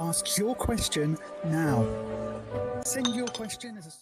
ask your question now. Send your question as a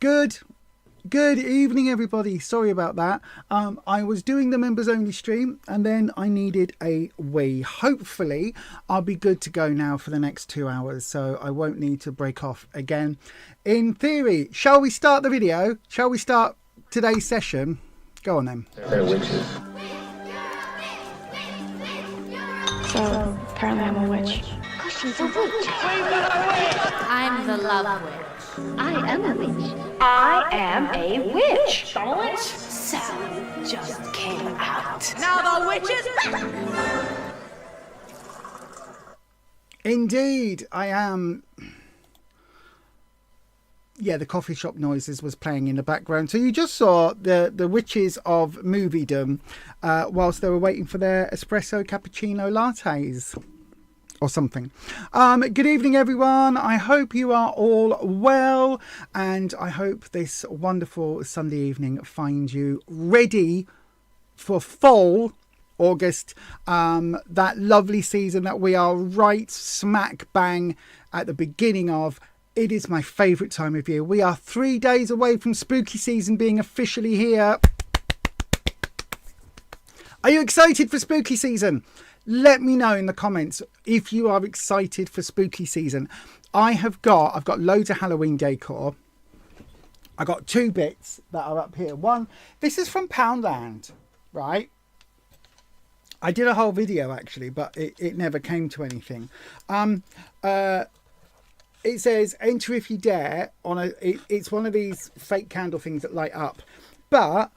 Good evening, everybody. Sorry about that. I was doing the members only stream and then I needed a wee. Hopefully, I'll be good to go now for the next 2 hours, so I won't need to break off again. In theory, shall we start the video? Shall we start today's session? Go on then. They're witches. So, apparently I'm a witch. She's a witch. I'm the love witch. I am a witch. I am a witch. So just came out. Now the witches. Indeed, I am. Yeah, the coffee shop noises was playing in the background. So you just saw the witches of moviedom whilst they were waiting for their espresso cappuccino lattes. Or something. Good evening, everyone. I hope you are all well, and I hope this wonderful Sunday evening finds you ready for fall August, that lovely season that we are right smack bang at the beginning of. It is my favourite time of year. We are 3 days away from spooky season being officially here. Are you excited for spooky season? Let me know in the comments if you are excited for spooky season. I've got loads of Halloween decor. I got 2 bits that are up here. One, this is from Poundland, right? I did a whole video actually, but it never came to anything. It says enter if you dare on it's one of these fake candle things that light up, but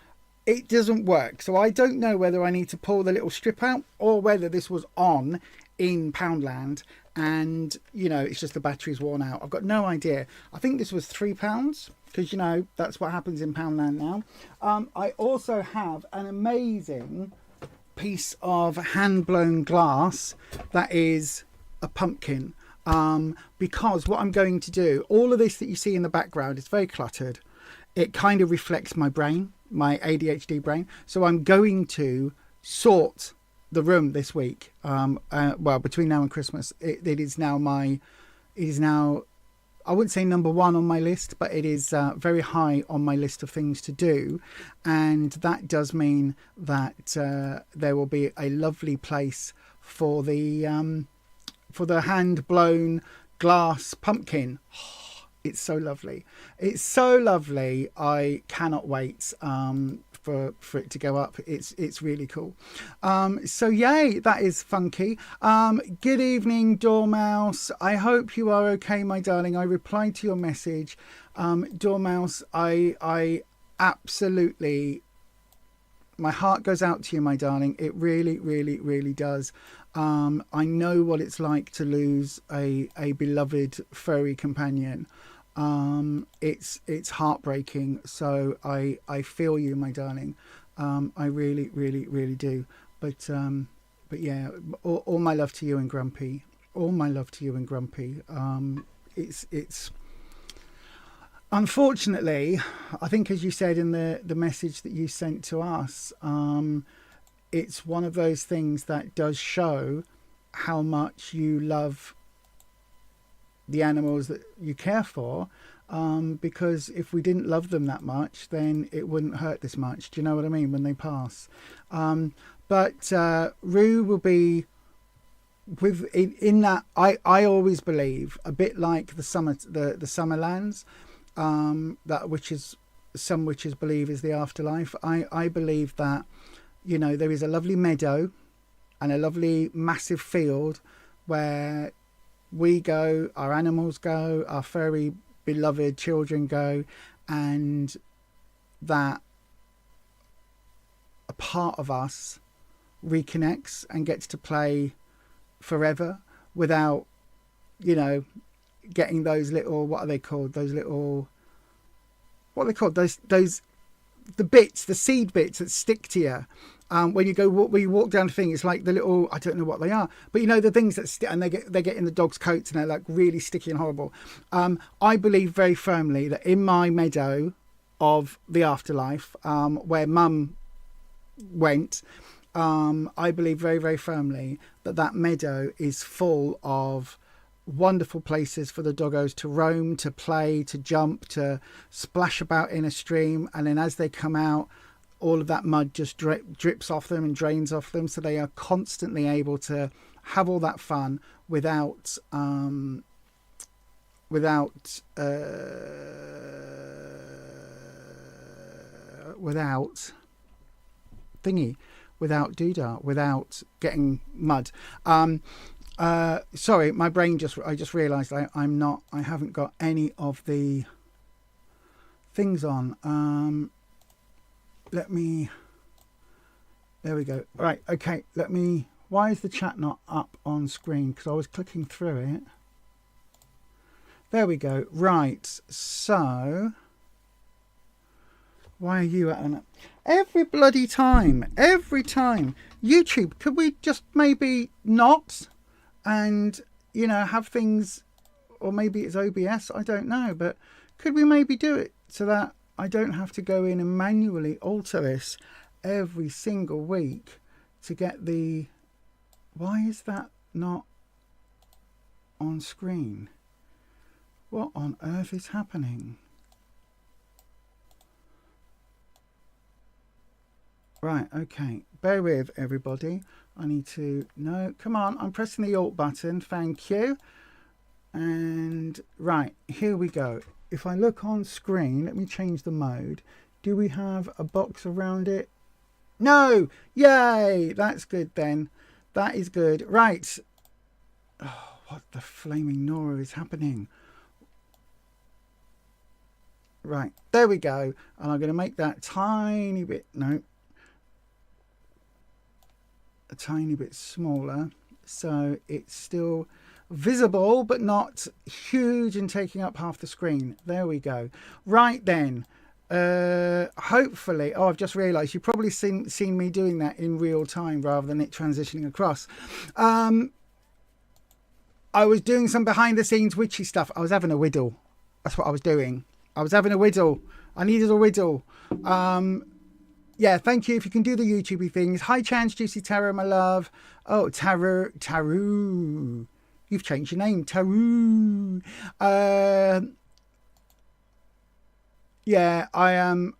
it doesn't work. So I don't know whether I need to pull the little strip out or whether this was on in Poundland and, you know, it's just the battery's worn out. I've got no idea. I think this was £3 because, you know, that's what happens in Poundland now. I also have an amazing piece of hand-blown glass that is a pumpkin. Because what I'm going to do, all of this that you see in the background is very cluttered. It kind of reflects my brain, my ADHD brain. So I'm going to sort the room this week. Well, between now and Christmas, it is now, I wouldn't say number 1 on my list, but it is very high on my list of things to do. And that does mean that there will be a lovely place for the hand-blown glass pumpkin. It's so lovely. It's so lovely. I cannot wait for it to go up. It's really cool. So yay, that is funky. Good evening, Dormouse. I hope you are okay, my darling. I replied to your message. Dormouse, I absolutely, my heart goes out to you, my darling. It really, really, really does. I know what it's like to lose a beloved furry companion. It's heartbreaking. So I feel you, my darling. I really, really, really do. But yeah, all my love to you and Grumpy. All my love to you and Grumpy. It's unfortunately, I think as you said in the message that you sent to us, it's one of those things that does show how much you love the animals that you care for, because if we didn't love them that much, then it wouldn't hurt this much. Do you know what I mean? When they pass. But Rue will be in that. I always believe, a bit like the Summerlands, that some witches believe is the afterlife. I believe that, you know, there is a lovely meadow and a lovely massive field where we go, our animals go, our furry beloved children go, and that a part of us reconnects and gets to play forever without, you know, getting those little, what are they called? Those little, what are they called? Those the bits, the seed bits that stick to you. When you walk down the thing, it's like the little, I don't know what they are, but you know, the things that stick, and they get in the dog's coats and they're like really sticky and horrible. I believe very firmly that in my meadow of the afterlife, where Mum went, I believe very, very firmly that meadow is full of wonderful places for the doggos to roam, to play, to jump, to splash about in a stream. And then as they come out, all of that mud just drips off them and drains off them. So they are constantly able to have all that fun without doodah, without getting mud. Sorry, my brain I just realised I haven't got any of the things on. There we go. Right, okay, why is the chat not up on screen? Because I was clicking through it. There we go. Right, so why are you at an... Every bloody time. YouTube, could we just maybe not... and have things, or maybe it's OBS, I don't know, but could we maybe do it so that I don't have to go in and manually alter this every single week to get the... Why is that not on screen? What on earth is happening? Right, okay, bear with everybody. I need to... No, come on, I'm pressing the Alt button, thank you. And right, here we go. If I look on screen, let me change the mode. Do we have a box around it? No! Yay! That's good then. That is good. Right. Oh, what the flaming Nora is happening? Right, there we go. And I'm going to make that tiny bit... No. A tiny bit smaller, so it's still visible but not huge and taking up half the screen. There we go. Right then, hopefully... I've just realized you've probably seen me doing that in real time rather than it transitioning across. I was doing some behind the scenes witchy stuff. I was having a whittle. That's what I was doing. I was having a whittle. I needed a whittle. Yeah, thank you if you can do the YouTubey things. Hi, Chance, Juicy Tarot, my love. Oh, Taru. You've changed your name, Taru. Yeah, I am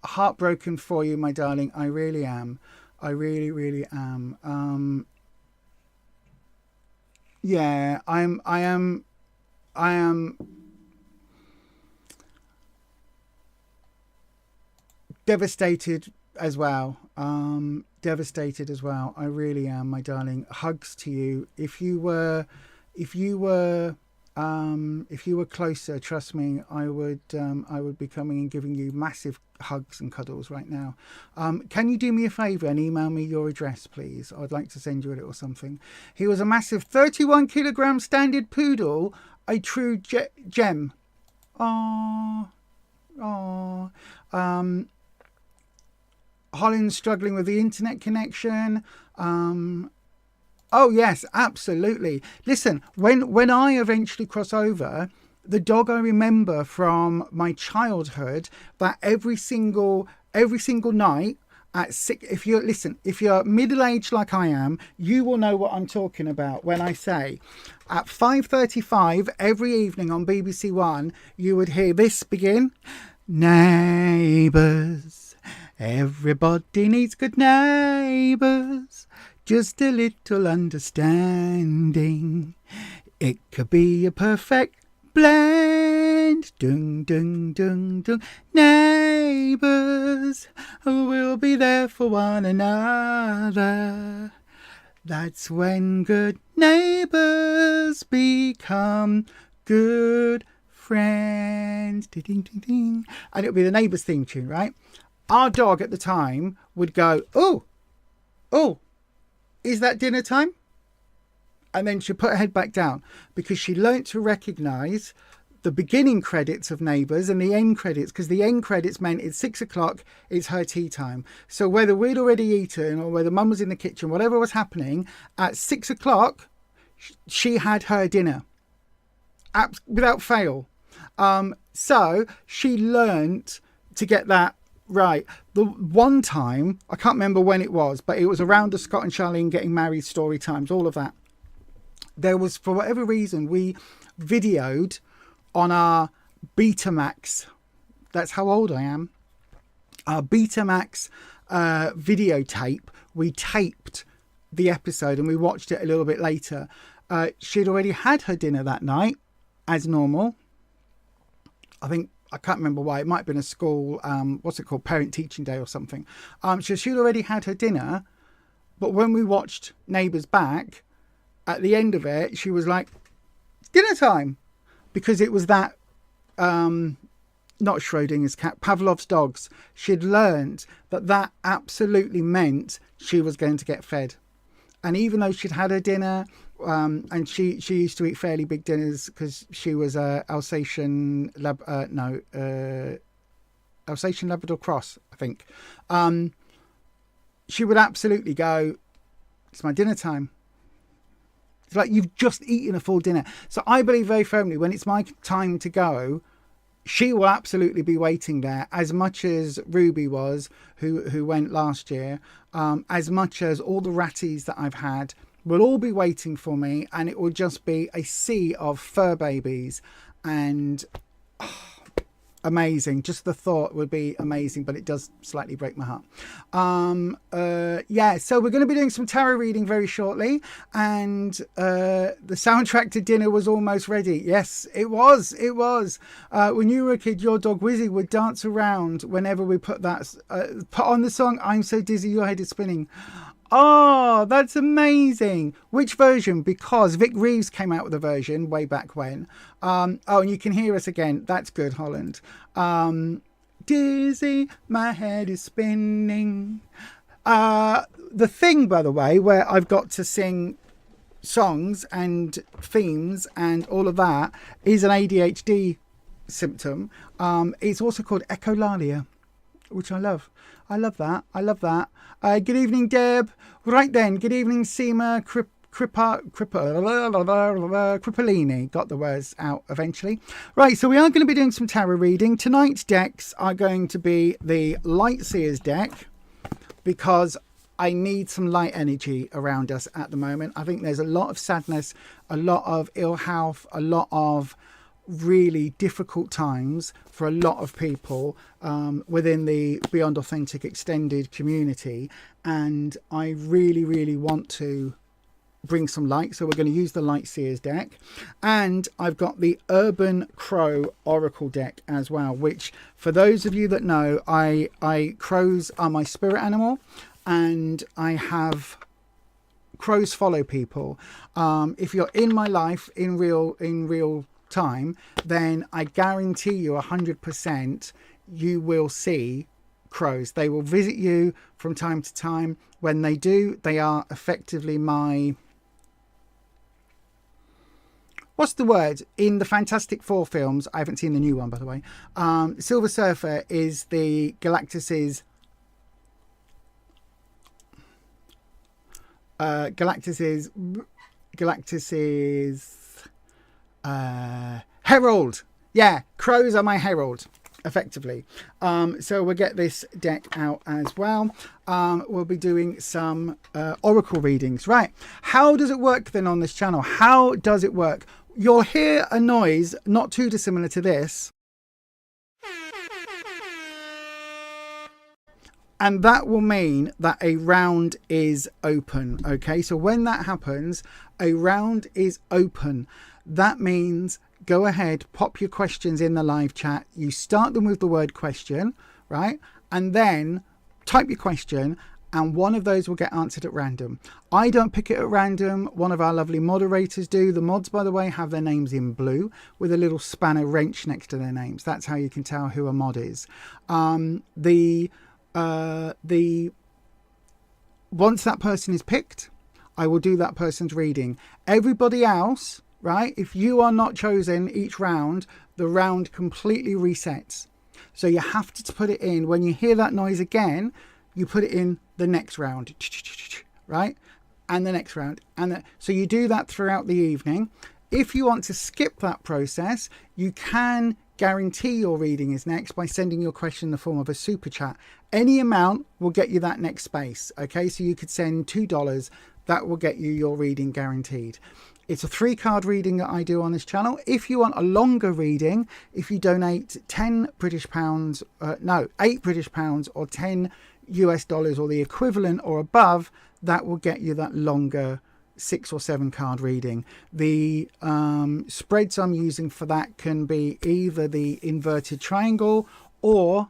heartbroken for you, my darling. I really am. I really, really am. Yeah, I am devastated as well. Devastated as well. I really am, my darling. Hugs to you. If you were closer, trust me, I would be coming and giving you massive hugs and cuddles right now. Can you do me a favour and email me your address, please? I'd like to send you a little something. He was a massive 31 kilogram standard poodle, a true gem. Aww. Holland's struggling with the internet connection. Oh yes, absolutely. Listen, when I eventually cross over, the dog I remember from my childhood, that every single night at 6, if you're middle-aged like I am, you will know what I'm talking about when I say at 5:35 every evening on BBC One, you would hear this begin. Neighbours. Everybody needs good neighbours, just a little understanding. It could be a perfect blend. Dung, dung, dung, dung. Neighbours who will be there for one another. That's when good neighbours become good friends. Ding, ding, ding, ding. And it'll be the Neighbours theme tune, right? Our dog at the time would go, oh, is that dinner time? And then she'd put her head back down because she learnt to recognise the beginning credits of Neighbours and the end credits, because the end credits meant it's 6 o'clock, it's her tea time. So whether we'd already eaten or whether mum was in the kitchen, whatever was happening, at 6 o'clock, she had her dinner without fail. So she learnt to get that right. The one time, I can't remember when it was, but it was around the Scott and Charlene getting married story times, all of that. there was, for whatever reason, we videoed on our Betamax. That's how old I am. Our Betamax videotape. We taped the episode and we watched it a little bit later. She'd already had her dinner that night, as normal. I can't remember why. It might have been a school, what's it called? Parent Teaching Day or something. So she'd already had her dinner. But when we watched Neighbours Back, at the end of it, she was like, dinner time. Because it was that, not Schrodinger's cat, Pavlov's dogs. She'd learned that absolutely meant she was going to get fed. And even though she'd had her dinner, and she used to eat fairly big dinners because she was a Alsatian Labrador Cross, I think. She would absolutely go, it's my dinner time. It's like you've just eaten a full dinner. So I believe very firmly when it's my time to go, she will absolutely be waiting there, as much as Ruby was, who went last year, as much as all the ratties that I've had will all be waiting for me, and it will just be a sea of fur babies and amazing. Just the thought would be amazing, but it does slightly break my heart. So we're going to be doing some tarot reading very shortly, and the soundtrack to dinner was almost ready. Yes, it was. When you were a kid, your dog Wizzy would dance around whenever we put on the song "I'm So Dizzy Your Head Is Spinning." Oh, that's amazing. Which version? Because Vic Reeves came out with a version way back when. And you can hear us again. That's good, Holland. Dizzy, my head is spinning. The thing, by the way, where I've got to sing songs and themes and all of that is an ADHD symptom. It's also called echolalia, which I love. I love that. Good evening, Deb. Right then. Good evening, Seema Cripolini. Got the words out eventually. Right, so we are going to be doing some tarot reading. Tonight's decks are going to be the Lightseers deck, because I need some light energy around us at the moment. I think there's a lot of sadness, a lot of ill health, a lot of really difficult times for a lot of people within the Beyond Authentic extended community, and I really want to bring some light. So we're going to use the Lightseers deck, and I've got the Urban Crow Oracle deck as well, which, for those of you that know, crows are my spirit animal, and I have crows follow people. If you're in my life in real time, then I guarantee you 100% you will see crows. They will visit you from time to time. When they do, they are effectively my, what's the word, in the Fantastic Four films, I haven't seen the new one, by the way, Silver Surfer is the Galactus's herald. Yeah, crows are my herald, effectively. So we'll get this deck out as well. We'll be doing some oracle readings. Right, how does it work then on this channel? How does it work? You'll hear a noise not too dissimilar to this, and that will mean that a round is open. Okay, so when that happens, a round is open. That means go ahead, pop your questions in the live chat. You start them with the word question, right? And then type your question, and one of those will get answered at random. I don't pick it at random. One of our lovely moderators do. The mods, by the way, have their names in blue with a little spanner wrench next to their names. That's how you can tell who a mod is. Once that person is picked, I will do that person's reading. Everybody else, right, if you are not chosen each round, the round completely resets. So you have to put it in. When you hear that noise again, you put it in the next round, right? And the next round. So you do that throughout the evening. If you want to skip that process, you can guarantee your reading is next by sending your question in the form of a super chat. Any amount will get you that next space. Okay, so you could send $2. That will get you your reading guaranteed. It's a 3-card reading that I do on this channel. If you want a longer reading, if you donate 10 British pounds, 8 British pounds or 10 US dollars or the equivalent or above, that will get you that longer 6 or 7 card reading. The spreads I'm using for that can be either the inverted triangle or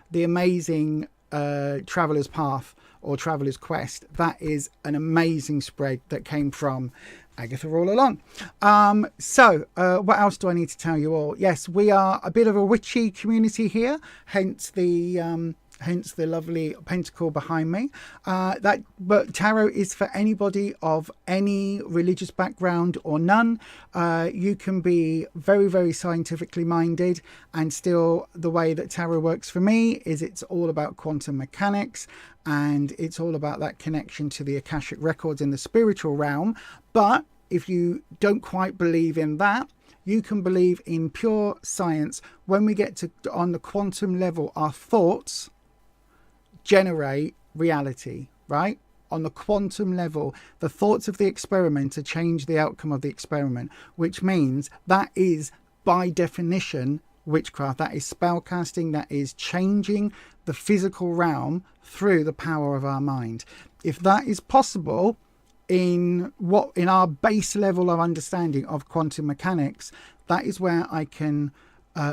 the amazing Traveler's Path or Traveler's Quest. That is an amazing spread that came from Agatha all along. So what else do I need to tell you all? Yes, we are a bit of a witchy community here, hence the lovely pentacle behind me. But tarot is for anybody of any religious background or none. You can be very, very scientifically minded, and still the way that tarot works for me is it's all about quantum mechanics, and it's all about that connection to the Akashic records in the spiritual realm. But if you don't quite believe in that, you can believe in pure science. When we get to on the quantum level, our thoughts generate reality, right? On the quantum level, the thoughts of the experimenter change the outcome of the experiment, which means that is by definition witchcraft. That is spellcasting. That is changing the physical realm through the power of our mind. If that is possible in our base level of understanding of quantum mechanics, that is where I can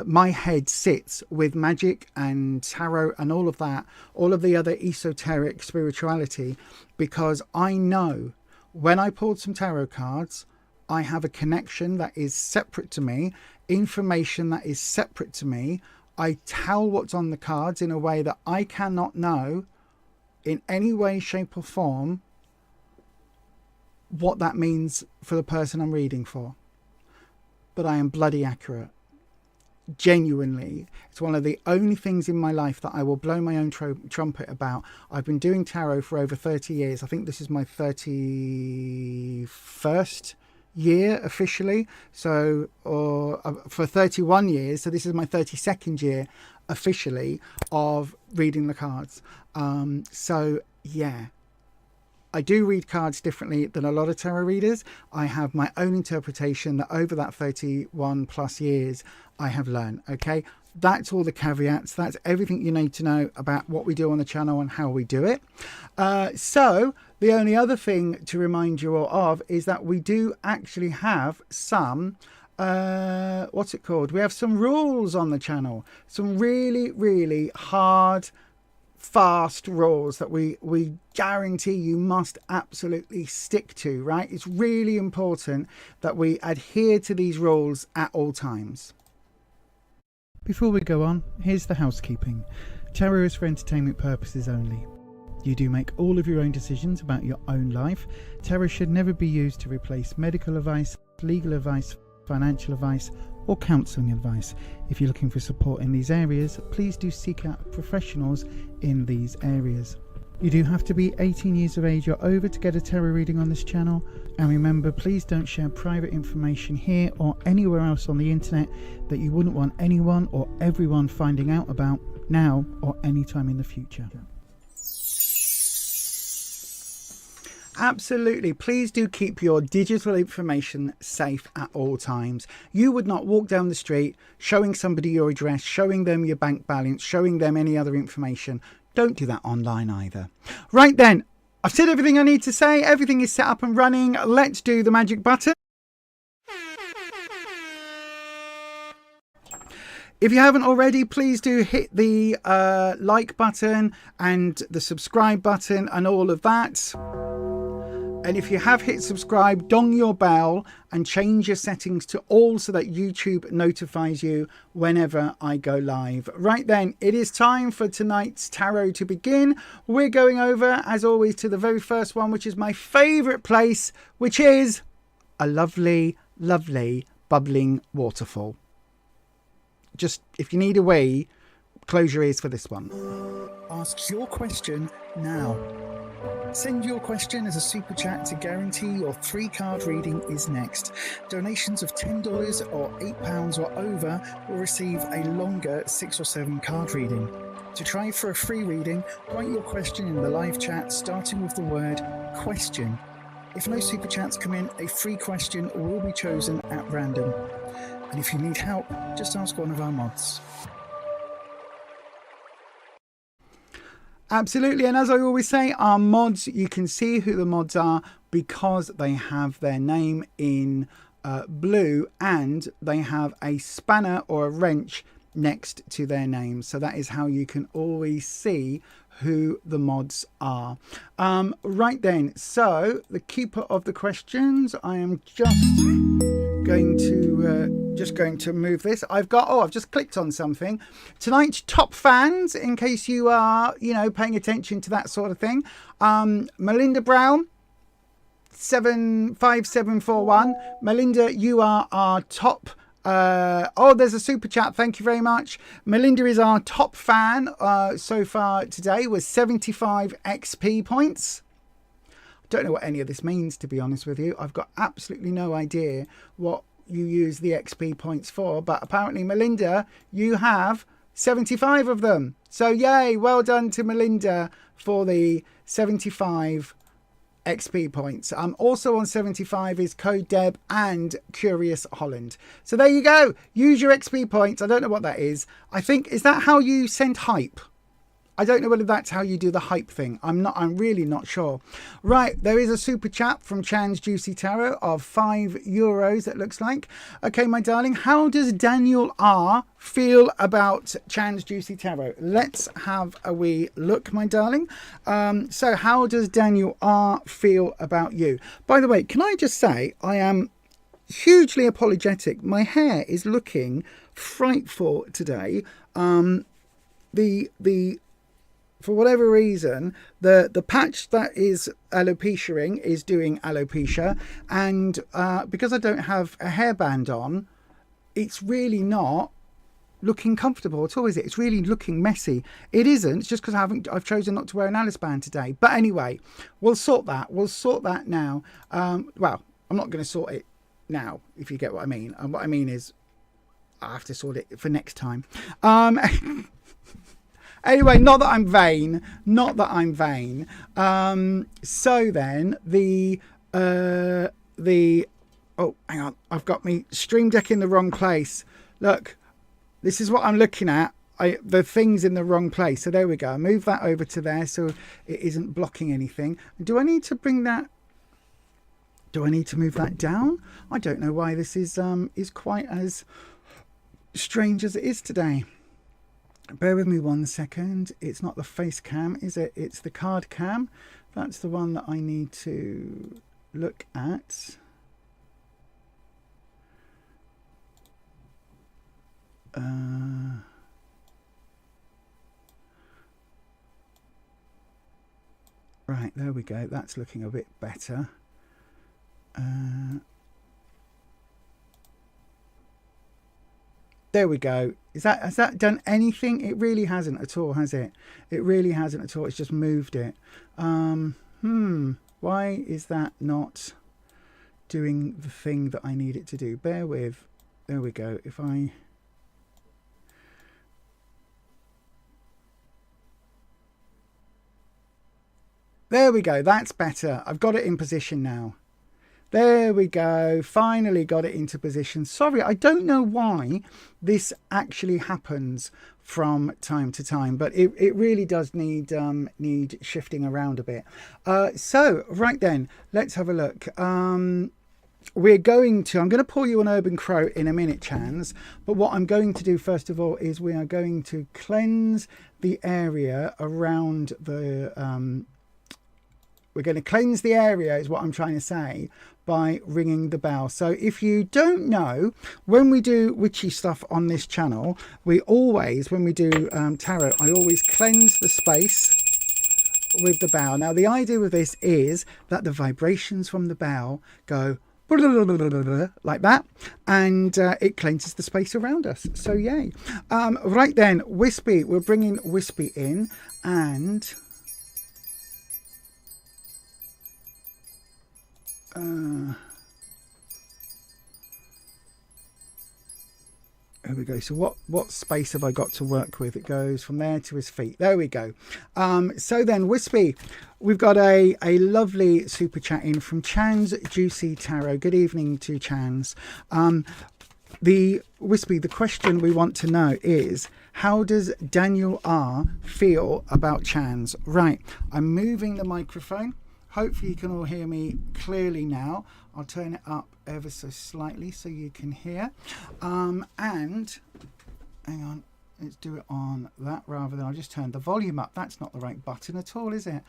my head sits with magic and tarot and all of that, all of the other esoteric spirituality, because I know when I pulled some tarot cards, I have a connection that is separate to me, information that is separate to me. I tell what's on the cards in a way that I cannot know in any way, shape or form what that means for the person I'm reading for. But I am bloody accurate. Genuinely, it's one of the only things in my life that I will blow my own trumpet about. I've been doing tarot for over 30 years. I think this is my 31st year officially, so for 31 years, so this is my 32nd year officially of reading the cards. So yeah, I do read cards differently than a lot of tarot readers. I have my own interpretation that over that 31 plus years I have learned. Okay, that's all the caveats. That's everything you need to know about what we do on the channel and how we do it. So the only other thing to remind you all of is that we do actually have some what's it called? We have some rules on the channel. Some really, really hard, fast rules that we guarantee you must absolutely stick to, right? It's really important that we adhere to these rules at all times. Before we go on, here's the housekeeping. Tarot is for entertainment purposes only. You do make all of your own decisions about your own life. Tarot should never be used to replace medical advice, legal advice, financial advice or counselling advice. If you're looking for support in these areas, please do seek out professionals in these areas. You do have to be 18 years of age or over to get a tarot reading on this channel. And remember, please don't share private information here or anywhere else on the internet that you wouldn't want anyone or everyone finding out about now or anytime in the future. Absolutely. Please do keep your digital information safe at all times. You would not walk down the street showing somebody your address, showing them your bank balance, showing them any other information. Don't do that online either. Right then, I've said everything I need to say. Everything is set up and running. Let's do the magic button. If you haven't already, please do hit the like button and the subscribe button and all of that. And if you have hit subscribe, dong your bell and change your settings to all so that YouTube notifies you whenever I go live. Right then, it is time for tonight's tarot to begin. We're going over, as always, to the very first one, which is my favourite place, which is a lovely, lovely bubbling waterfall. Just, if you need a wee, close your ears for this one. Ask your question now. Send your question as a super chat to guarantee your 3-card reading is next. Donations of $10 or £8 or over will receive a longer 6 or 7 card reading. To try for a free reading, write your question in the live chat starting with the word question If no super chats come in, a free question will be chosen at random. And if you need help, just ask one of our mods. Absolutely, and as I always say, our mods, you can see who the mods are because they have their name in blue and they have a spanner or a wrench next to their name. So that is how you can always see who the mods are. Right then, so the keeper of the questions, I am just going to move this. I've just clicked on something. Tonight's top fans, in case you are, paying attention to that sort of thing. Melinda Brown, 75741. Melinda, you are our top. There's a super chat. Thank you very much. Melinda is our top fan so far today with 75 XP points. Don't know what any of this means, to be honest with you. I've got absolutely no idea what you use the XP points for, but apparently, Melinda, you have 75 of them. So yay, well done to Melinda for the 75 XP points. Also on 75 is Code Deb and Curious Holland. So there you go. Use your XP points. I don't know what that is. I think, is that how you send hype? I don't know whether that's how you do the hype thing. I'm really not sure. Right, there is a super chat from Chan's Juicy Tarot of €5, it looks like. Okay, my darling, how does Daniel R feel about Chan's Juicy Tarot? Let's have a wee look, my darling. So how does Daniel R feel about you? By the way, can I just say, I am hugely apologetic. My hair is looking frightful today. For whatever reason, the patch that is alopecia-ing is doing alopecia, and because I don't have a hairband on, it's really not looking comfortable at all, is it? It's really looking messy. It isn't. It's just because I've chosen not to wear an Alice band today. But anyway, we'll sort that. We'll sort that now. Well, I'm not going to sort it now, if you get what I mean. And what I mean is, I have to sort it for next time. Anyway, not that I'm vain. So then oh, hang on, I've got me Stream Deck in the wrong place. Look, this is what I'm looking at. The thing's in the wrong place. So there we go. Move that over to there so it isn't blocking anything. Do I need to bring that? Do I need to move that down? I don't know why this is quite as strange as it is today. Bear with me 1 second. It's not the face cam, is it? It's the card cam. That's the one that I need to look at. Right, there we go. That's looking a bit better. There we go. Has that done anything? It really hasn't at all, has it? It really hasn't at all. It's just moved it. Why is that not doing the thing that I need it to do? Bear with. There we go. There we go. That's better. I've got it in position now. There we go. Finally got it into position. Sorry, I don't know why this actually happens from time to time, but it really does need shifting around a bit. So right then, let's have a look. I'm going to pour you an Urban Crow in a minute, Chans, but what I'm going to do first of all is we are going to cleanse the area around the we're going to cleanse the area is what I'm trying to say by ringing the bell. So if you don't know, when we do witchy stuff on this channel, we always, when we do tarot, I always cleanse the space with the bell. Now the idea with this is that the vibrations from the bell go like that, and it cleanses the space around us. So yay. Right then, Wispy, we're bringing Wispy in, and There we go. So what space have I got to work with? It goes from there to his feet. There we go. So then, Wispy, we've got a lovely super chat in from Chan's Juicy Tarot. Good evening to Chan's. The Wispy, the question we want to know is, how does Daniel R feel about Chan's? Right, I'm moving the microphone. Hopefully you can all hear me clearly now. I'll turn it up ever so slightly so you can hear. And hang on, let's do it on that rather than I'll just turn the volume up. That's not the right button at all, is it?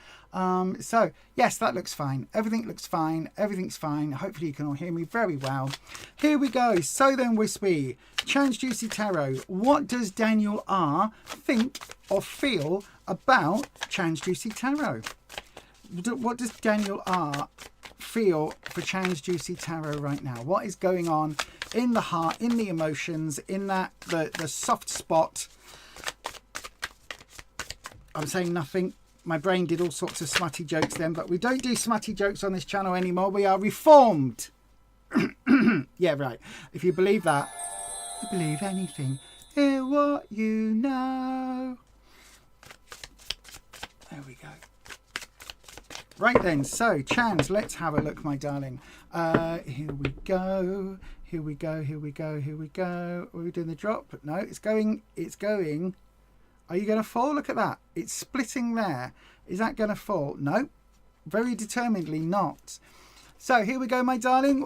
So yes, that looks fine. Everything looks fine. Everything's fine. Hopefully you can all hear me very well. Here we go. So then, Wispy, Chan's Juicy Tarot. What does Daniel R think or feel about Chan's Juicy Tarot? What does Daniel R feel for Chan's Juicy Tarot right now? What is going on in the heart, in the emotions, in that the soft spot? I'm saying nothing. My brain did all sorts of smutty jokes then, but we don't do smutty jokes on this channel anymore. We are reformed. Yeah, right. If you believe that, you believe anything. Hear what you know. There we go. Right then, so Chans, let's have a look, my darling. Here we go. Here we go. Here we go. Here we go. Are we doing the drop? No, it's going. It's going. Are you going to fall? Look at that. It's splitting there. Is that going to fall? No. Very determinedly not. So here we go, my darling.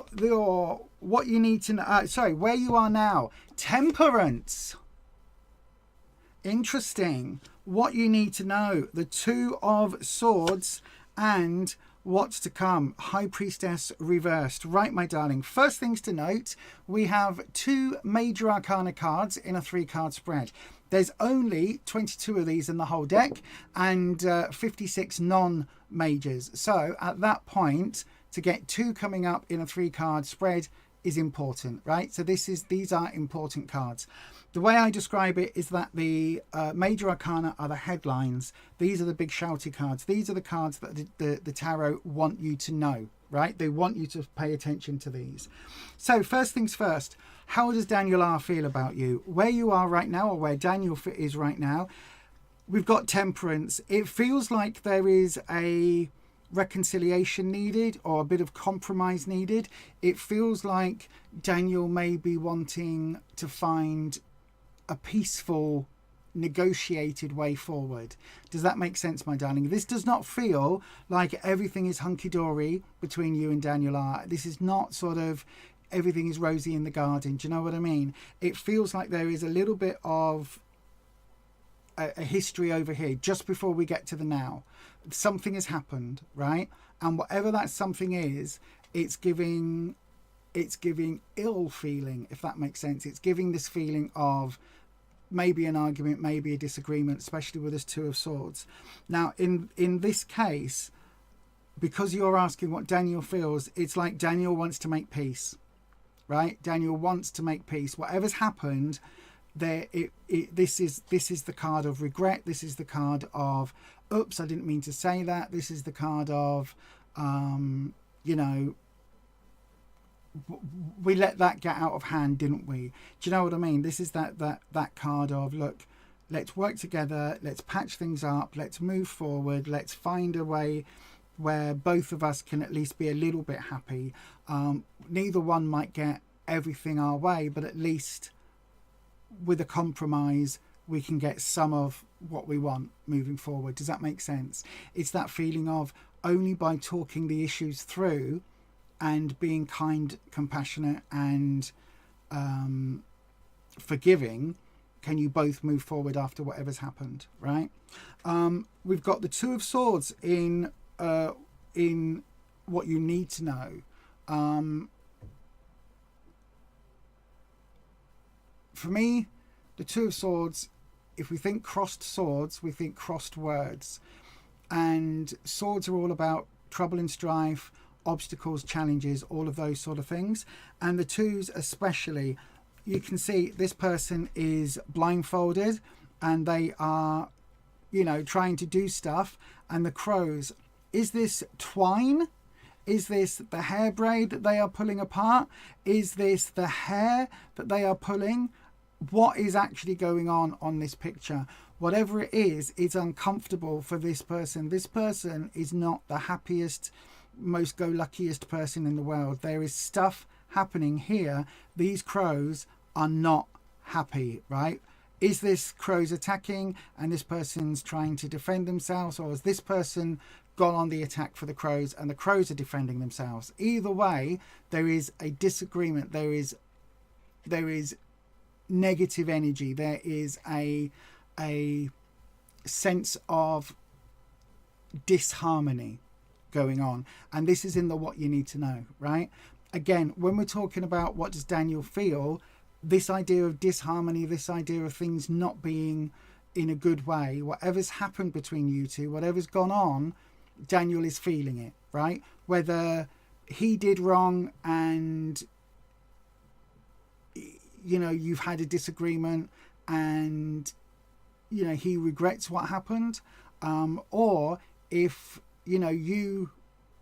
What you need to know. Sorry, where you are now. Temperance. Interesting. What you need to know. The Two of Swords. And what's to come. High Priestess reversed. Right, my darling. First things to note, we have 2 major arcana cards in a 3-card spread. There's only 22 of these in the whole deck and 56 non-majors. So at that point, to get 2 coming up in a 3-card spread is important, right? So these are important cards. The way I describe it is that the major arcana are the headlines. These are the big shouty cards. These are the cards that the tarot want you to know, right? They want you to pay attention to these. So first things first, how does Daniel R feel about you? Where you are right now, or where Daniel is right now, we've got Temperance. It feels like there is a reconciliation needed, or a bit of compromise needed. It feels like Daniel may be wanting to find a peaceful, negotiated way forward. Does that make sense, my darling? This does not feel like everything is hunky-dory between you and Daniel R. This is not sort of everything is rosy in the garden. Do you know what I mean? It feels like there is a little bit of a history over here just before we get to the now. Something has happened, right? And whatever that something is, it's giving ill feeling, if that makes sense. It's giving this feeling of maybe an argument, maybe a disagreement, especially with this Two of Swords. Now, in this case, because you're asking what Daniel feels, it's like Daniel wants to make peace, right? Daniel wants to make peace. Whatever's happened, this is the card of regret. This is the card of, oops, I didn't mean to say that. This is the card of, you know, we let that get out of hand, didn't we? Do you know what I mean? This is that card of, look, let's work together, let's patch things up, let's move forward, let's find a way where both of us can at least be a little bit happy. Neither one might get everything our way, but at least with a compromise we can get some of what we want moving forward. Does that make sense? It's that feeling of only by talking the issues through and being kind, compassionate and forgiving can you both move forward after whatever's happened, right? We've got the Two of Swords in what you need to know. For me, the Two of Swords, if we think crossed swords, we think crossed words. And swords are all about trouble and strife, obstacles, challenges, all of those sort of things. And the twos especially, you can see this person is blindfolded and they are, you know, trying to do stuff. And the crows, is this twine? Is this the hair braid that they are pulling apart? Is this the hair that they are pulling? what is actually going on this picture. Whatever it is uncomfortable for this person. This person is not the happiest, most go-luckiest person in the world. There is stuff happening here. These crows are not happy, right? Is this crows attacking and this person's trying to defend themselves, or has this person gone on the attack for the crows and the crows are defending themselves? Either way, there is a disagreement. There is negative energy. There is a sense of disharmony going on, and this is in the what you need to know, right? Again, when we're talking about what does Daniel feel, this idea of disharmony, this idea of things not being in a good way, whatever's happened between you two, whatever's gone on, Daniel is feeling it, right? Whether he did wrong and you've had a disagreement and he regrets what happened, or if you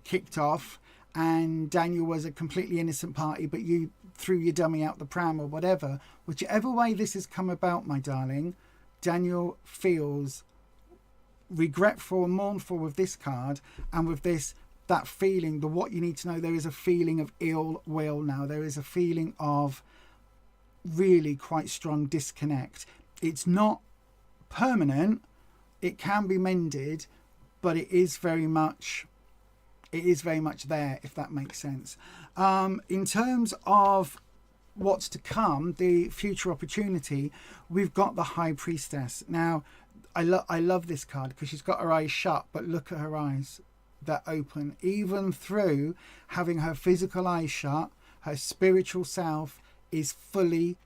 kicked off and Daniel was a completely innocent party but you threw your dummy out the pram or whatever. Whichever way this has come about, my darling, Daniel feels regretful and mournful with this card, and with that feeling, the what you need to know, there is a feeling of ill will now. There is a feeling of really quite strong disconnect. It's not permanent, it can be mended, but it is very much there, if that makes sense. In terms of what's to come, the future opportunity, we've got the High Priestess. Now I love this card because she's got her eyes shut, but look at her eyes, they're open. Even through having her physical eyes shut, her spiritual self is fully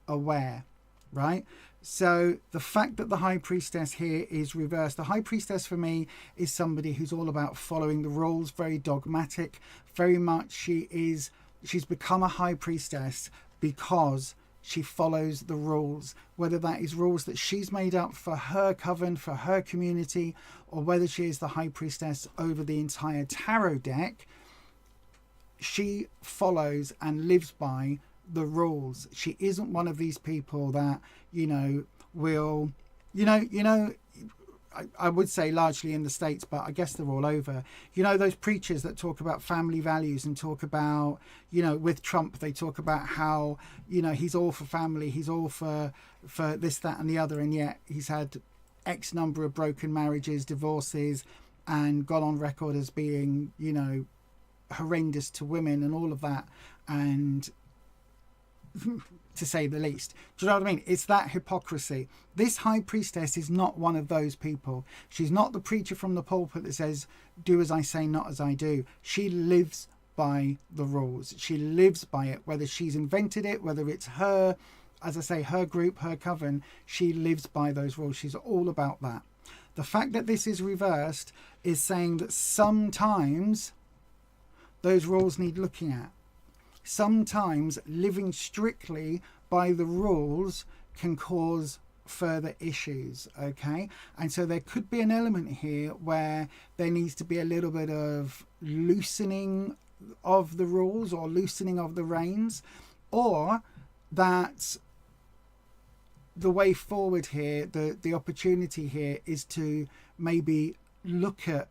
aware, right? So the fact that the High Priestess here is reversed, the High Priestess for me is somebody who's all about following the rules, very dogmatic, very much she's become a High Priestess because she follows the rules, whether that is rules that she's made up for her coven, for her community, or whether she is the High Priestess over the entire tarot deck. She follows and lives by the rules. She isn't one of these people that will I would say largely in the States, but I guess they're all over, those preachers that talk about family values and talk about, with Trump they talk about how he's all for family, he's all for this, that and the other, and yet he's had X number of broken marriages, divorces, and gone on record as being horrendous to women and all of that, and to say the least. Do you know what I mean? It's that hypocrisy. This High Priestess is not one of those people. She's not the preacher from the pulpit that says, do as I say, not as I do. She lives by the rules. She lives by it, whether she's invented it, whether it's her, as I say, her group, her coven, she lives by those rules. She's all about that. The fact that this is reversed is saying that sometimes those rules need looking at. Sometimes living strictly by the rules can cause further issues, okay? And so there could be an element here where there needs to be a little bit of loosening of the rules or loosening of the reins, or that the way forward here, the opportunity here is to maybe look at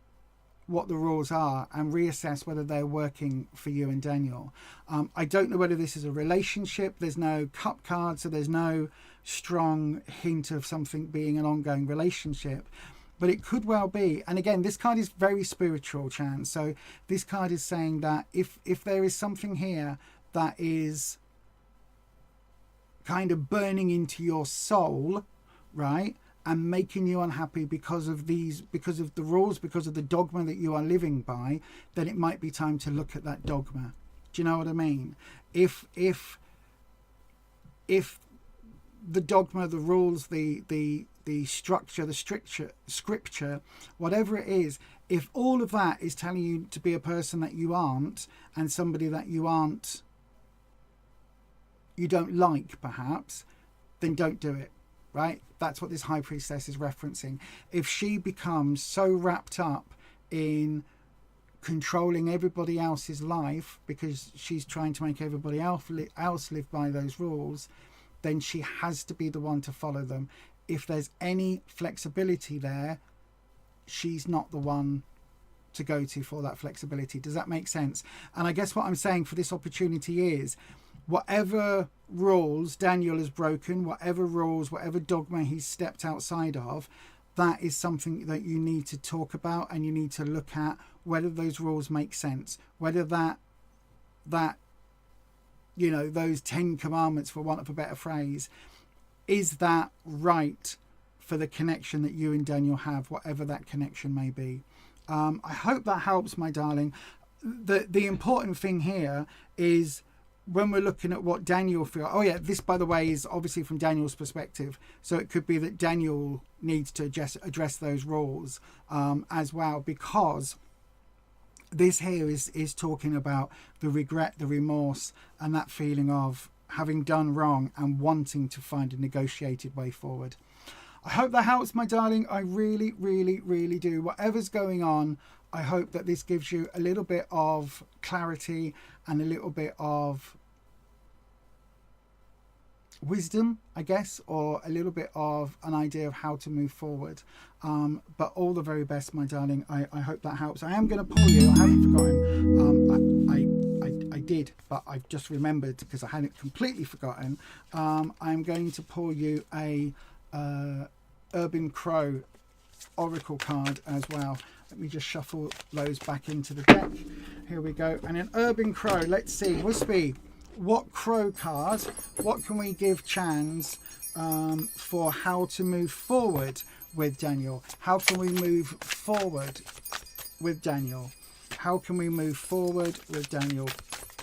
what the rules are and reassess whether they're working for you and Daniel. I don't know whether this is a relationship. There's no cup card, so there's no strong hint of something being an ongoing relationship, but it could well be. And again, this card is very spiritual, Chan. So this card is saying that if there is something here that is kind of burning into your soul, right, and making you unhappy because of the rules, because of the dogma that you are living by, then it might be time to look at that dogma. Do you know what I mean? If the dogma, the rules, the structure, the scripture, whatever it is, if all of that is telling you to be a person that you aren't, and somebody that you don't like perhaps, then don't do it. Right? That's what this High Priestess is referencing. If she becomes so wrapped up in controlling everybody else's life because she's trying to make everybody else live by those rules, then she has to be the one to follow them. If there's any flexibility there, she's not the one to go to for that flexibility. Does that make sense? And I guess what I'm saying for this opportunity is, whatever rules Daniel has broken, whatever rules, whatever dogma he's stepped outside of, that is something that you need to talk about, and you need to look at whether those rules make sense, whether that you know, those 10 commandments, for want of a better phrase, is that right for the connection that you and Daniel have, whatever that connection may be. I hope that helps, my darling. The important thing here is, when we're looking at what Daniel feels, oh yeah, this, by the way, is obviously from Daniel's perspective. So it could be that Daniel needs to address those rules as well, because this here is talking about the regret, the remorse, and that feeling of having done wrong and wanting to find a negotiated way forward. I hope that helps, my darling. I really, really, really do. Whatever's going on, I hope that this gives you a little bit of clarity and a little bit of wisdom, I guess, or a little bit of an idea of how to move forward. But all the very best, my darling. I hope that helps. I am going to pull you. I haven't forgotten. I did, but I've just remembered because I hadn't completely forgotten. I'm going to pull you a Urban Crow Oracle card as well. Let me just shuffle those back into the deck. Here we go. And an Urban Crow. Let's see. Wispy, what crow card, what can we give Chans for how to move forward with Daniel? How can we move forward with Daniel? How can we move forward with Daniel?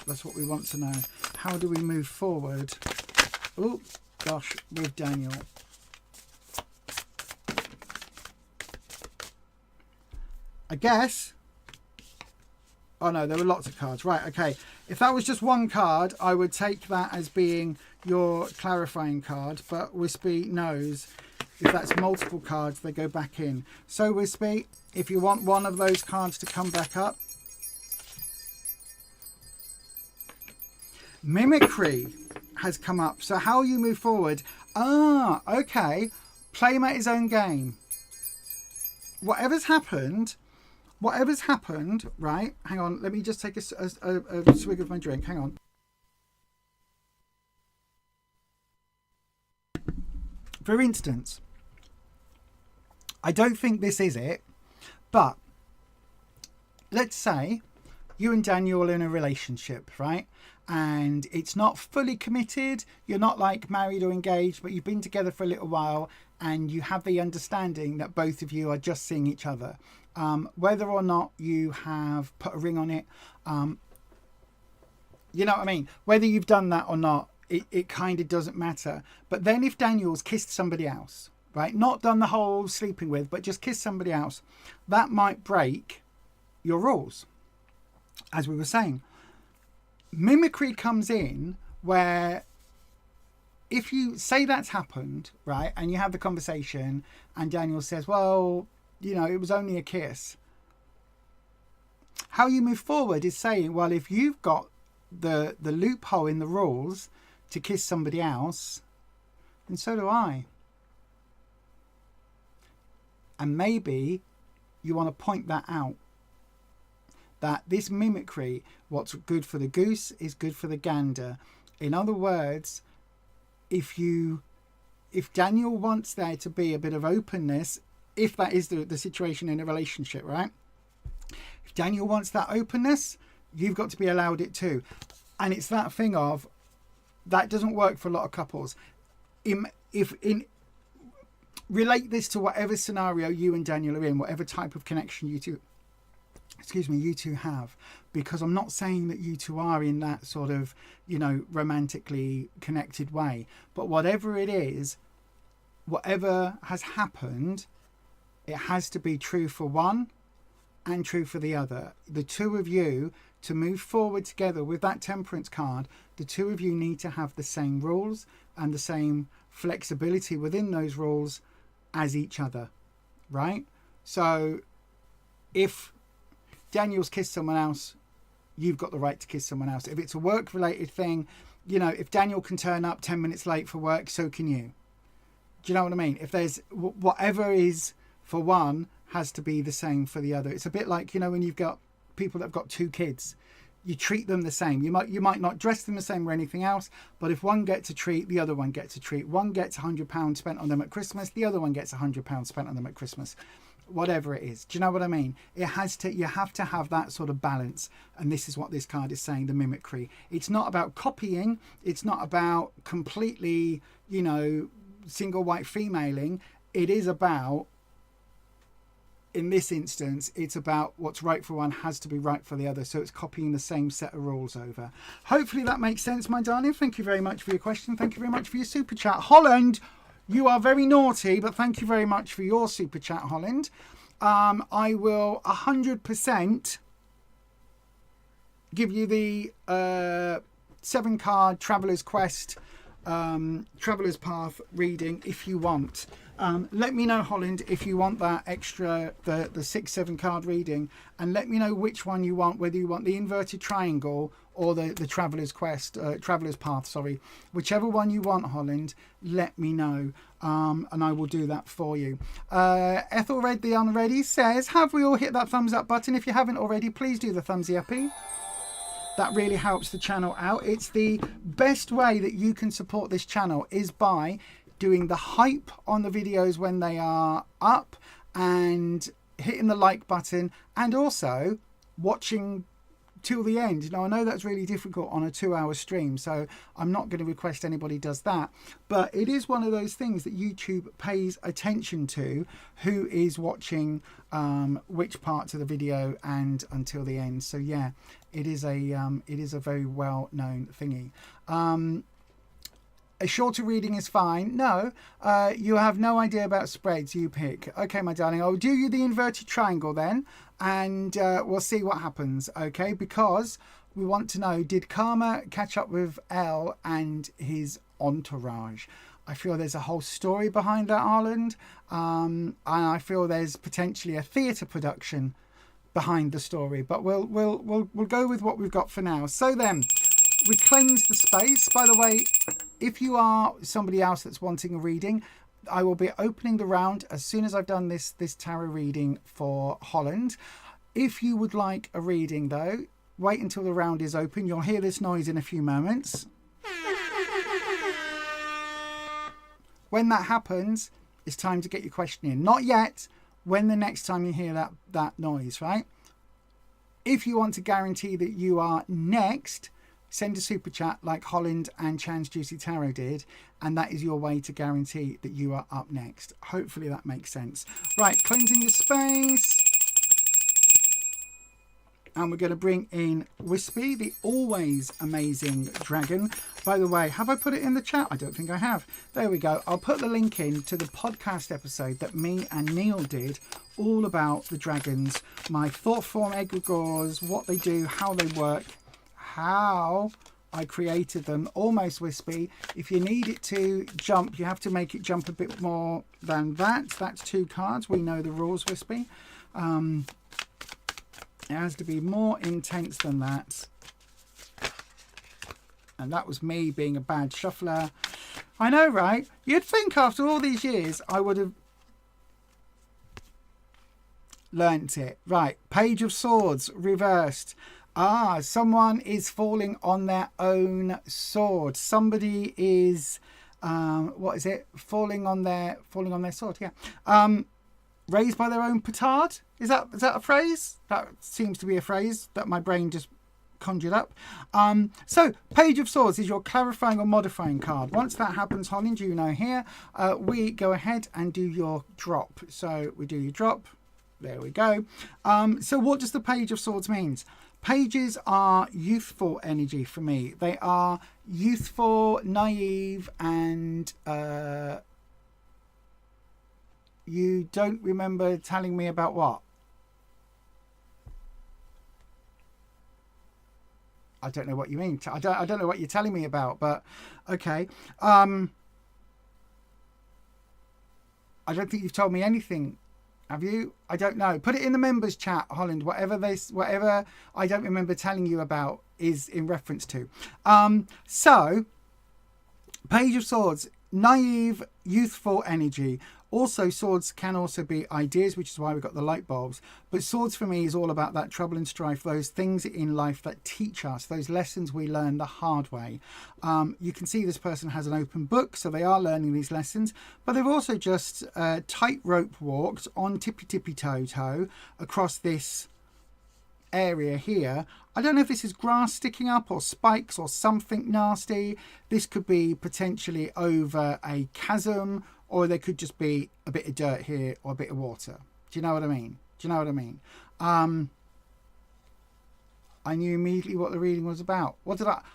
That's what we want to know. How do we move forward? Oh, gosh, with Daniel. I guess. Oh no, there were lots of cards. Right, okay. If that was just one card, I would take that as being your clarifying card. But Wispy knows if that's multiple cards, they go back in. So Wispy, if you want one of those cards to come back up. Mimicry has come up. So how you move forward? Ah, okay. Play him at his own game. Whatever's happened, right? Hang on, let me just take a swig of my drink. Hang on. For instance, I don't think this is it, but let's say you and Daniel are in a relationship, right? And it's not fully committed. You're not like married or engaged, but you've been together for a little while, and you have the understanding that both of you are just seeing each other. Whether or not you have put a ring on it, you know what I mean? Whether you've done that or not, it kind of doesn't matter. But then if Daniel's kissed somebody else, right? Not done the whole sleeping with, but just kissed somebody else, that might break your rules, as we were saying. Mimicry comes in where if you say that's happened, right, and you have the conversation and Daniel says, well, you know, it was only a kiss. How you move forward is saying, well, if you've got the loophole in the rules to kiss somebody else, then so do I. And maybe you want to point that out. That this mimicry, what's good for the goose is good for the gander. In other words, if Daniel wants there to be a bit of openness, if that is the situation in a relationship, right? If Daniel wants that openness, you've got to be allowed it too. And it's that thing of, that doesn't work for a lot of couples. Relate this to whatever scenario you and Daniel are in, whatever type of connection you two have, because I'm not saying that you two are in that sort of, you know, romantically connected way, but whatever it is, whatever has happened, it has to be true for one and true for the other. The two of you, to move forward together with that temperance card, the two of you need to have the same rules and the same flexibility within those rules as each other, right? So if Daniel's kissed someone else, you've got the right to kiss someone else. If it's a work-related thing you know, if Daniel can turn up 10 minutes late for work, so can you. Do you know what I mean? If there's whatever is for one has to be the same for the other. It's a bit like, you know, when you've got people that have got 2 kids, you treat them the same. You might not dress them the same or anything else, but if one gets a treat, the other one gets a treat. One gets £100 spent on them at Christmas, the other one gets £100 spent on them at Christmas. Whatever it is. Do you know what I mean? You have to have that sort of balance, and this is what this card is saying, the mimicry. It's not about copying, it's not about completely, you know, single white femaling. It is about, in this instance, it's about what's right for one has to be right for the other. So it's copying the same set of rules over. Hopefully that makes sense, my darling. Thank you very much for your question. Thank you very much for your super chat. Holland, you are very naughty, but thank you very much for your super chat, Holland. I will 100% give you the 7-card Traveller's Quest, Traveller's Path reading if you want. Let me know, Holland, if you want that extra, the 6-7 card reading, and let me know which one you want, whether you want the inverted triangle or the Traveller's Quest, Traveller's Path, sorry. Whichever one you want, Holland, let me know, and I will do that for you. Ethel Red the Unready says, have we all hit that thumbs up button? If you haven't already, please do the thumbsy uppy. That really helps the channel out. It's the best way that you can support this channel is by doing the hype on the videos when they are up and hitting the like button, and also watching till the end. You know, I know that's really difficult on a 2-hour stream, so I'm not going to request anybody does that, but it is one of those things that YouTube pays attention to, who is watching which parts of the video and until the end. So yeah, it is a very well known thingy. A shorter reading is fine. No, you have no idea about spreads. You pick. Okay, my darling. I'll do you the inverted triangle then, and we'll see what happens. Okay, because we want to know, did Karma catch up with Elle and his entourage? I feel there's a whole story behind that, Ireland, and I feel there's potentially a theatre production behind the story. But we'll go with what we've got for now. So then, we cleanse the space. By the way, if you are somebody else that's wanting a reading, I will be opening the round as soon as I've done this tarot reading for Holland. If you would like a reading though, wait until the round is open. You'll hear this noise in a few moments. When that happens, it's time to get your question in. Not yet, when the next time you hear that noise, right? If you want to guarantee that you are next, send a super chat like Holland and Chan's Juicy Tarot did, and that is your way to guarantee that you are up next. Hopefully that makes sense. Right, cleansing the space. And we're going to bring in Wispy, the always amazing dragon. By the way, have I put it in the chat? I don't think I have. There we go. I'll put the link in to the podcast episode that me and Neil did, all about the dragons, my thought form egregores, what they do, how they work, how I created them. Almost Wispy. If you need it to jump, you have to make it jump a bit more than that. That's 2 cards. We know the rules, Wispy. It has to be more intense than that. And that was me being a bad shuffler. I know, right? You'd think after all these years I would have learnt it. Right, Page of Swords reversed. Someone is falling on their own sword. Somebody is what is it? Falling on their sword, yeah. Raised by their own petard. Is that a phrase? That seems to be a phrase that my brain just conjured up. So Page of Swords is your clarifying or modifying card. Once that happens, Holland, you know here, we go ahead and do your drop. So we do your drop. There we go. So what does the Page of Swords means? Pages are youthful energy for me. They are youthful, naive, and you don't remember telling me about what? I don't know what you mean. I don't know what you're telling me about, but okay. I don't think you've told me anything. Have you? I don't know. Put it in the members chat, Holland. Whatever I don't remember telling you about is in reference to. So, Page of Swords, naive, youthful energy. Also, swords can also be ideas, which is why we've got the light bulbs. But swords for me is all about that trouble and strife, those things in life that teach us, those lessons we learn the hard way. You can see this person has an open book, so they are learning these lessons. But they've also just tightrope walked on tippy-toe across this area here. I don't know if this is grass sticking up or spikes or something nasty. This could be potentially over a chasm, or there could just be a bit of dirt here or a bit of water. Do you know what I mean? I knew immediately what the reading was about.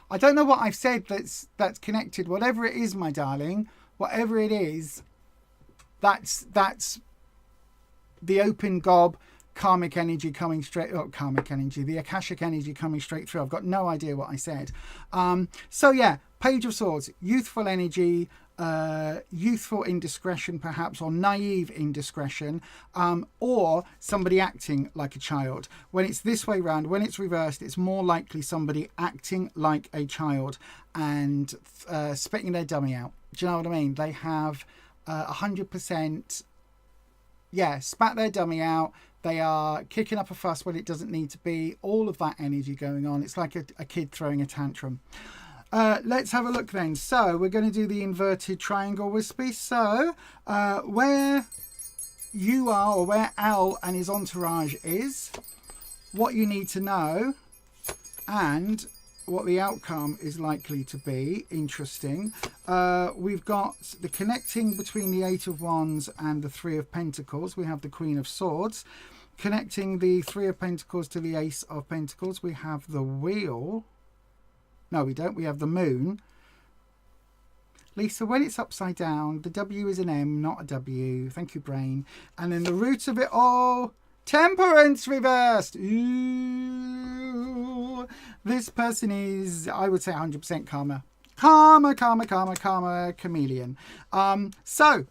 I don't know what I've said that's connected. Whatever it is, my darling, whatever it is, that's the open gob, karmic energy coming straight, the Akashic energy coming straight through. I've got no idea what I said. So yeah, Page of Swords, youthful energy, youthful indiscretion perhaps, or naive indiscretion, or somebody acting like a child. When it's this way round, when it's reversed, it's more likely somebody acting like a child and spitting their dummy out. Do you know what I mean? They have 100%, spat their dummy out. They are kicking up a fuss when it doesn't need to be. All of that energy going on. It's like a kid throwing a tantrum. Let's have a look then. So we're going to do the inverted triangle, Wispy. So where you are, or where Al and his entourage is, what you need to know, and what the outcome is likely to be. Interesting. We've got the connecting between the Eight of Wands and the Three of Pentacles. We have the Queen of Swords. Connecting the Three of Pentacles to the Ace of Pentacles, we have the Wheel. No, we don't. We have the Moon. Lisa, when it's upside down, the W is an M, not a W. Thank you, brain. And then the root of it all, Temperance reversed. Ooh. This person is, I would say, 100% karma. Karma, chameleon. So,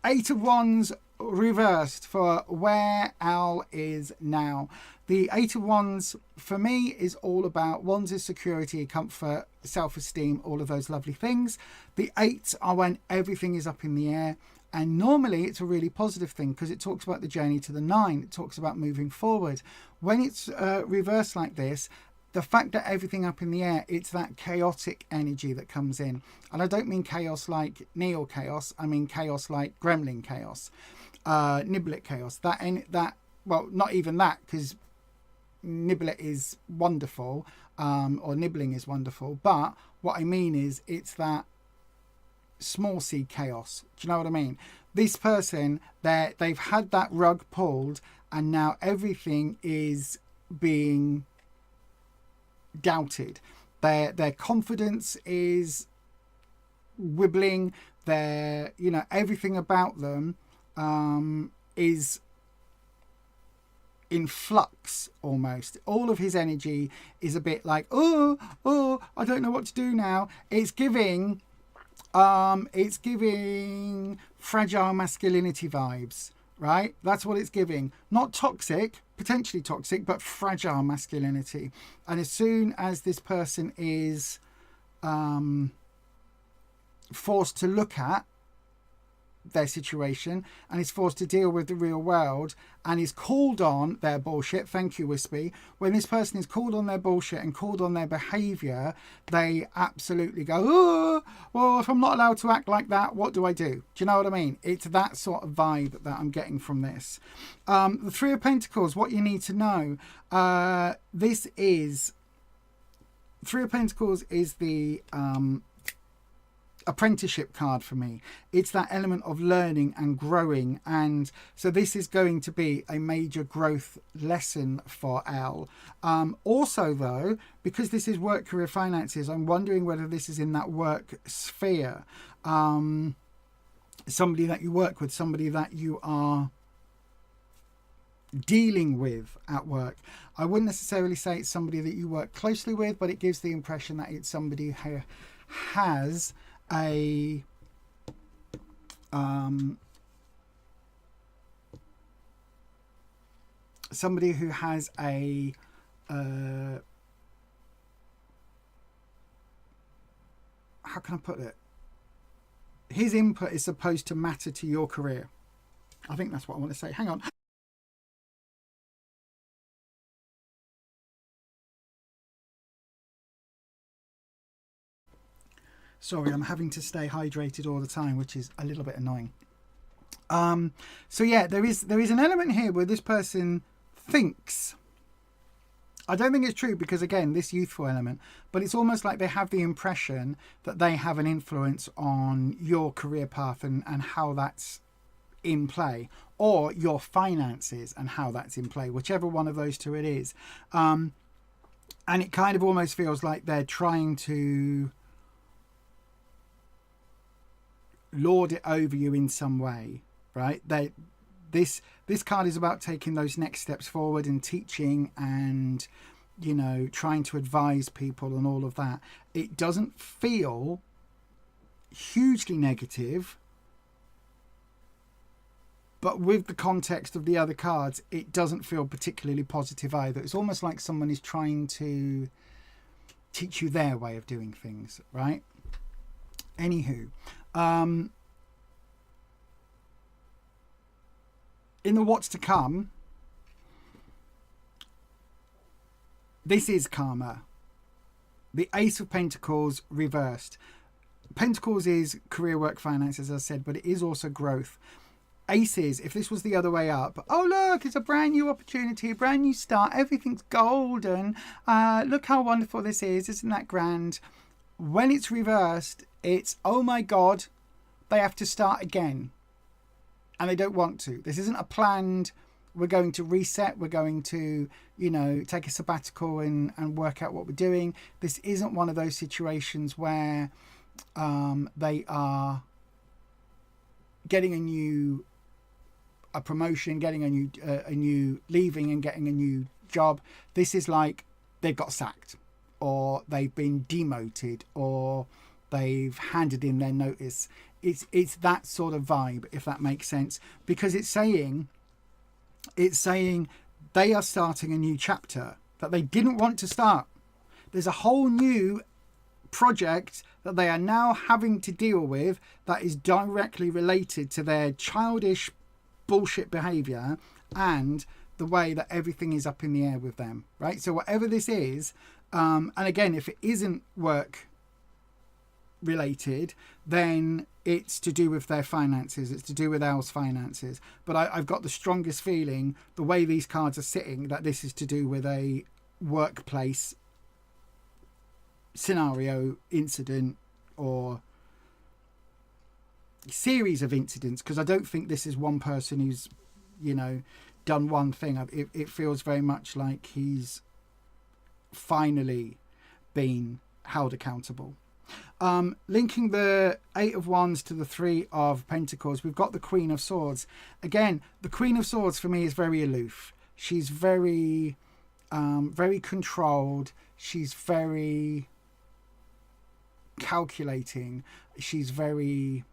Eight of Wands reversed for where Al is now. The Eight of Wands for me is all about, Wands is security, comfort, self-esteem, all of those lovely things. The Eight are when everything is up in the air, and normally it's a really positive thing because it talks about the journey to the Nine. It talks about moving forward. When it's reversed like this, the fact that everything up in the air, it's that chaotic energy that comes in. And I don't mean chaos like Neo chaos. I mean chaos like Gremlin chaos, Niblet chaos. Well, not even that, because Niblet is wonderful, or nibbling is wonderful. But what I mean is, it's that small c chaos. Do you know what I mean? This person, they've had that rug pulled, and now everything is being doubted. Their confidence is wibbling. Everything about them is in flux almost. All of his energy is a bit like, oh, I don't know what to do now. It's giving fragile masculinity vibes, right? That's what it's giving. Not toxic, potentially toxic, but fragile masculinity. And as soon as this person is forced to look at their situation and is forced to deal with the real world and is called on their bullshit, thank you, Wispy, when this person is called on their bullshit and called on their behaviour, they absolutely go, oh, well, if I'm not allowed to act like that, what do I do? Do you know what I mean? It's that sort of vibe that I'm getting from this. The Three of Pentacles, what you need to know, this is, Three of Pentacles is the apprenticeship card for me. It's that element of learning and growing, and so this is going to be a major growth lesson for Al. Also though, because this is work, career, finances, I'm wondering whether this is in that work sphere. Somebody that you work with, somebody that you are dealing with at work. I wouldn't necessarily say it's somebody that you work closely with, but it gives the impression that it's somebody who has somebody who has a how can I put it? His input is supposed to matter to your career. I think that's what I want to say. Hang on. Sorry, I'm having to stay hydrated all the time, which is a little bit annoying. So yeah, there is an element here where this person thinks. I don't think it's true because, again, this youthful element, but it's almost like they have the impression that they have an influence on your career path and how that's in play, or your finances and how that's in play, whichever one of those two it is. And it kind of almost feels like they're trying to lord it over you in some way, right? This card is about taking those next steps forward and teaching and, you know, trying to advise people and all of that. It doesn't feel hugely negative, but with the context of the other cards, it doesn't feel particularly positive either. It's almost like someone is trying to teach you their way of doing things, right? Anywho, in the what's to come, this is karma. The Ace of Pentacles reversed. Pentacles is career, work, finance, as I said, but it is also growth. Aces, if this was the other way up, oh look, it's a brand new opportunity, a brand new start, everything's golden, look how wonderful this is, isn't that grand? When it's reversed, it's, oh my god, they have to start again. And they don't want to. This isn't a planned, we're going to reset, we're going to, you know, take a sabbatical and work out what we're doing. This isn't one of those situations where they are getting a promotion, getting a new leaving and getting a new job. This is like they've got sacked, or they've been demoted, or they've handed in their notice. It's that sort of vibe, if that makes sense, because it's saying they are starting a new chapter that they didn't want to start. There's a whole new project that they are now having to deal with that is directly related to their childish bullshit behavior and the way that everything is up in the air with them, right? So whatever this is, and again, if it isn't work related, then it's to do with their finances, it's to do with Al's finances. But I've got the strongest feeling, the way these cards are sitting, that this is to do with a workplace scenario, incident, or series of incidents, because I don't think this is one person who's, you know, done one thing. It feels very much like he's finally been held accountable. Linking the Eight of Wands to the Three of Pentacles, we've got the Queen of Swords. Again, the Queen of Swords for me is very aloof. She's very controlled. She's very calculating. She's very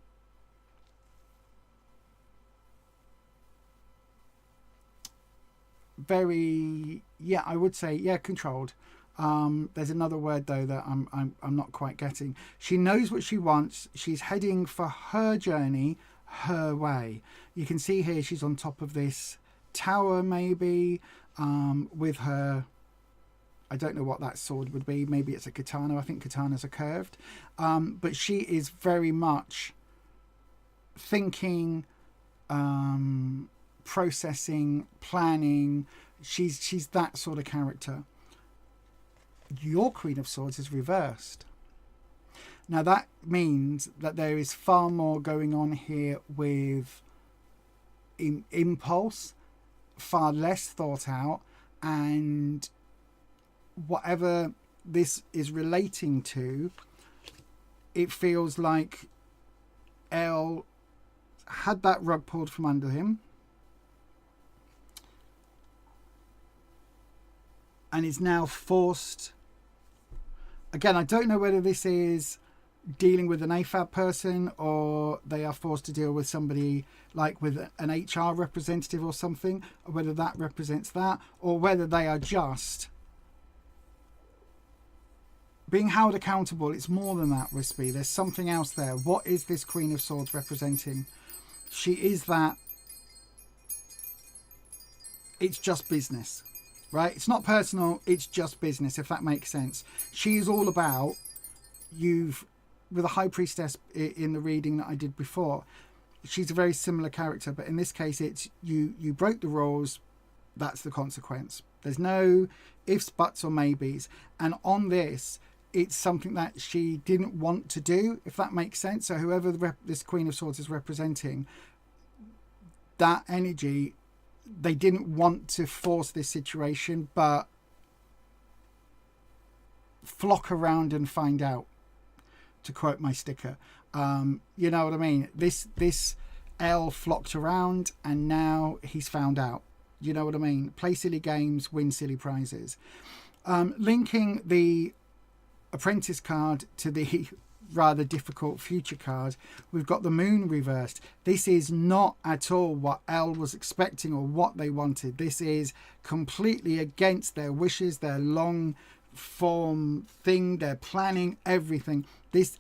I would say controlled. There's another word though that I'm not quite getting. She knows what she wants. She's heading for her journey, her way. You can see here she's on top of this tower, maybe, with her, I don't know what that sword would be. Maybe it's a katana. I think katanas are curved. But she is very much thinking, processing, planning. She's that sort of character. Your Queen of Swords is reversed. Now that means that there is far more going on here with impulse, far less thought out, and whatever this is relating to, it feels like Elle had that rug pulled from under him and is now forced. Again, I don't know whether this is dealing with an AFAB person or they are forced to deal with somebody like with an HR representative or something, or whether that represents that, or whether they are just being held accountable, it's more than that, Wispy. There's something else there. What is this Queen of Swords representing? She is that it's just business, right? It's not personal, it's just business, if that makes sense. She is all about, with a High Priestess in the reading that I did before, she's a very similar character, but in this case it's you broke the rules, that's the consequence. There's no ifs, buts or maybes. And on this, it's something that she didn't want to do, if that makes sense. So whoever this Queen of Swords is representing, that energy, they didn't want to force this situation, but flock around and find out, to quote my sticker. You know what I mean? This L flocked around and now he's found out. You know what I mean? Play silly games, win silly prizes. Linking the Apprentice card to the rather difficult Future card, we've got the Moon reversed. This is not at all what L was expecting or what they wanted. This is completely against their wishes, their long form thing, their planning, everything. This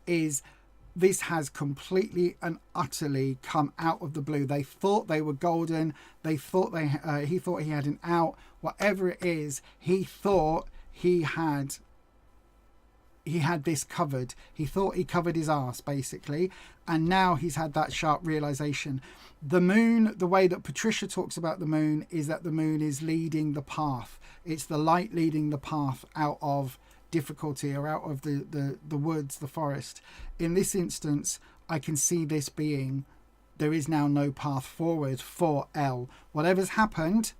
has completely and utterly come out of the blue. They thought they were golden. They thought he thought he had an out. Whatever it is, he thought he had this covered. He thought he covered his arse, basically. And now he's had that sharp realization. The moon, the way that Patricia talks about the moon, is that the moon is leading the path. It's the light leading the path out of difficulty or out of the woods, the forest. In this instance, I can see this being, there is now no path forward for L. Whatever's happened,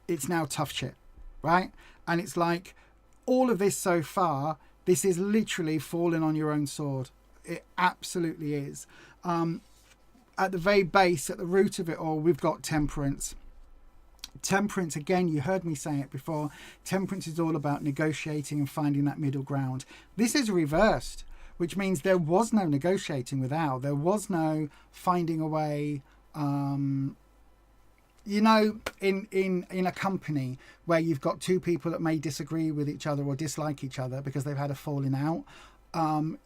it's now tough shit, right? And it's like, all of this so far, this is literally falling on your own sword. It absolutely is. At the very base, at the root of it all, we've got Temperance. Temperance, again, you heard me say it before. Temperance is all about negotiating and finding that middle ground. This is reversed, which means there was no negotiating with Al. There was no finding a way. You know, in a company where you've got two people that may disagree with each other or dislike each other because they've had a falling out,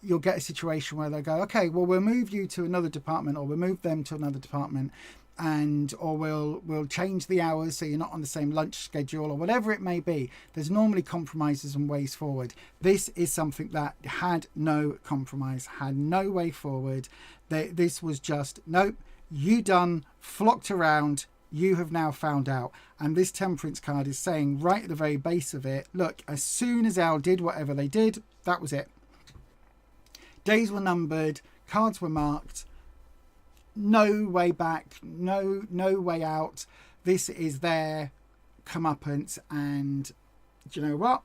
you'll get a situation where they go, okay, well, we'll move you to another department, or we'll move them to another department, or we'll change the hours so you're not on the same lunch schedule, or whatever it may be. There's normally compromises and ways forward. This is something that had no compromise, had no way forward. This was just, nope, you done, flocked around, you have now found out. And this Temperance card is saying right at the very base of it, look, as soon as Al did whatever they did, that was it. Days were numbered, cards were marked, no way back, no way out. This is their comeuppance. And do you know what?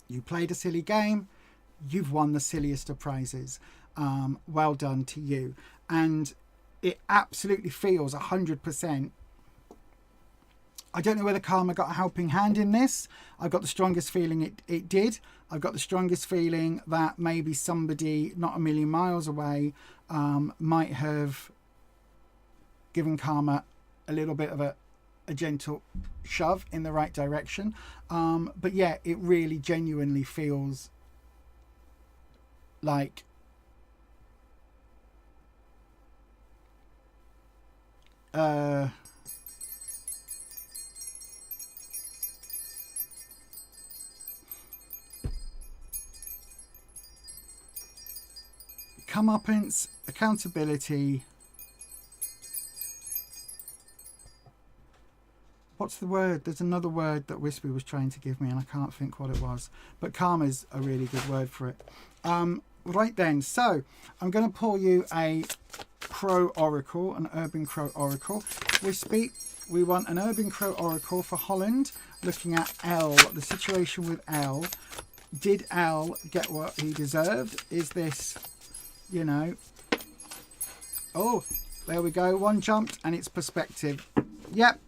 You played a silly game, you've won the silliest of prizes. Well done to you. And it absolutely feels 100%. I don't know whether karma got a helping hand in this. I've got the strongest feeling it did. I've got the strongest feeling that maybe somebody not a million miles away might have given karma a little bit of a gentle shove in the right direction. But yeah, it really genuinely feels like comeuppance, accountability. What's the word? There's another word that Wispy was trying to give me and I can't think what it was. But karma's a really good word for it. Right then, so I'm going to pull you a Crow Oracle, an Urban Crow Oracle. Wispy, we want an Urban Crow Oracle for Holland, looking at L, the situation with L. Did L get what he deserved? Is this, you know... Oh, there we go. One jumped and it's perspective. Yep.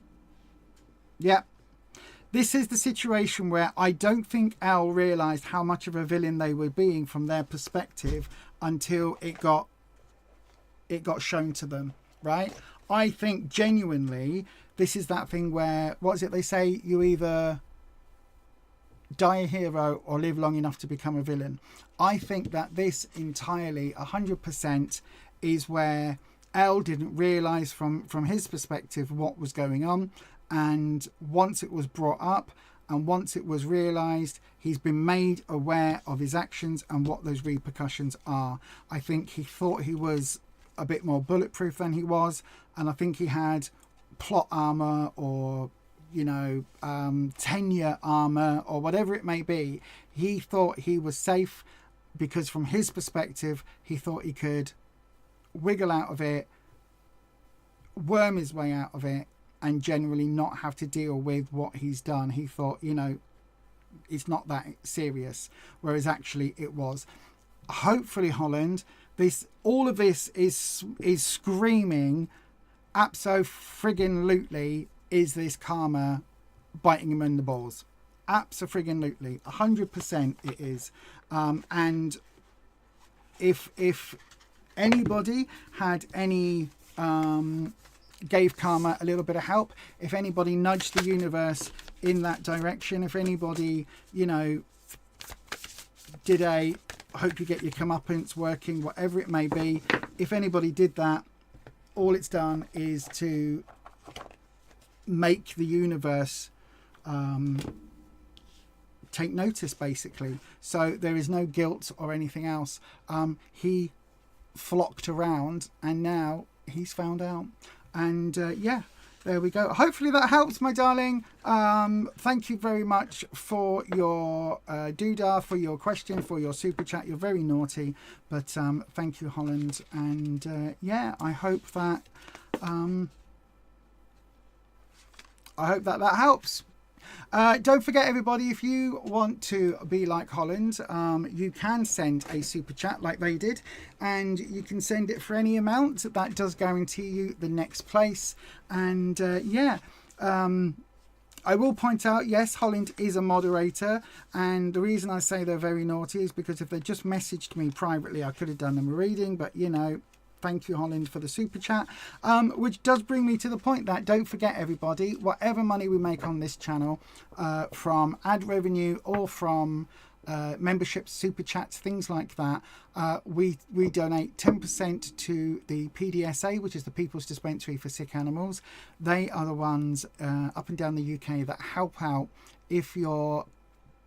This is the situation where I don't think L realised how much of a villain they were being from their perspective until it got shown to them, right? I think genuinely this is that thing where, what is it they say? You either die a hero or live long enough to become a villain. I think that this entirely 100% is where Elle didn't realise from his perspective what was going on, and once it was brought up and once it was realised, he's been made aware of his actions and what those repercussions are. I think he thought he was a bit more bulletproof than he was, and I think he had plot armour or tenure armour or whatever it may be. He thought he was safe because from his perspective he thought he could wiggle out of it, worm his way out of it, and generally not have to deal with what he's done. He thought, it's not that serious, whereas actually it was. Hopefully, Holland, all of this is screaming abso-friggin-lutely, is this karma biting him in the balls? Abso-friggin-lutely, 100% it is. And if anybody had any gave karma a little bit of help, if anybody nudged the universe in that direction, if anybody did a hope you get your comeuppance working, whatever it may be, if anybody did that, all it's done is to make the universe take notice, basically. So there is no guilt or anything else. He flocked around and now he's found out, and there we go. Hopefully that helps, my darling. Thank you very much for your doodah, for your question, for your super chat. You're very naughty, but thank you, Holland. And I hope that that helps. Don't forget, everybody, if you want to be like Holland, you can send a super chat like they did, and you can send it for any amount. That does guarantee you the next place. And I will point out, yes, Holland is a moderator, and the reason I say they're very naughty is because if they just messaged me privately, I could have done them a reading, but thank you, Holland, for the super chat. Which does bring me to the point that, don't forget, everybody, whatever money we make on this channel, from ad revenue or from memberships, super chats, things like that, we donate 10% to the PDSA, which is the People's Dispensary for Sick Animals. They are the ones up and down the UK that help out if your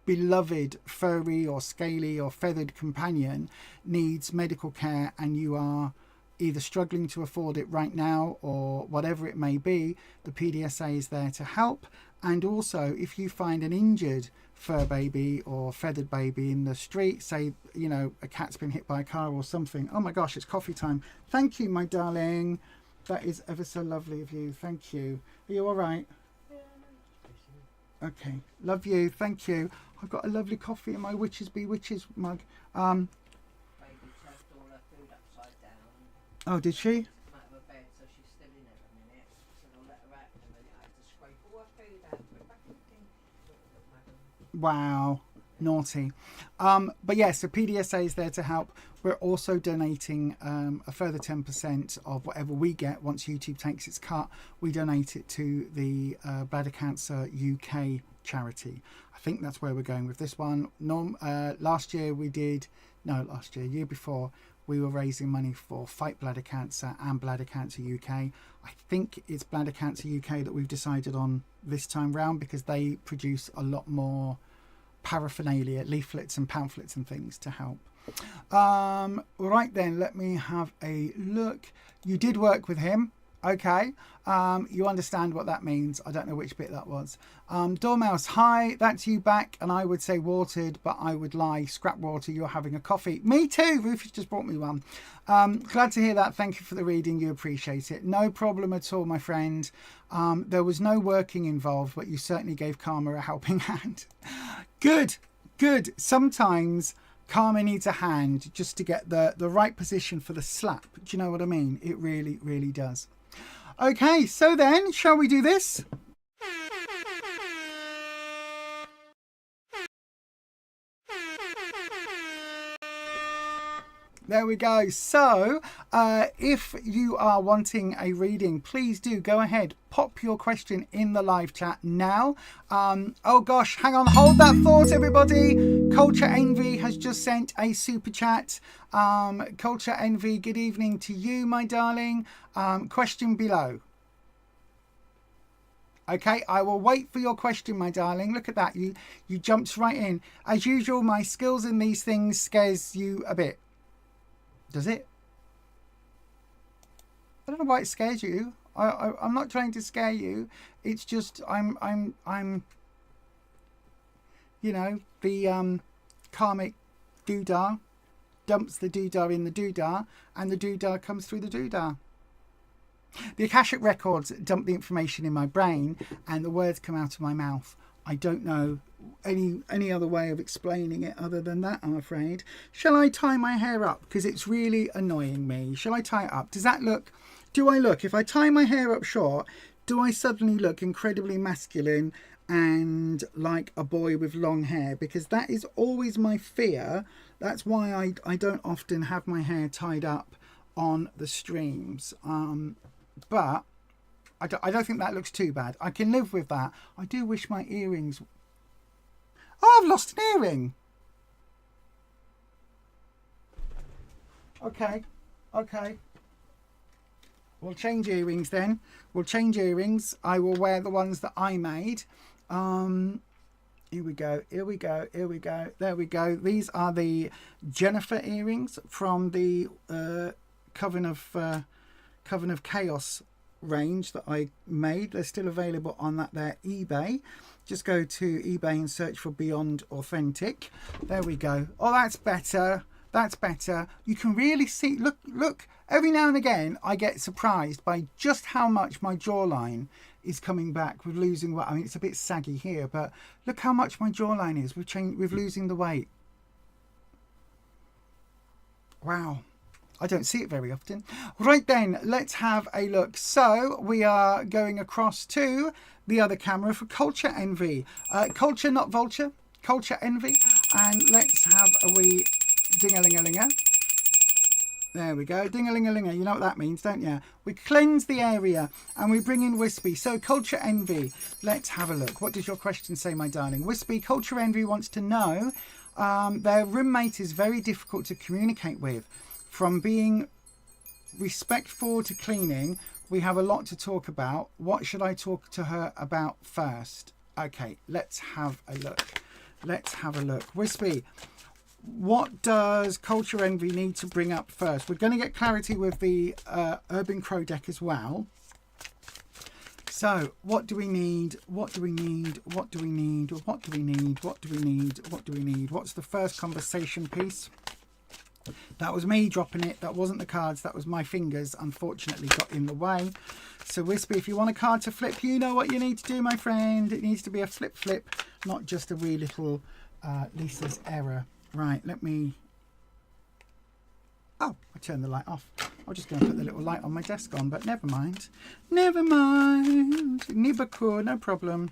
beloved furry or scaly or feathered companion needs medical care and you are either struggling to afford it right now or whatever it may be. The PDSA is there to help. And also, if you find an injured fur baby or feathered baby in the street, say a cat's been hit by a car or something. Oh my gosh, it's coffee time. Thank you, my darling. That is ever so lovely of you. Thank you. Are you all right? Okay, love you. Thank you. I've got a lovely coffee in my Witches Be Witches mug. Oh, did she? Wow, naughty. But yes, so PDSA is there to help. We're also donating a further 10% of whatever we get once YouTube takes its cut. We donate it to the Bladder Cancer UK charity. I think that's where we're going with this one. Year before, we were raising money for Fight Bladder Cancer and Bladder Cancer UK. I think it's Bladder Cancer UK that we've decided on this time round because they produce a lot more paraphernalia, leaflets and pamphlets and things to help. Right then, let me have a look. You did work with him. Okay, you understand what that means. I don't know which bit that was. Dormouse, hi, that's you back, and I would say watered, but I would lie. Scrap water, you're having a coffee. Me too, Rufus just brought me one. Glad to hear that. Thank you for the reading, you appreciate it. No problem at all, my friend. There was no working involved, but you certainly gave karma a helping hand. Good. Sometimes karma needs a hand just to get the right position for the slap. Do you know what I mean? It really, really does. Okay, so then, shall we do this? There we go. So if you are wanting a reading, please do go ahead, pop your question in the live chat now. Oh gosh, hang on, hold that thought, everybody. Culture Envy has just sent a super chat. Culture Envy, good evening to you, my darling. Question below. Okay, I will wait for your question, my darling. Look at that, you jumped right in. As usual, my skills in these things scares you a bit. Does it? I don't know why it scares you. I'm not trying to scare you. It's just I'm you know, the karmic doodah dumps the doodah in the doodah, and the doodah comes through the doodah. The Akashic records dump the information in my brain, and the words come out of my mouth. I don't know any other way of explaining it other than that, I'm afraid. Shall I tie my hair up? Because it's really annoying me. Shall I tie it up? Does that look... Do I look... If I tie my hair up short, do I suddenly look incredibly masculine and like a boy with long hair? Because that is always my fear. That's why I don't often have my hair tied up on the streams. But... I don't think that looks too bad. I can live with that. I do wish my earrings... Oh, I've lost an earring. Okay. We'll change earrings then. We'll change earrings. I will wear the ones that I made. Here we go. There we go. These are the Jennifer earrings from the Coven of Chaos range that I made. They're still available on their eBay. Just go to eBay and search for Beyond Authentic. There we go. Oh, that's better. You can really see, look, every now and again I get surprised by just how much my jawline is coming back with losing weight. I mean, it's a bit saggy here, but look how much my jawline is with losing the weight. Wow. I don't see it very often. Right then, let's have a look. So we are going across to the other camera for Culture Envy. Culture, not vulture. Culture Envy. And let's have a wee ding-a-ling-a-linger. There we go. Ding-a-ling-a-linger. You know what that means, don't you? We cleanse the area and we bring in Wispy. So Culture Envy, let's have a look. What does your question say, my darling? Wispy, Culture Envy wants to know their roommate is very difficult to communicate with. From being respectful to cleaning, we have a lot to talk about. What should I talk to her about first? Okay, let's have a look. Wispy, what does Culture Envy need to bring up first? We're going to get clarity with the Urban Crow deck as well. So, what do we need? What's the first conversation piece? That was me dropping it. That wasn't the cards. That was my fingers, unfortunately, got in the way. So, Wispy, if you want a card to flip, you know what you need to do, my friend. It needs to be a flip, not just a wee little Lisa's error. Right, let me... Oh, I turned the light off. I was just going to put the little light on my desk on, but never mind. Nibakur, no problem.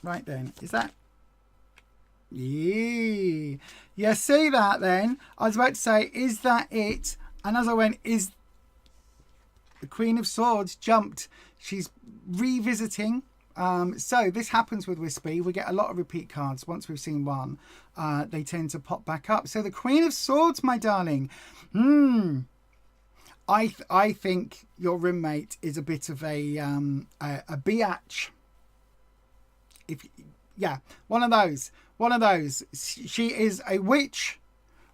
Right then, is that... Yeah. You see that then? I was about to say, is that it? And as I went, is the Queen of Swords jumped? She's revisiting. So this happens with Wispy. We get a lot of repeat cards. Once we've seen one, they tend to pop back up. So the Queen of Swords, my darling. I think your roommate is a bit of a biatch. One of those. She is a witch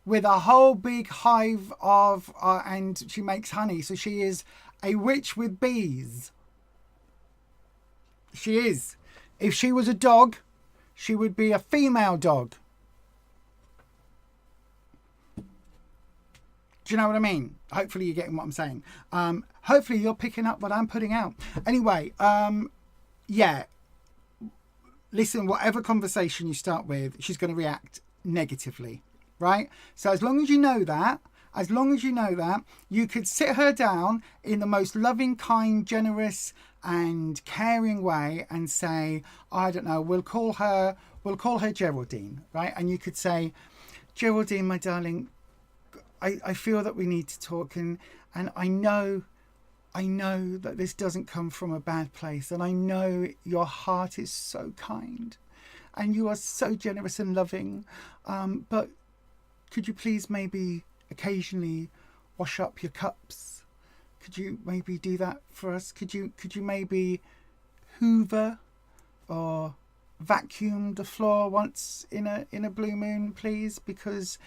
with a whole big hive of and she makes honey. So she is a witch with bees. She is. If she was a dog, she would be a female dog. Do you know what I mean? Hopefully you're getting what I'm saying. Hopefully you're picking up what I'm putting out. Anyway, yeah. Listen, whatever conversation you start with, she's going to react negatively, right? So as long as you know that, you could sit her down in the most loving, kind, generous and caring way and say, I don't know, we'll call her Geraldine, right? And you could say, Geraldine, my darling, I feel that we need to talk, and I know that this doesn't come from a bad place, and I know your heart is so kind and you are so generous and loving, but could you please maybe occasionally wash up your cups? Could you maybe do that for us? Could you maybe hoover or vacuum the floor once in a blue moon, please? Because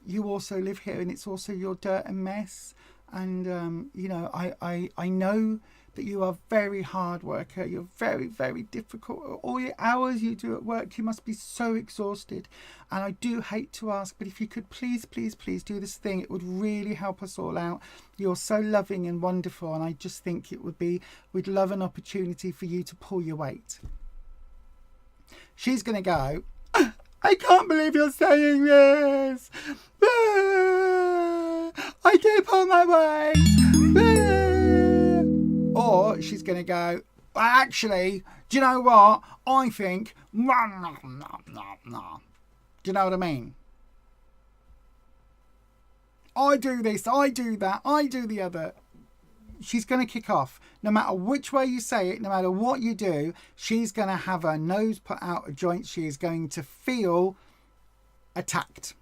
you also live here and it's also your dirt and mess. And you know, I know that you are a very hard worker. You're very, very difficult. All your hours you do at work, you must be so exhausted. And I do hate to ask, but if you could please do this thing, it would really help us all out. You're so loving and wonderful, and I just think we'd love an opportunity for you to pull your weight. She's going to go, I can't believe you're saying this. I can't pull my weight. Or she's going to go, actually, do you know what? I think, do you know what I mean? I do this, I do that, I do the other. She's going to kick off. No matter which way you say it, no matter what you do, she's going to have her nose put out of joint. She is going to feel attacked,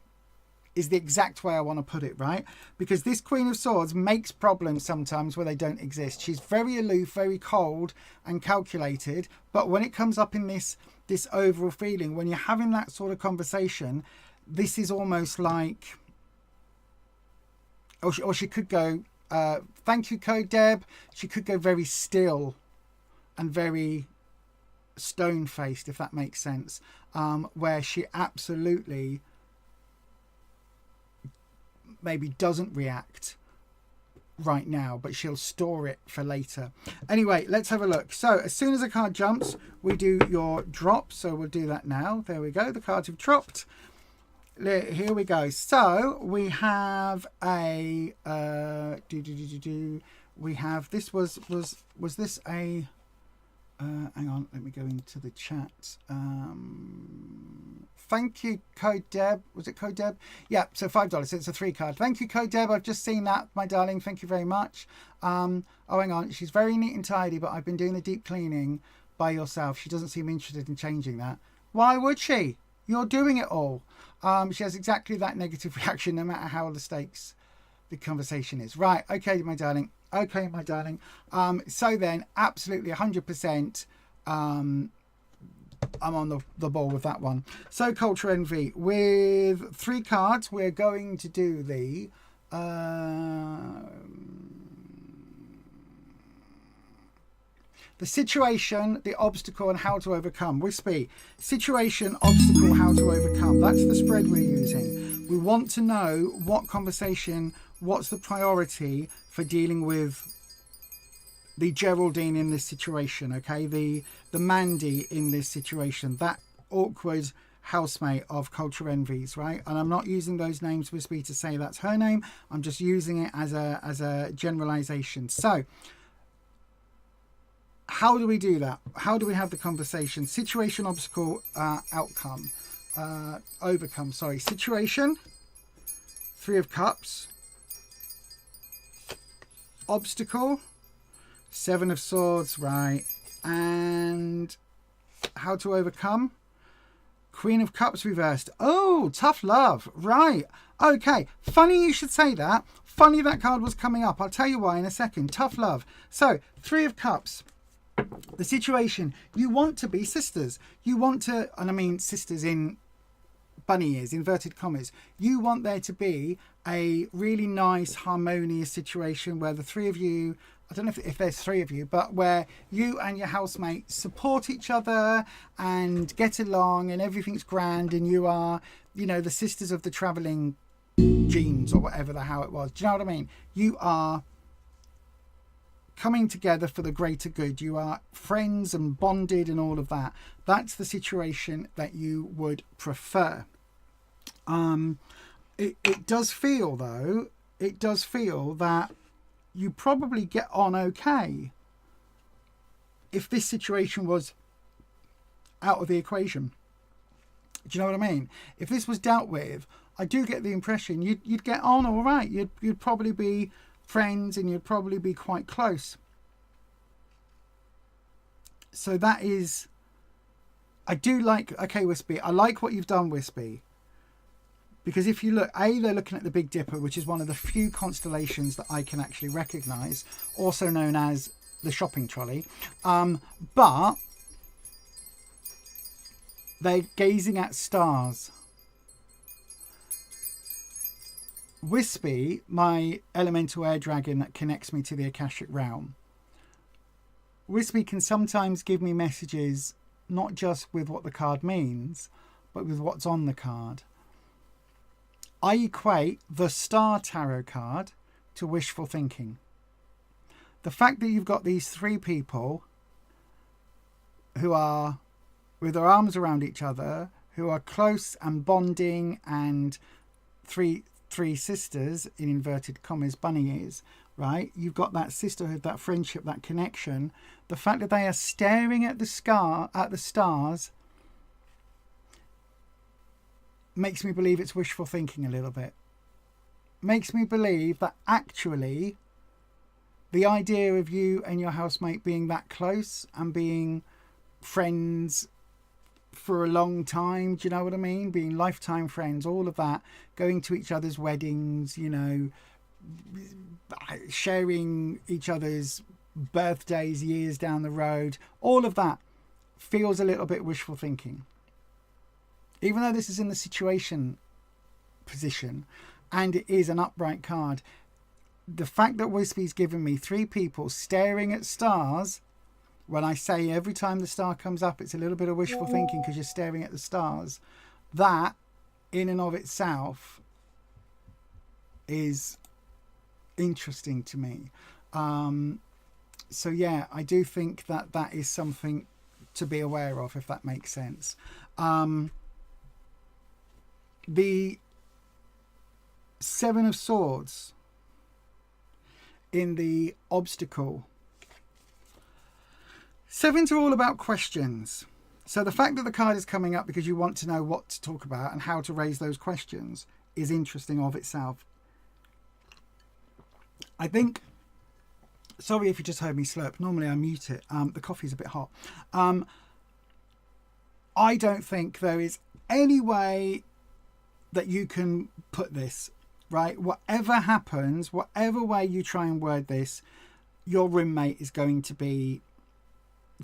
is the exact way I want to put it, right? Because this Queen of Swords makes problems sometimes where they don't exist. She's very aloof, very cold and calculated. But when it comes up in this overall feeling, when you're having that sort of conversation, this is almost like... Or she could go... thank you, Code Deb. She could go very still and very stone-faced, if that makes sense, where she absolutely maybe doesn't react right now, but she'll store it for later. Anyway, let's have a look. So as soon as a card jumps, we do your drop. So we'll do that now. There we go. The cards have dropped. Here we go. So we have a we have this was this a hang on, let me go into the chat. Thank you, Code Deb. Was it Code Deb? Yeah, so $5. So it's a 3 card. Thank you, Code Deb. I've just seen that, my darling. Thank you very much. Oh, hang on. She's very neat and tidy, but I've been doing the deep cleaning by yourself. She doesn't seem interested in changing that. Why would she? You're doing it all. She has exactly that negative reaction, no matter how the stakes the conversation is. Right. Okay, my darling. Okay, my darling. So then, absolutely 100%. I'm on the ball with that one. So Culture Envy with 3 cards. We're going to do the situation, the obstacle, and how to overcome. Wispy, situation, obstacle, how to overcome. That's the spread we're using. We want to know what conversation, what's the priority for dealing with the Geraldine in this situation, okay? The Mandy in this situation, that awkward housemate of Culture Envies, right? And I'm not using those names, Wispy, to say that's her name. I'm just using it as a generalization. So how do we do that? How do we have the conversation? Situation, obstacle, outcome, overcome. Sorry, situation, 3 of Cups, obstacle, 7 of Swords, right? And how to overcome? Queen of Cups reversed. Oh, tough love, right? Okay, funny you should say that. Funny that card was coming up. I'll tell you why in a second. Tough love. So 3 of Cups. The situation, you want to be sisters. You want to, and I mean sisters in bunny ears, inverted commas. You want there to be a really nice, harmonious situation where the 3 of you, I don't know if there's 3 of you, but where you and your housemate support each other and get along and everything's grand, and you are, you know, the sisters of the travelling jeans or whatever the hell it was. Do you know what I mean? You are coming together for the greater good. You are friends and bonded and all of that. That's the situation that you would prefer. It does feel, though, it does feel that you probably get on okay if this situation was out of the equation. Do you know what I mean? If this was dealt with I do get the impression you'd get on all right. You'd probably be friends and you'd probably be quite close. So that is, I do like, okay, Wispy, I like what you've done, Wispy. Because if you look, they're looking at the Big Dipper, which is one of the few constellations that I can actually recognise, also known as the shopping trolley. But they're gazing at stars. Wispy, my elemental air dragon that connects me to the Akashic realm, Wispy can sometimes give me messages not just with what the card means, but with what's on the card. I equate the Star Tarot card to wishful thinking. The fact that you've got these three people who are with their arms around each other, who are close and bonding, and three sisters, in inverted commas, bunny ears, right? You've got that sisterhood, that friendship, that connection. The fact that they are staring at the stars makes me believe it's wishful thinking a little bit. Makes me believe that actually the idea of you and your housemate being that close and being friends for a long time, do you know what I mean? Being lifetime friends, all of that, going to each other's weddings, you know, sharing each other's birthdays years down the road, all of that feels a little bit wishful thinking. Even though this is in the situation position and it is an upright card, the fact that Wispy's given me three people staring at stars, when I say every time the star comes up it's a little bit of wishful thinking because you're staring at the stars, that in and of itself is interesting to me. So yeah, I do think that that is something to be aware of, if that makes sense. The Seven of Swords in the obstacle. Sevens are all about questions. So the fact that the card is coming up because you want to know what to talk about and how to raise those questions is interesting of itself. I think, sorry if you just heard me slurp, normally I mute it, the coffee's a bit hot. I don't think there is any way that you can put this, right? Whatever happens, whatever way you try and word this, your roommate is going to be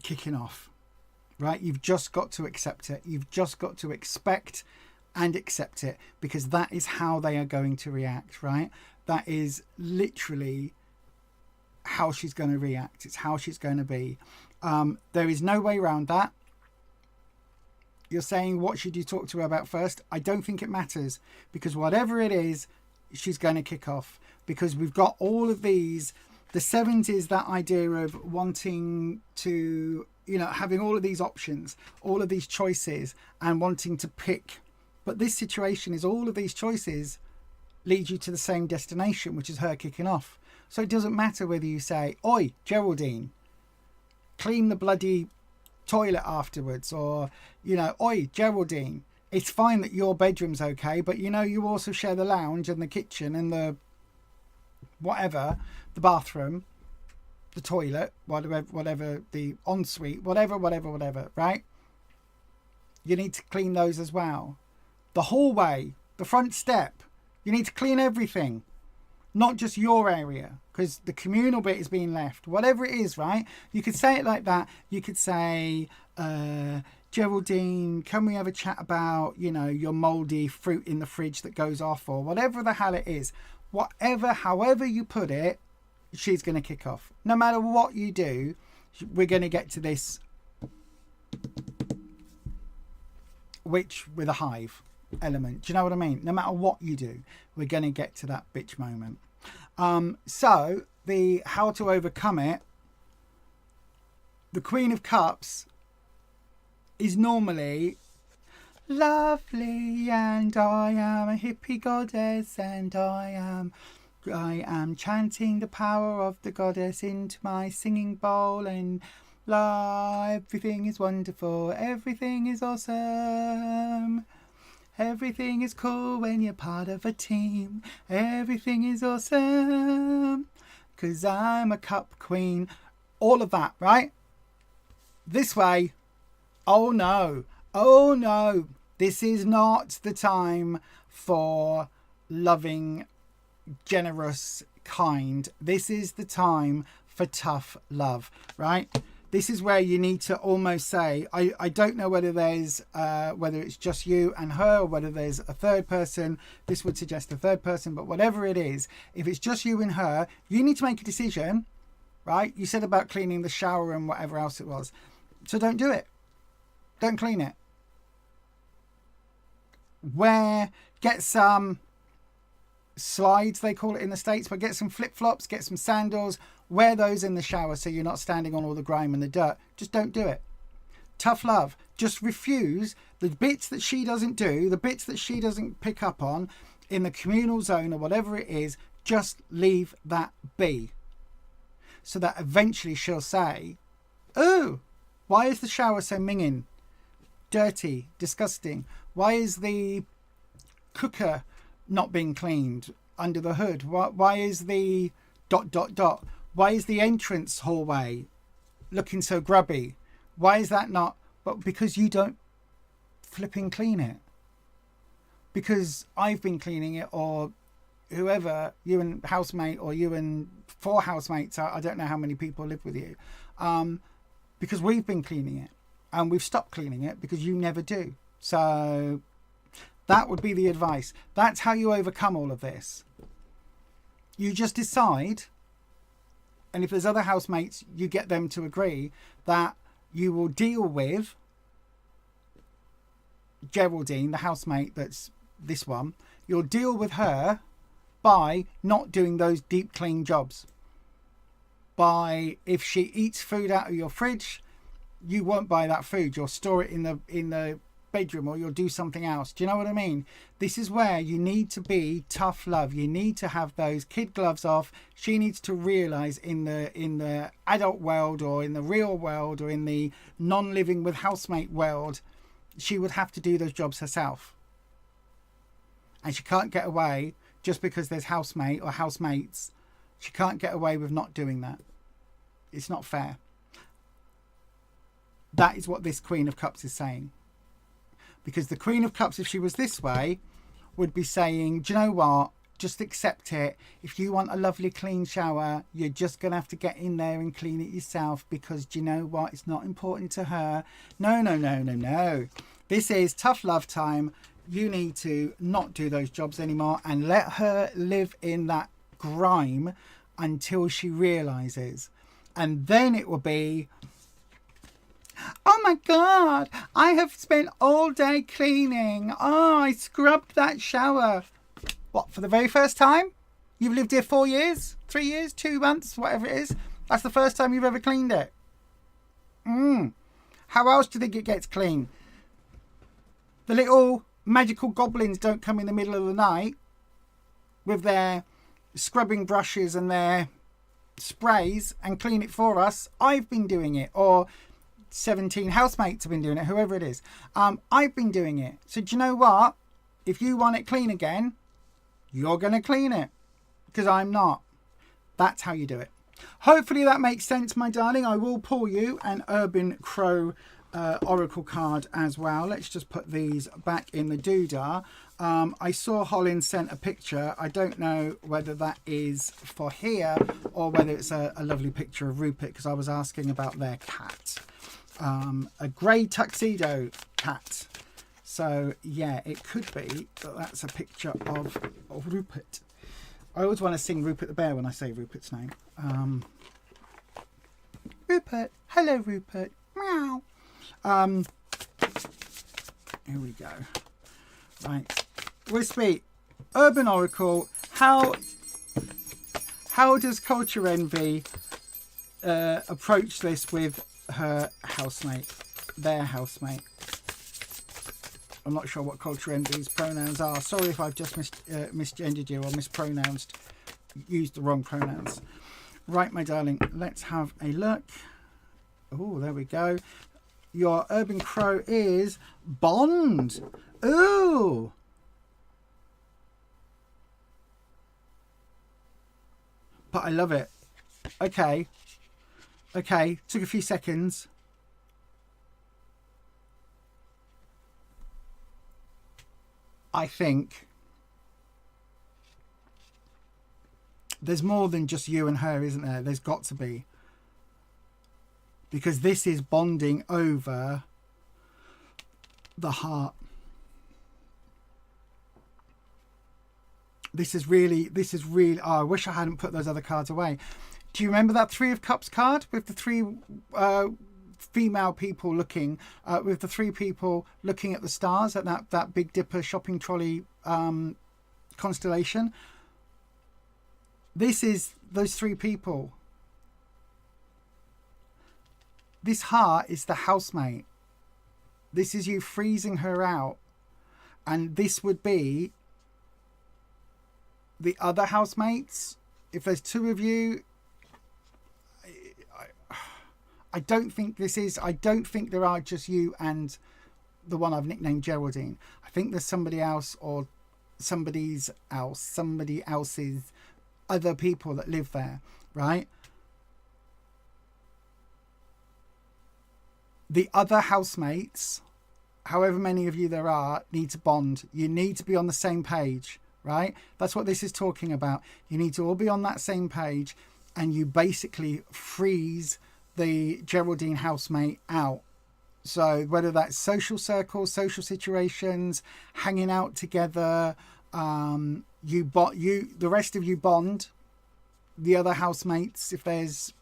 kicking off, right? You've just got to accept it. You've just got to expect and accept it, because that is how they are going to react, right? That is literally how she's going to react. It's how she's going to be. There is no way around that. You're saying, what should you talk to her about first? I don't think it matters, because whatever it is, she's going to kick off, because we've got all of these. The sevens is that idea of wanting to, you know, having all of these options, all of these choices, and wanting to pick. But this situation is all of these choices lead you to the same destination, which is her kicking off. So it doesn't matter whether you say, oi, Geraldine, clean the bloody toilet afterwards, or, you know, oi, Geraldine, it's fine that your bedroom's okay, but you know, you also share the lounge and the kitchen and the whatever, the bathroom, the toilet, whatever, the ensuite, whatever, right? You need to clean those as well. The hallway, the front step, you need to clean everything, not just your area, because the communal bit is being left. Whatever it is, right? You could say it like that. You could say, Geraldine, can we have a chat about, you know, your mouldy fruit in the fridge that goes off, or whatever the hell it is. Whatever, however you put it, she's going to kick off. No matter what you do, we're going to get to this witch with a hive element. Do you know what I mean? No matter what you do, we're going to get to that bitch moment. So the how to overcome it, the Queen of Cups is normally lovely, and I am a hippie goddess, and I am chanting the power of the goddess into my singing bowl, and everything is wonderful, everything is awesome. Everything is cool when you're part of a team. Everything is awesome, 'cause I'm a cup queen. All of that, right? This way. Oh no. Oh no. This is not the time for loving, generous, kind. This is the time for tough love, right? This is where you need to almost say, I don't know whether there's whether it's just you and her, or whether there's a third person. This would suggest a third person, but whatever it is, if it's just you and her, you need to make a decision, right? You said about cleaning the shower and whatever else it was. So don't do it. Don't clean it. Get some slides, they call it in the States, but get some flip-flops, get some sandals, wear those in the shower so you're not standing on all the grime and the dirt. Just don't do it. Tough love. Just refuse the bits that she doesn't do, the bits that she doesn't pick up on in the communal zone or whatever it is. Just leave that be, so that eventually she'll say, oh, why is the shower so minging, dirty, disgusting? Why is the cooker not being cleaned under the hood? Why is the ... Why is the entrance hallway looking so grubby? Why is that not? But because you don't flipping clean it. Because I've been cleaning it, or whoever, you and housemate, or you and 4 housemates, I don't know how many people live with you, because we've been cleaning it, and we've stopped cleaning it because you never do. So that would be the advice. That's how you overcome all of this. You just decide, and if there's other housemates, you get them to agree that you will deal with Geraldine, the housemate that's this one. You'll deal with her by not doing those deep clean jobs. By, if she eats food out of your fridge, you won't buy that food. You'll store it in the bedroom, or you'll do something else. Do you know what I mean? This is where you need to be tough love. You need to have those kid gloves off. She needs to realize in the adult world, or in the real world, or in the non-living with housemate world, she would have to do those jobs herself, and she can't get away just because there's housemate or housemates. She can't get away with not doing that. It's not fair. That is what this Queen of Cups is saying. Because the Queen of Cups, if she was this way, would be saying, do you know what? Just accept it. If you want a lovely clean shower, you're just going to have to get in there and clean it yourself, because do you know what? It's not important to her. No, no, no, no, no. This is tough love time. You need to not do those jobs anymore and let her live in that grime until she realizes. And then it will be, oh my God, I have spent all day cleaning. Oh, I scrubbed that shower. What, for the very first time? You've lived here 4 years, 3 years, 2 months, whatever it is. That's the first time you've ever cleaned it. How else do you think it gets clean? The little magical goblins don't come in the middle of the night with their scrubbing brushes and their sprays and clean it for us. I've been doing it, or 17 housemates have been doing it, whoever it is. I've been doing it. So do you know what? If you want it clean again, you're going to clean it, because I'm not. That's how you do it. Hopefully that makes sense, my darling. I will pull you an Urban Crow Oracle card as well. Let's just put these back in the doodah. I saw Holland sent a picture. I don't know whether that is for here or whether it's a lovely picture of Rupert, because I was asking about their cat. A grey tuxedo cat. So yeah, it could be that that's a picture of Rupert. I always want to sing Rupert the Bear when I say Rupert's name. Rupert, hello Rupert, meow. Here we go. Right, Wispy, Urban Oracle. How does Culture Envy approach this with her housemate, their housemate? I'm not sure what Culture Envy's pronouns are. Sorry if I've just misgendered you or mispronounced, used the wrong pronouns. Right, my darling, let's have a look. Oh, there we go. Your Urban Crow is Bond. Ooh. But I love it. Okay. Okay. Took a few seconds. I think there's more than just you and her, isn't there? There's got to be. Because this is bonding over the heart. This is really, oh, I wish I hadn't put those other cards away. Do you remember that Three of Cups card with the three female people looking, with the three people looking at the stars at that Big Dipper shopping trolley constellation? This is those three people. This heart is the housemate. This is you freezing her out. And this would be the other housemates. If there's two of you, I don't think there are just you and the one I've nicknamed Geraldine. I think there's somebody else or somebody else's other people that live there, right? The other housemates, however many of you there are, need to bond. You need to be on the same page, right? That's what this is talking about. You need to all be on that same page, and you basically freeze the Geraldine housemate out. So whether that's social circles, social situations, hanging out together, the rest of you bond. The other housemates, if there's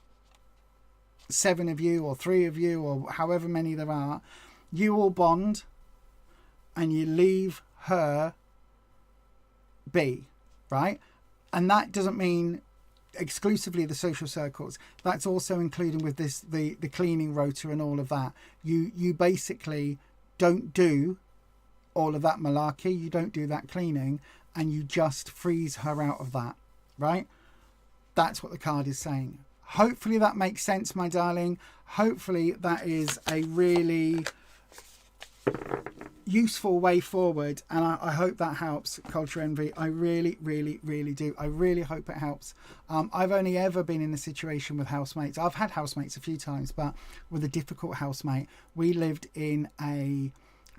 7 of you or 3 of you or however many there are, you all bond and you leave her be, right? And that doesn't mean exclusively the social circles. That's also including with this the cleaning rota and all of that. You basically don't do all of that malarkey, you don't do that cleaning, and you just freeze her out of that, right? That's what the card is saying. Hopefully that makes sense, my darling. Hopefully that is a really useful way forward, and I hope that helps, Culture Envy. I really, really, really do. I really hope it helps. I've only ever been in a situation with housemates. I've had housemates a few times, but with a difficult housemate. We lived in a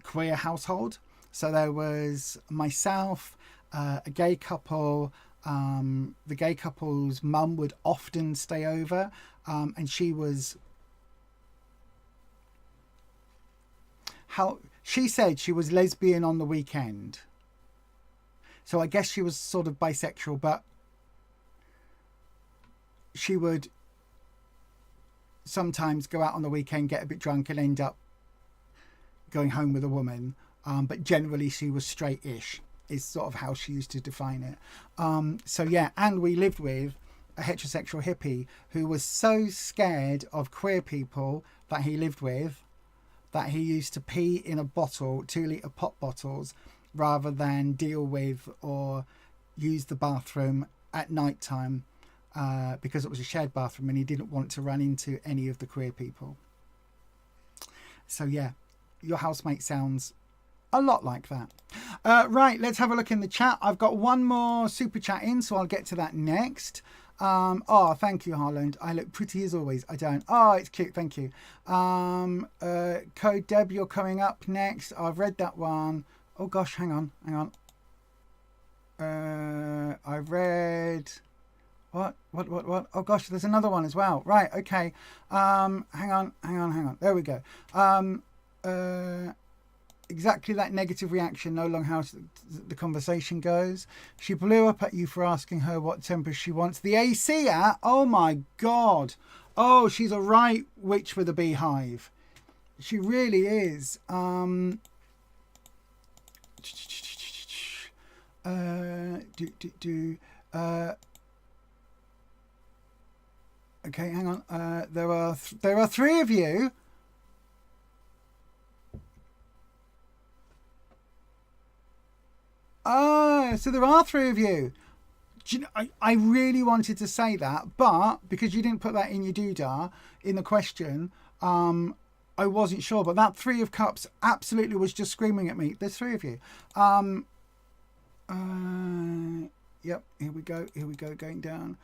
queer household. So there was myself, a gay couple. The gay couple's mum would often stay over, and she was she said she was lesbian on the weekend, so I guess she was sort of bisexual, but she would sometimes go out on the weekend, get a bit drunk, and end up going home with a woman, but generally she was straight-ish is sort of how she used to define it. So yeah, and we lived with a heterosexual hippie who was so scared of queer people that he lived with that he used to pee in a bottle, 2-litre pop bottles, rather than deal with or use the bathroom at night time, because it was a shared bathroom and he didn't want to run into any of the queer people. So yeah, your housemate sounds a lot like that. Right, let's have a look in the chat. I've got one more super chat in, so I'll get to that next. Oh, thank you, Harland. I look pretty as always. I don't. Oh, it's cute. Thank you. Code Deb, you're coming up next. I've read that one. Oh gosh, hang on. I've read what? Oh gosh, there's another one as well. Right. Okay. Hang on. There we go. Exactly that negative reaction, no longer how the conversation goes. She blew up at you for asking her what temper she wants the AC at. Oh my God. Oh, she's a right witch with a beehive. She really is. Okay, hang on. There are 3 of you. Oh, so there are 3 of you. Do you know, I really wanted to say that, but because you didn't put that in your doodah in the question, I I wasn't sure, but that 3 of Cups absolutely was just screaming at me. There's 3 of you. Yep, here we go, going down.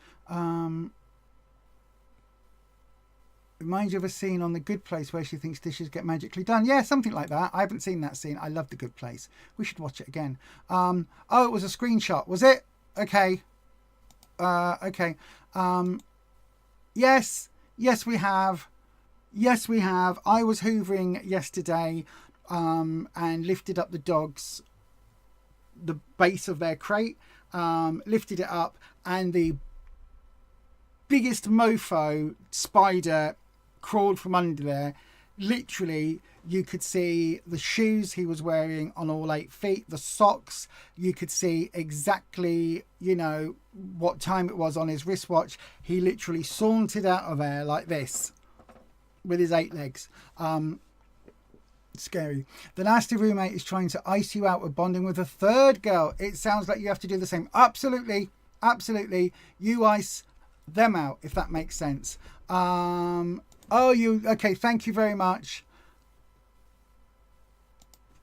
Reminds you of a scene on The Good Place where she thinks dishes get magically done. Yeah, something like that. I haven't seen that scene. I love The Good Place. We should watch it again. Oh, it was a screenshot, was it? Okay. Okay. Yes, we have. Yes, we have. I was hoovering yesterday and lifted up the dogs, the base of their crate, lifted it up, and the biggest mofo spider crawled from under there. Literally, you could see the shoes he was wearing on all 8 feet, the socks. You could see exactly, you know, what time it was on his wristwatch. He literally sauntered out of there like this with his 8 legs. Scary. The nasty roommate is trying to ice you out with bonding with a third girl. It sounds like you have to do the same. Absolutely. You ice them out, if that makes sense. Okay, thank you very much.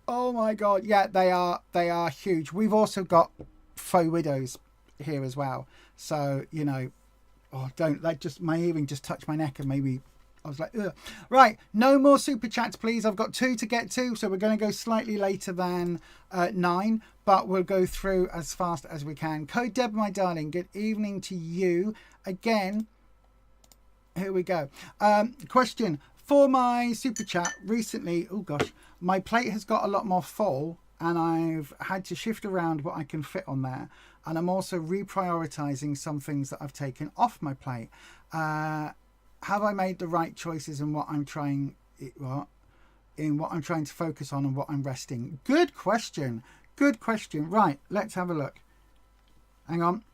Oh my god, yeah, they are huge. We've also got faux widows here as well, so you know, my earring just touched my neck and maybe I was like, ugh. Right, no more super chats please. I've got 2 to get to, so we're going to go slightly later than 9, but we'll go through as fast as we can. Code Deb, my darling, good evening to you again. Here we go. Question for my super chat recently. Oh gosh, my plate has got a lot more full and I've had to shift around what I can fit on there, and I'm also reprioritizing some things that I've taken off my plate. Have I made the right choices in what I'm trying to focus on and what I'm resting? Good question. Right, let's have a look. Hang on.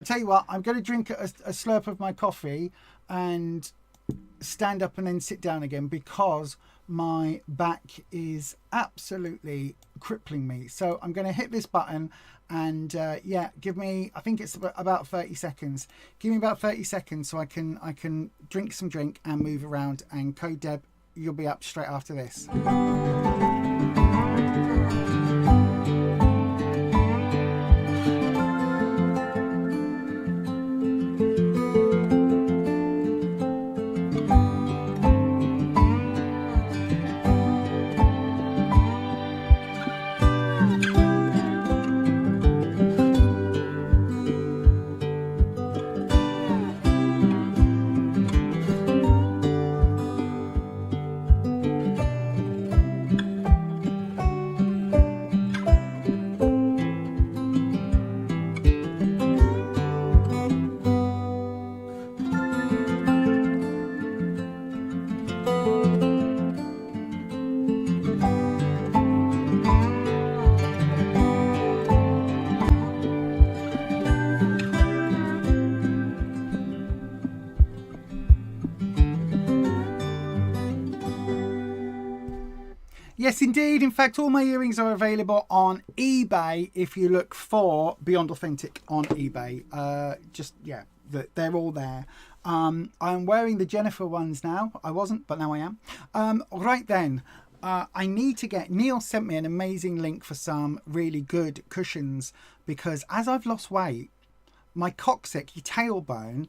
I tell you what, I'm going to drink a slurp of my coffee and stand up and then sit down again because my back is absolutely crippling me. So I'm going to hit this button and give me, I think it's about 30 seconds. Give me about 30 seconds so I can drink some drink and move around, and Code Deb, you'll be up straight after this. Yes, indeed. In fact, all my earrings are available on eBay if you look for Beyond Authentic on eBay. They're all there. I'm wearing the Jennifer ones now. I wasn't, but now I am. Right then, I need to get... Neil sent me an amazing link for some really good cushions because as I've lost weight, my coccyx, your tailbone,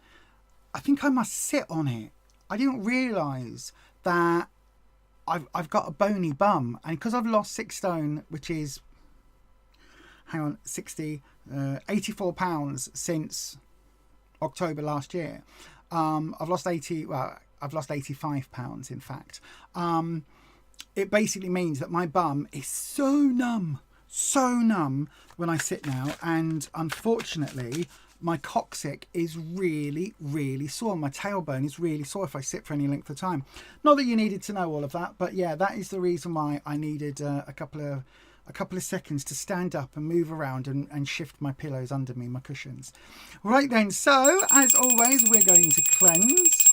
I think I must sit on it. I didn't realise that I've got a bony bum, and because I've lost 6 stone, which is 84 pounds since October last year. I've lost 85 pounds in fact. It basically means that my bum is so numb when I sit now, and unfortunately my coccyx is really, really sore. My tailbone is really sore if I sit for any length of time. Not that you needed to know all of that, but yeah, that is the reason why I needed a couple of seconds to stand up and move around and shift my pillows under me, my cushions. Right then, so as always, we're going to cleanse.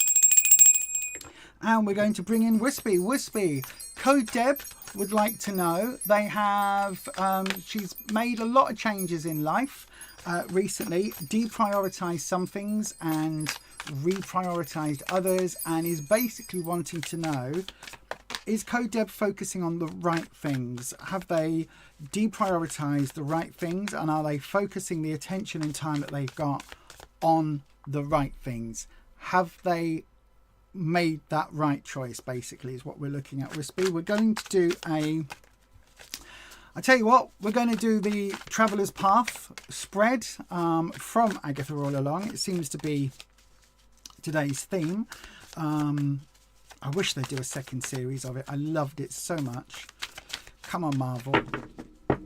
And we're going to bring in Wispy. Wispy, Code Deb would like to know. They have, she's made a lot of changes in life recently, deprioritized some things and reprioritized others and is basically wanting to know, is Code Deb focusing on the right things? Have they deprioritized the right things, and are they focusing the attention and time that they've got on the right things? Have they made that right choice, basically, is what we're looking at. Wispy, we're going to do I tell you what, we're going to do the Traveller's Path spread from Agatha All Along. It seems to be today's theme. I wish they'd do a second series of it. I loved it so much. Come on, Marvel.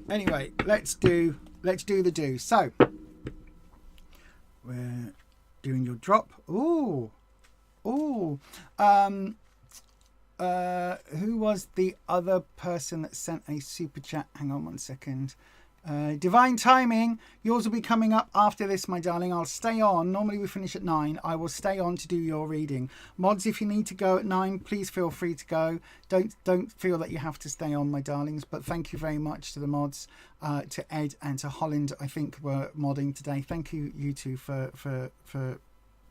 Anyway, let's do the do. So we're doing your drop. Ooh. Who was the other person that sent a super chat? Hang on one second. Divine Timing. Yours will be coming up after this, my darling. I'll stay on. Normally we finish at 9. I will stay on to do your reading. Mods, if you need to go at 9, please feel free to go. Don't feel that you have to stay on, my darlings. But thank you very much to the mods, to Ed and to Holland, I think, were modding today. Thank you, you two, for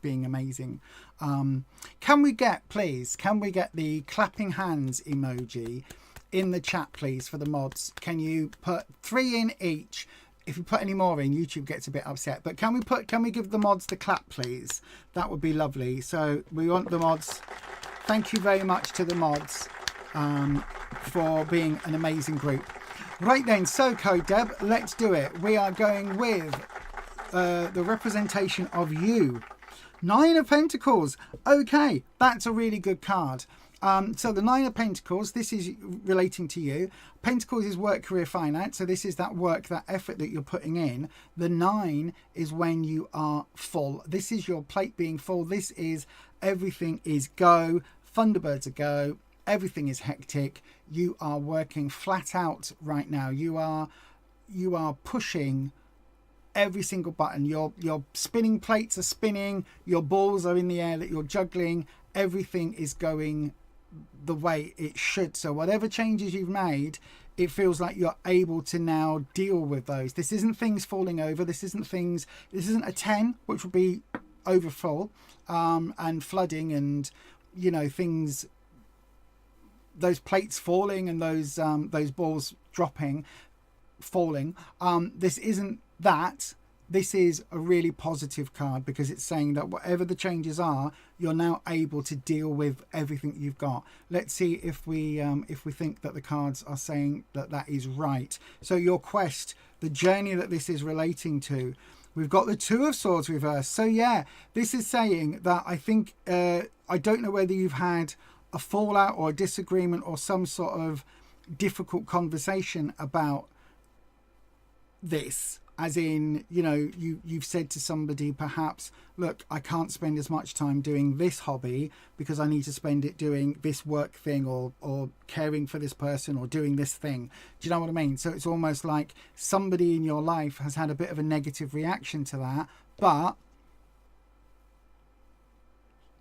being amazing. Can we get the clapping hands emoji in the chat, please, for the mods? Can you put 3 in each? If you put any more in, YouTube gets a bit upset. But can we give the mods the clap, please? That would be lovely. So we want the mods. Thank you very much to the mods for being an amazing group. Right then, so Code Deb, let's do it. We are going with the representation of you. 9 of Pentacles. Okay, that's a really good card. So the 9 of Pentacles, this is relating to you. Pentacles is work, career, finance. So this is that work, that effort that you're putting in. The 9 is when you are full. This is your plate being full. This is everything is go. Thunderbirds are go. Everything is hectic. You are working flat out right now. You are pushing every single button. Your spinning plates are spinning. Your balls are in the air that you're juggling. Everything is going the way it should. So whatever changes you've made, it feels like you're able to now deal with those. This isn't things falling over. This isn't a 10, which would be overfull and flooding and, you know, things, those plates falling and those balls dropping, falling. This isn't that. This is a really positive card because it's saying that whatever the changes are, you're now able to deal with everything you've got. Let's see if we think that the cards are saying that is right. So your quest, the journey that this is relating to, we've got the 2 of Swords reversed. So yeah, this is saying that I think, I don't know whether you've had a fallout or a disagreement or some sort of difficult conversation about this. As in, you know, you've said to somebody perhaps, look, I can't spend as much time doing this hobby because I need to spend it doing this work thing or caring for this person or doing this thing. Do you know what I mean? So it's almost like somebody in your life has had a bit of a negative reaction to that, but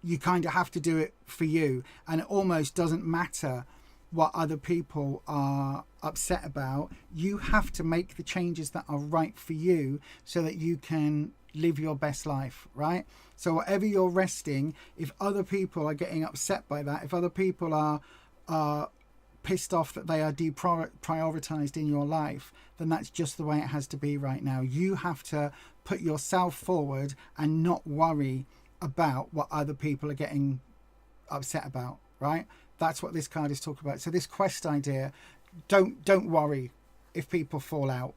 you kind of have to do it for you. And it almost doesn't matter what other people are upset about. You have to make the changes that are right for you so that you can live your best life, right? So whatever you're resting, if other people are getting upset by that, if other people are pissed off that they are deprioritized in your life, then that's just the way it has to be right now. You have to put yourself forward and not worry about what other people are getting upset about, right? That's what this card is talking about. So this quest idea, don't worry if people fall out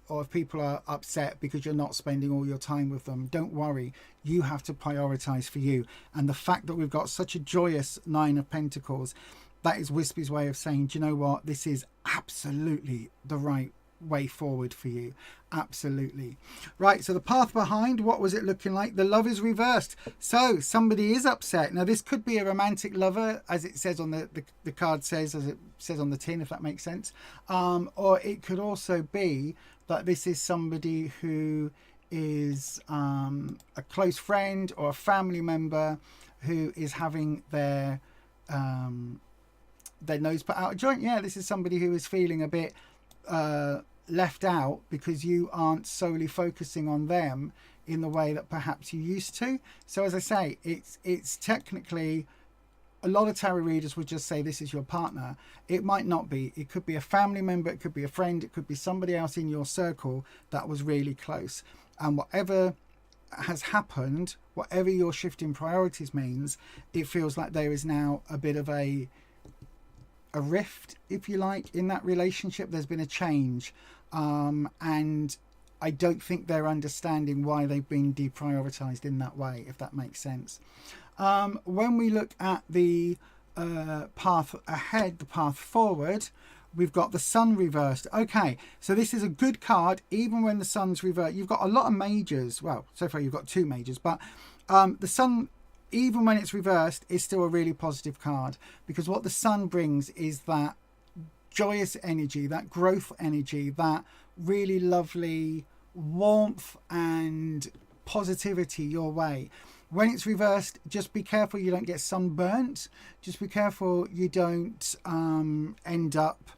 or if people are upset because you're not spending all your time with them. Don't worry. You have to prioritize for you. And the fact that we've got such a joyous 9 of Pentacles, that is Wispy's way of saying, do you know what? This is absolutely the right way forward for you. Absolutely. Right, so the path behind, what was it looking like? The love is reversed. So somebody is upset. Now this could be a romantic lover, as it says on the card says, as it says on the tin, if that makes sense. Or it could also be that this is somebody who is a close friend or a family member who is having their nose put out of joint. Yeah, this is somebody who is feeling a bit left out because you aren't solely focusing on them in the way that perhaps you used to. So as I say, it's technically, a lot of tarot readers would just say this is your partner. It might not be. It could be a family member, it could be a friend, it could be somebody else in your circle that was really close. And whatever has happened, whatever your shift in priorities means, it feels like there is now a bit of a rift, if you like, in that relationship. There's been a change, and I don't think they're understanding why they've been deprioritized in that way, if that makes sense. When we look at the path ahead, the path forward, we've got the sun reversed. Okay, so this is a good card, even when the sun's reversed. You've got a lot of majors. Well, so far you've got 2 majors, but the sun, even when it's reversed, is still a really positive card, because what the sun brings is that joyous energy, that growth energy, that really lovely warmth and positivity your way. When it's reversed, just be careful you don't get sunburnt. Just be careful you don't end up,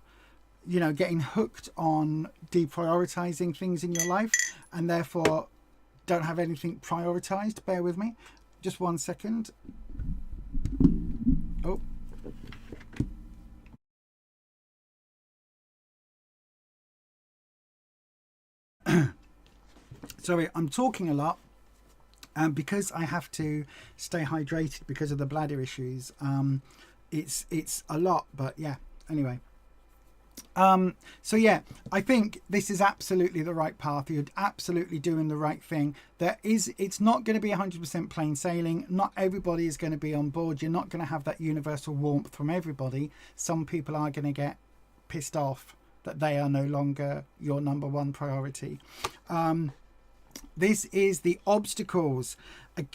you know, getting hooked on deprioritizing things in your life, and therefore don't have anything prioritized. Bear with me. Just 1 second. Oh. Sorry, I'm talking a lot. Because I have to stay hydrated because of the bladder issues. It's a lot, but yeah, anyway. So yeah, I think this is absolutely the right path. You're absolutely doing the right thing. It's not going to be 100% plain sailing. Not everybody is going to be on board. You're not going to have that universal warmth from everybody. Some people are going to get pissed off that they are no longer your number one priority. This is the obstacles.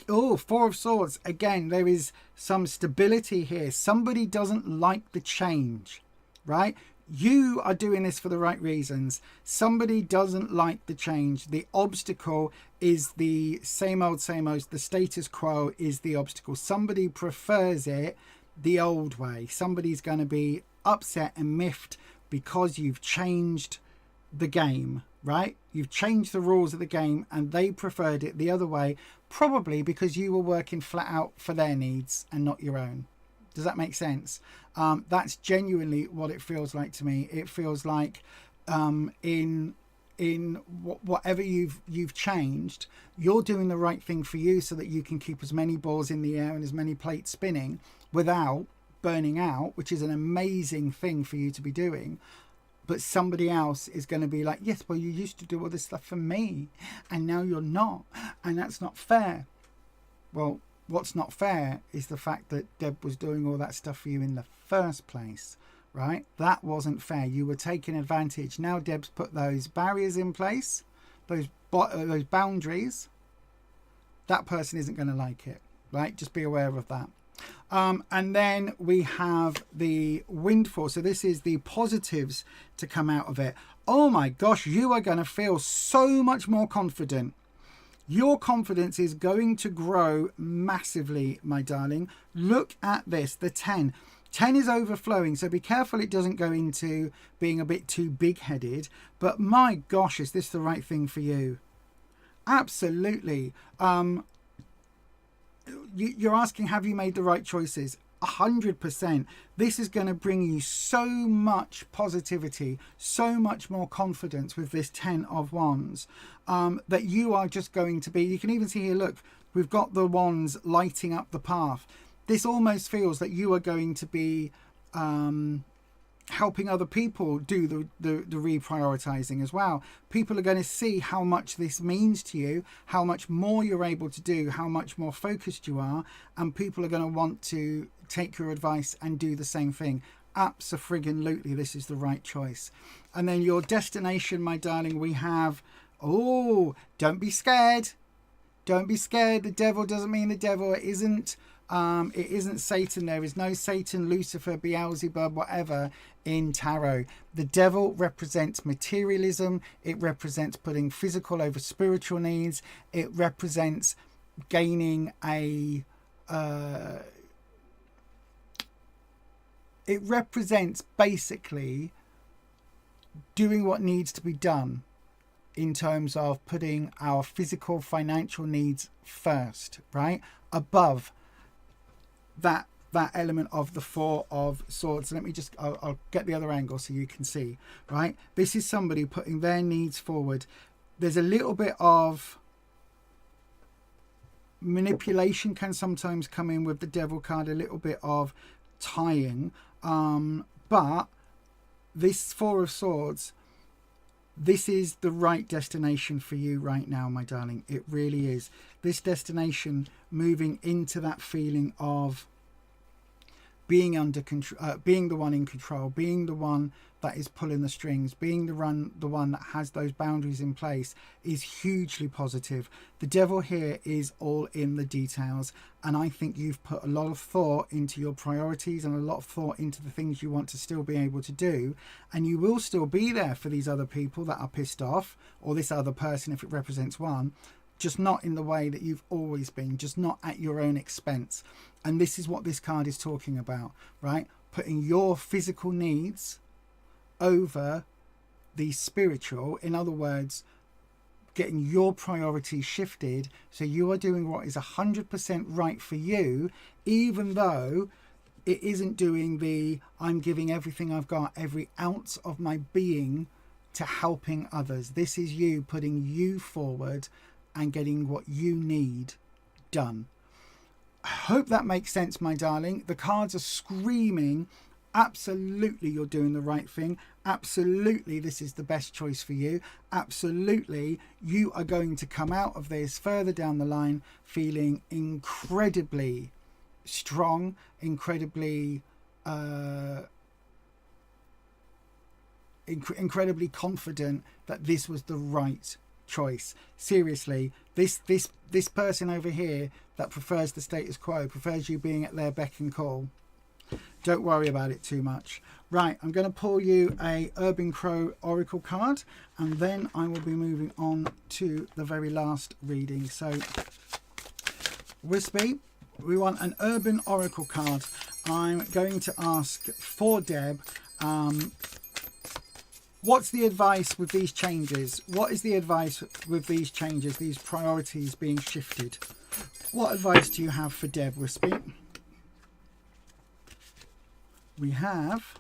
Oh, 4 of Swords. Again, there is some stability here. Somebody doesn't like the change, right? You are doing this for the right reasons. Somebody doesn't like the change. The obstacle is the same old. The status quo is the obstacle. Somebody prefers it the old way. Somebody's going to be upset and miffed because you've changed the game, right? You've changed the rules of the game and they preferred it the other way, probably because you were working flat out for their needs and not your own. Does that make sense? That's genuinely what it feels like to me. It feels like in whatever you've changed, you're doing the right thing for you so that you can keep as many balls in the air and as many plates spinning without burning out, which is an amazing thing for you to be doing. But somebody else is going to be like, yes, well, you used to do all this stuff for me and now you're not. And that's not fair. Well, what's not fair is the fact that Deb was doing all that stuff for you in the first place, right? That wasn't fair. You were taking advantage. Now Deb's put those barriers in place, those boundaries. That person isn't going to like it, right? Just be aware of that. And then we have the windfall. So this is the positives to come out of it. Oh my gosh, you are going to feel so much more confident. Your confidence is going to grow massively, my darling. Look at this, the 10. 10 is overflowing, so be careful it doesn't go into being a bit too big-headed. But my gosh, is this the right thing for you? Absolutely. You're asking, have you made the right choices? 100%. This is going to bring you so much positivity, so much more confidence with this 10 of Wands, that you are just going to be, you can even see here, look, we've got the wands lighting up the path. This almost feels that you are going to be helping other people do the reprioritizing as well. People are going to see how much this means to you, how much more you're able to do, how much more focused you are, and people are going to want to take your advice and do the same thing. Abso-friggin-lutely, this is the right choice. And then your destination, my darling, we have, oh, don't be scared. Don't be scared. The devil doesn't mean the devil. It isn't Satan. There is no Satan, Lucifer, Beelzebub, whatever in tarot. The devil represents materialism. It represents putting physical over spiritual needs. It represents gaining a it represents basically doing what needs to be done in terms of putting our physical, financial needs first, right? Above that element of the Four of Swords. Let me just, I'll get the other angle so you can see, right? This is somebody putting their needs forward. There's a little bit of manipulation can sometimes come in with the Devil card, a little bit of tying, but this Four of Swords, this is the right destination for you right now, my darling. It really is. This destination, moving into that feeling of being under control, being the one in control, being the one that is pulling the strings, being the one that has those boundaries in place, is hugely positive. The Devil here is all in the details, and I think you've put a lot of thought into your priorities and a lot of thought into the things you want to still be able to do, and you will still be there for these other people that are pissed off, or this other person if it represents one, just not in the way that you've always been, just not at your own expense. And this is what this card is talking about, right? Putting your physical needs over the spiritual. In other words, getting your priorities shifted so you are doing what is 100% right for you, even though it isn't doing the I'm giving everything I've got, every ounce of my being to helping others. This is you putting you forward and getting what you need done. I hope that makes sense, my darling. The cards are screaming, absolutely you're doing the right thing. Absolutely this is the best choice for you. Absolutely you are going to come out of this further down the line feeling incredibly strong, incredibly incredibly confident that this was the right choice. Seriously, this person over here that prefers the status quo, prefers you being at their beck and call, don't worry about it too much. Right, I'm going to pull you a Urban Crow Oracle card, and then I will be moving on to the very last reading. So Wispy, we want an Urban Oracle card. I'm going to ask for Deb, what's the advice with these changes? What is the advice with these changes, these priorities being shifted? What advice do you have for Deb, Wispy? We have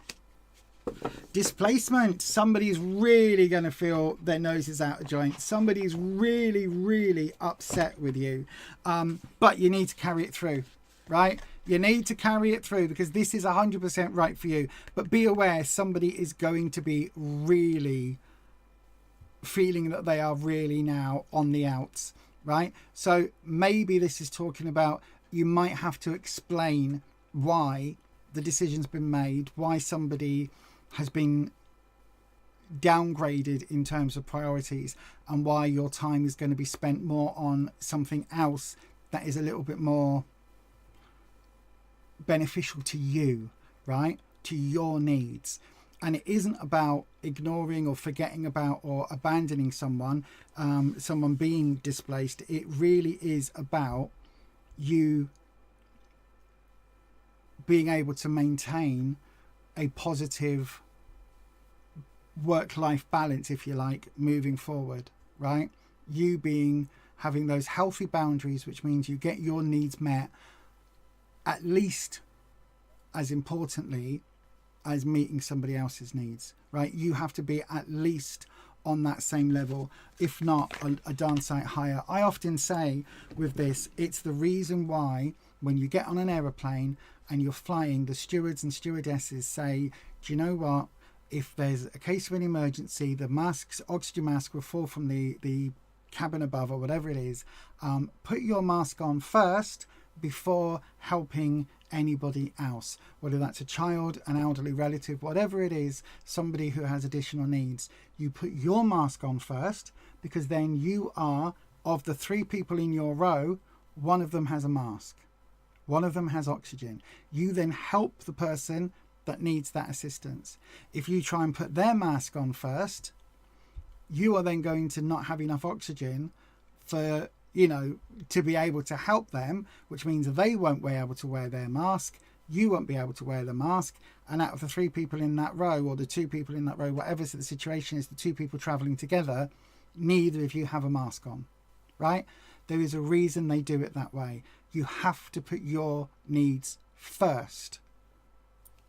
displacement. Somebody's really going to feel their noses out of joint. Somebody's really, really upset with you. But you need to carry it through, right? You need to carry it through because this is 100% right for you. But be aware, somebody is going to be really feeling that they are really now on the outs, right? So maybe this is talking about you might have to explain why the decision's been made, why somebody has been downgraded in terms of priorities, and why your time is going to be spent more on something else that is a little bit more beneficial to you, right? To your needs. And it isn't about ignoring or forgetting about or abandoning someone, someone being displaced. It really is about you being able to maintain a positive work-life balance, if you like, moving forward, right? You having those healthy boundaries, which means you get your needs met, at least as importantly as meeting somebody else's needs, right? You have to be at least on that same level, if not a darn sight higher. I often say with this, it's the reason why when you get on an aeroplane and you're flying, the stewards and stewardesses say, do you know what? If there's a case of an emergency, the oxygen mask will fall from the cabin above or whatever it is. Put your mask on first before helping anybody else, whether that's a child, an elderly relative, whatever it is, somebody who has additional needs. You put your mask on first, because then you are, of the 3 people in your row, one of them has a mask, one of them has oxygen. You then help the person that needs that assistance. If you try and put their mask on first, you are then going to not have enough oxygen for, to be able to help them, which means they won't be able to wear their mask. you won't be able to wear the mask. And out of the 3 people in that row, or the 2 people in that row, whatever the situation is, the 2 people traveling together, neither of you have a mask on, right? There is a reason they do it that way. You have to put your needs first,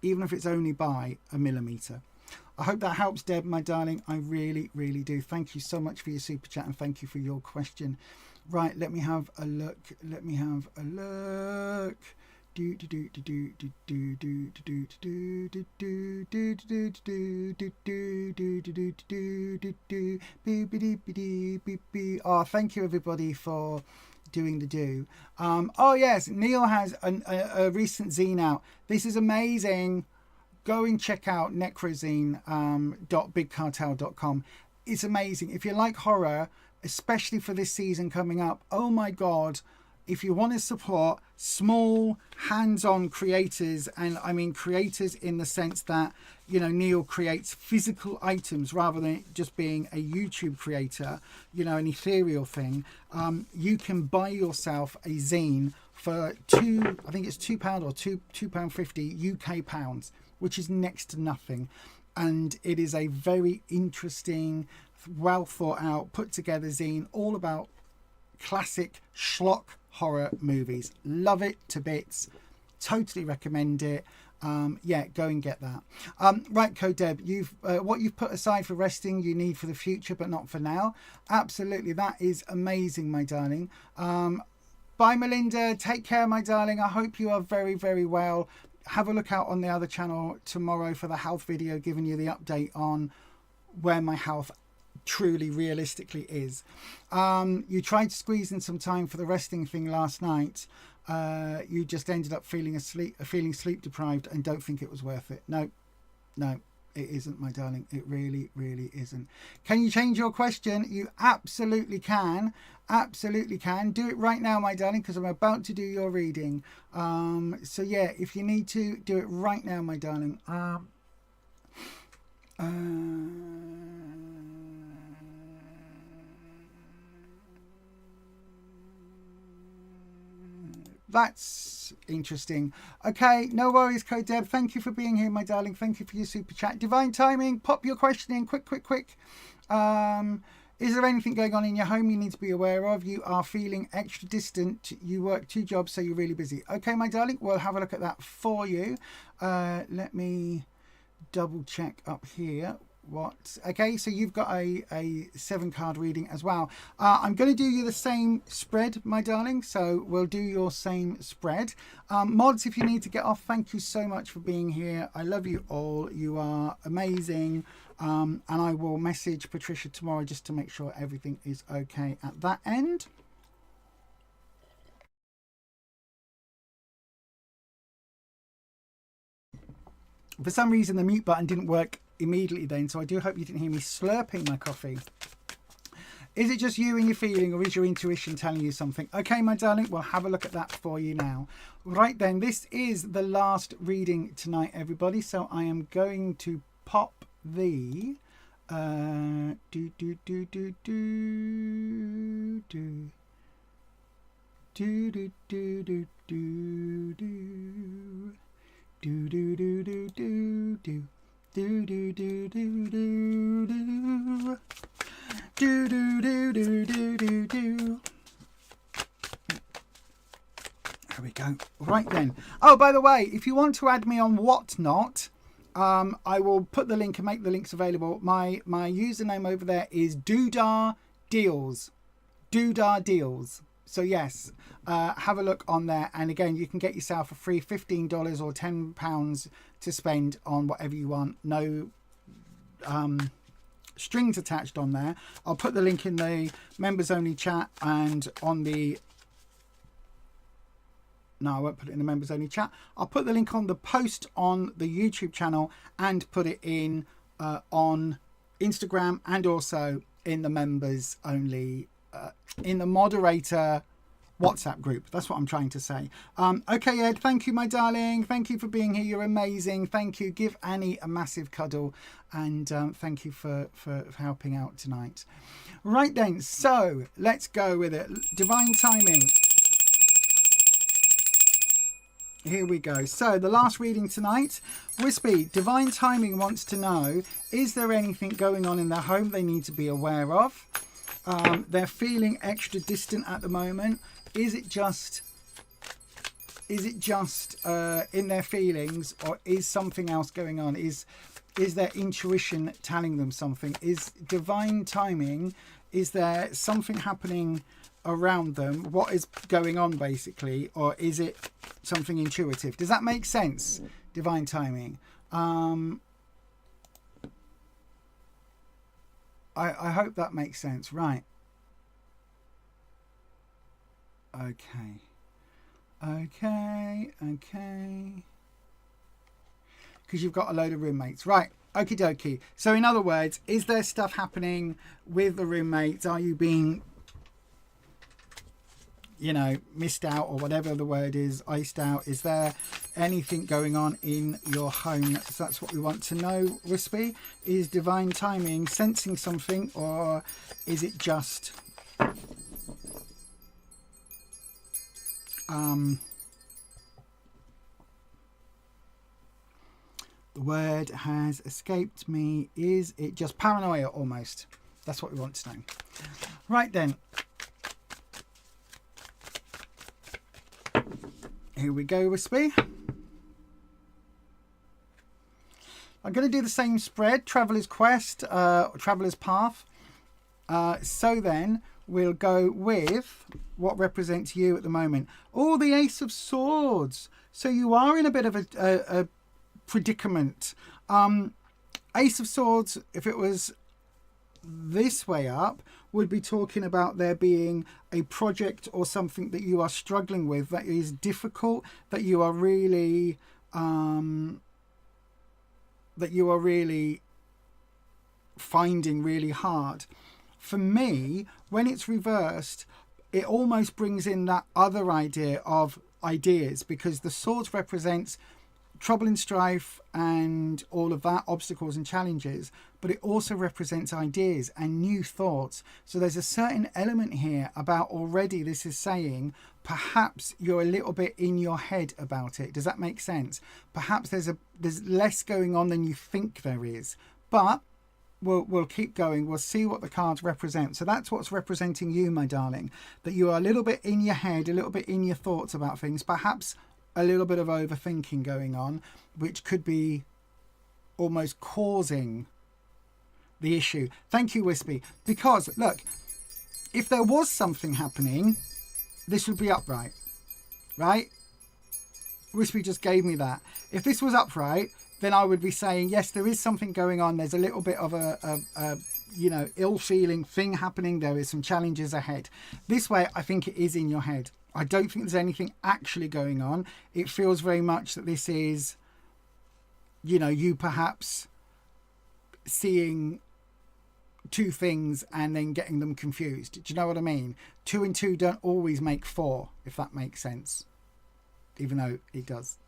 even if it's only by a millimetre. I hope that helps, Deb, my darling. I really, really do. Thank you so much for your super chat, and thank you for your question. Right, let me have a look. Let me have a look. Oh, thank you everybody for doing the do. Oh yes, Neil has a recent zine out. This is amazing. Go and check out necrozine.bigcartel.com. It's amazing. If you like horror, especially for this season coming up, oh my god, if you want to support small hands-on creators, and I mean creators in the sense that, you know, Neil creates physical items rather than just being a YouTube creator, you know, an ethereal thing, you can buy yourself a zine for £2, I think it's £2 or £2.50 UK pounds, which is next to nothing. And it is a very interesting, well thought out, put together zine all about classic schlock horror movies. Love it to bits. Totally recommend it. Yeah, go and get that. Right, Codeb, you've what you've put aside for resting you need for the future but not for now. Absolutely, that is amazing, my darling. Bye, Melinda. Take care, my darling. I hope you are very, very well. Have a look out on the other channel tomorrow for the health video, giving you the update on where my health truly realistically is. You tried to squeeze in some time for the resting thing last night. You just ended up feeling sleep deprived and don't think it was worth it. No, it isn't, my darling. It really, really isn't. Can you change your question? You absolutely can. Absolutely can. Do it right now, my darling, because I'm about to do your reading. So yeah, if you need to, do it right now, my darling. That's interesting. Okay, no worries, Codeb. Thank you for being here, my darling. Thank you for your super chat. Divine timing. Pop your question in. Quick. Is there anything going on in your home you need to be aware of? You are feeling extra distant. You work 2 jobs, so you're really busy. Okay, my darling. We'll have a look at that for you. Let me double check up here. Okay, so you've got a 7-card reading as well. I'm going to do you the same spread, my darling, so we'll do your same spread. Mods, if you need to get off, thank you so much for being here. I love you all. You are amazing. And I will message Patricia tomorrow just to make sure everything is okay at that end. For some reason the mute button didn't work immediately then, so I do hope you didn't hear me slurping my coffee. Is it just you and your feeling, or is your intuition telling you something? Okay, my darling, we'll have a look at that for you now. Right then, this is the last reading tonight, everybody, so I am going to pop the There we go. Right then. Oh, by the way, if you want to add me on Whatnot, I will put the link and make the links available. My username over there is Doodar Deals. Doodar Deals. So yes, have a look on there. And again, you can get yourself a free $15 or £10 to spend on whatever you want. No strings attached on there. I'll put the link in the members only chat and on the... No, I won't put it in the members only chat. I'll put the link on the post on the YouTube channel and put it in on Instagram and also in the members only, in the moderator WhatsApp group. That's what I'm trying to say. Okay, Ed, thank you, my darling. Thank you for being here. You're amazing. Thank you. Give Annie a massive cuddle. And thank you for helping out tonight. Right then, so let's go with it. Divine timing. Here we go. So the last reading tonight. Wispy, Divine Timing wants to know, is there anything going on in their home they need to be aware of? They're feeling extra distant at the moment. Is it just in their feelings, or is something else going on? Is their intuition telling them something? Is divine timing, is there something happening around them? What is going on basically? Or is it something intuitive? Does that make sense? Divine timing. I hope that makes sense. Right. Okay. Because you've got a load of roommates. Right. Okie dokie. So in other words, is there stuff happening with the roommates? Are you being, missed out, or whatever the word is, iced out? Is there anything going on in your home? So that's what we want to know, Wispy. Is divine timing sensing something, or is it just the word has escaped me. Is it just paranoia almost? That's what we want to know. Right then. Here we go, Wispy. I'm going to do the same spread, Traveller's Quest, Traveller's Path. So then we'll go with what represents you at the moment. Oh, the Ace of Swords. So you are in a bit of a predicament. Ace of Swords, if it was this way up, would be talking about there being a project or something that you are struggling with that is difficult, that you are really finding really hard. For me, when it's reversed, it almost brings in that other idea of ideas, because the swords represents trouble and strife and all of that, obstacles and challenges, but it also represents ideas and new thoughts. So there's a certain element here about, already this is saying perhaps you're a little bit in your head about it. Does that make sense? Perhaps there's less going on than you think there is, but we'll keep going. We'll see what the cards represent. So that's what's representing you, my darling, that you are a little bit in your head, a little bit in your thoughts about things, perhaps a little bit of overthinking going on, which could be almost causing the issue. Thank you, Wispy. Because look, if there was something happening, this would be upright, right? Wispy just gave me that. If this was upright, then I would be saying, yes, there is something going on. There's a little bit of a ill-feeling thing happening. There is some challenges ahead. This way, I think it is in your head. I don't think there's anything actually going on. It feels very much that this is, you perhaps seeing two things and then getting them confused. Do you know what I mean? 2 and 2 don't always make 4, if that makes sense. Even though it does.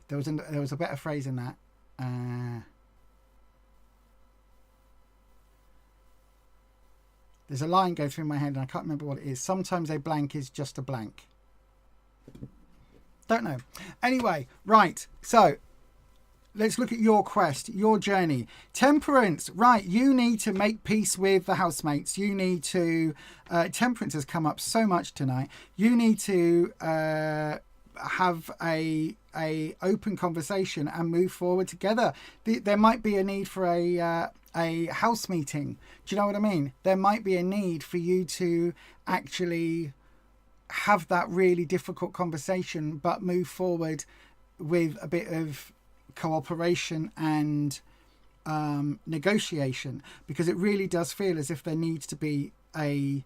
There was a better phrase in that. There's a line going through my head and I can't remember what it is. Sometimes a blank is just a blank. Don't know. Anyway, right. So let's look at your quest, your journey. Temperance. Right. You need to make peace with the housemates. You need to... temperance has come up so much tonight. You need to have a open conversation and move forward together. There might be a need for a house meeting. Do you know what I mean? There might be a need for you to actually have that really difficult conversation, but move forward with a bit of cooperation and negotiation, because it really does feel as if there needs to be a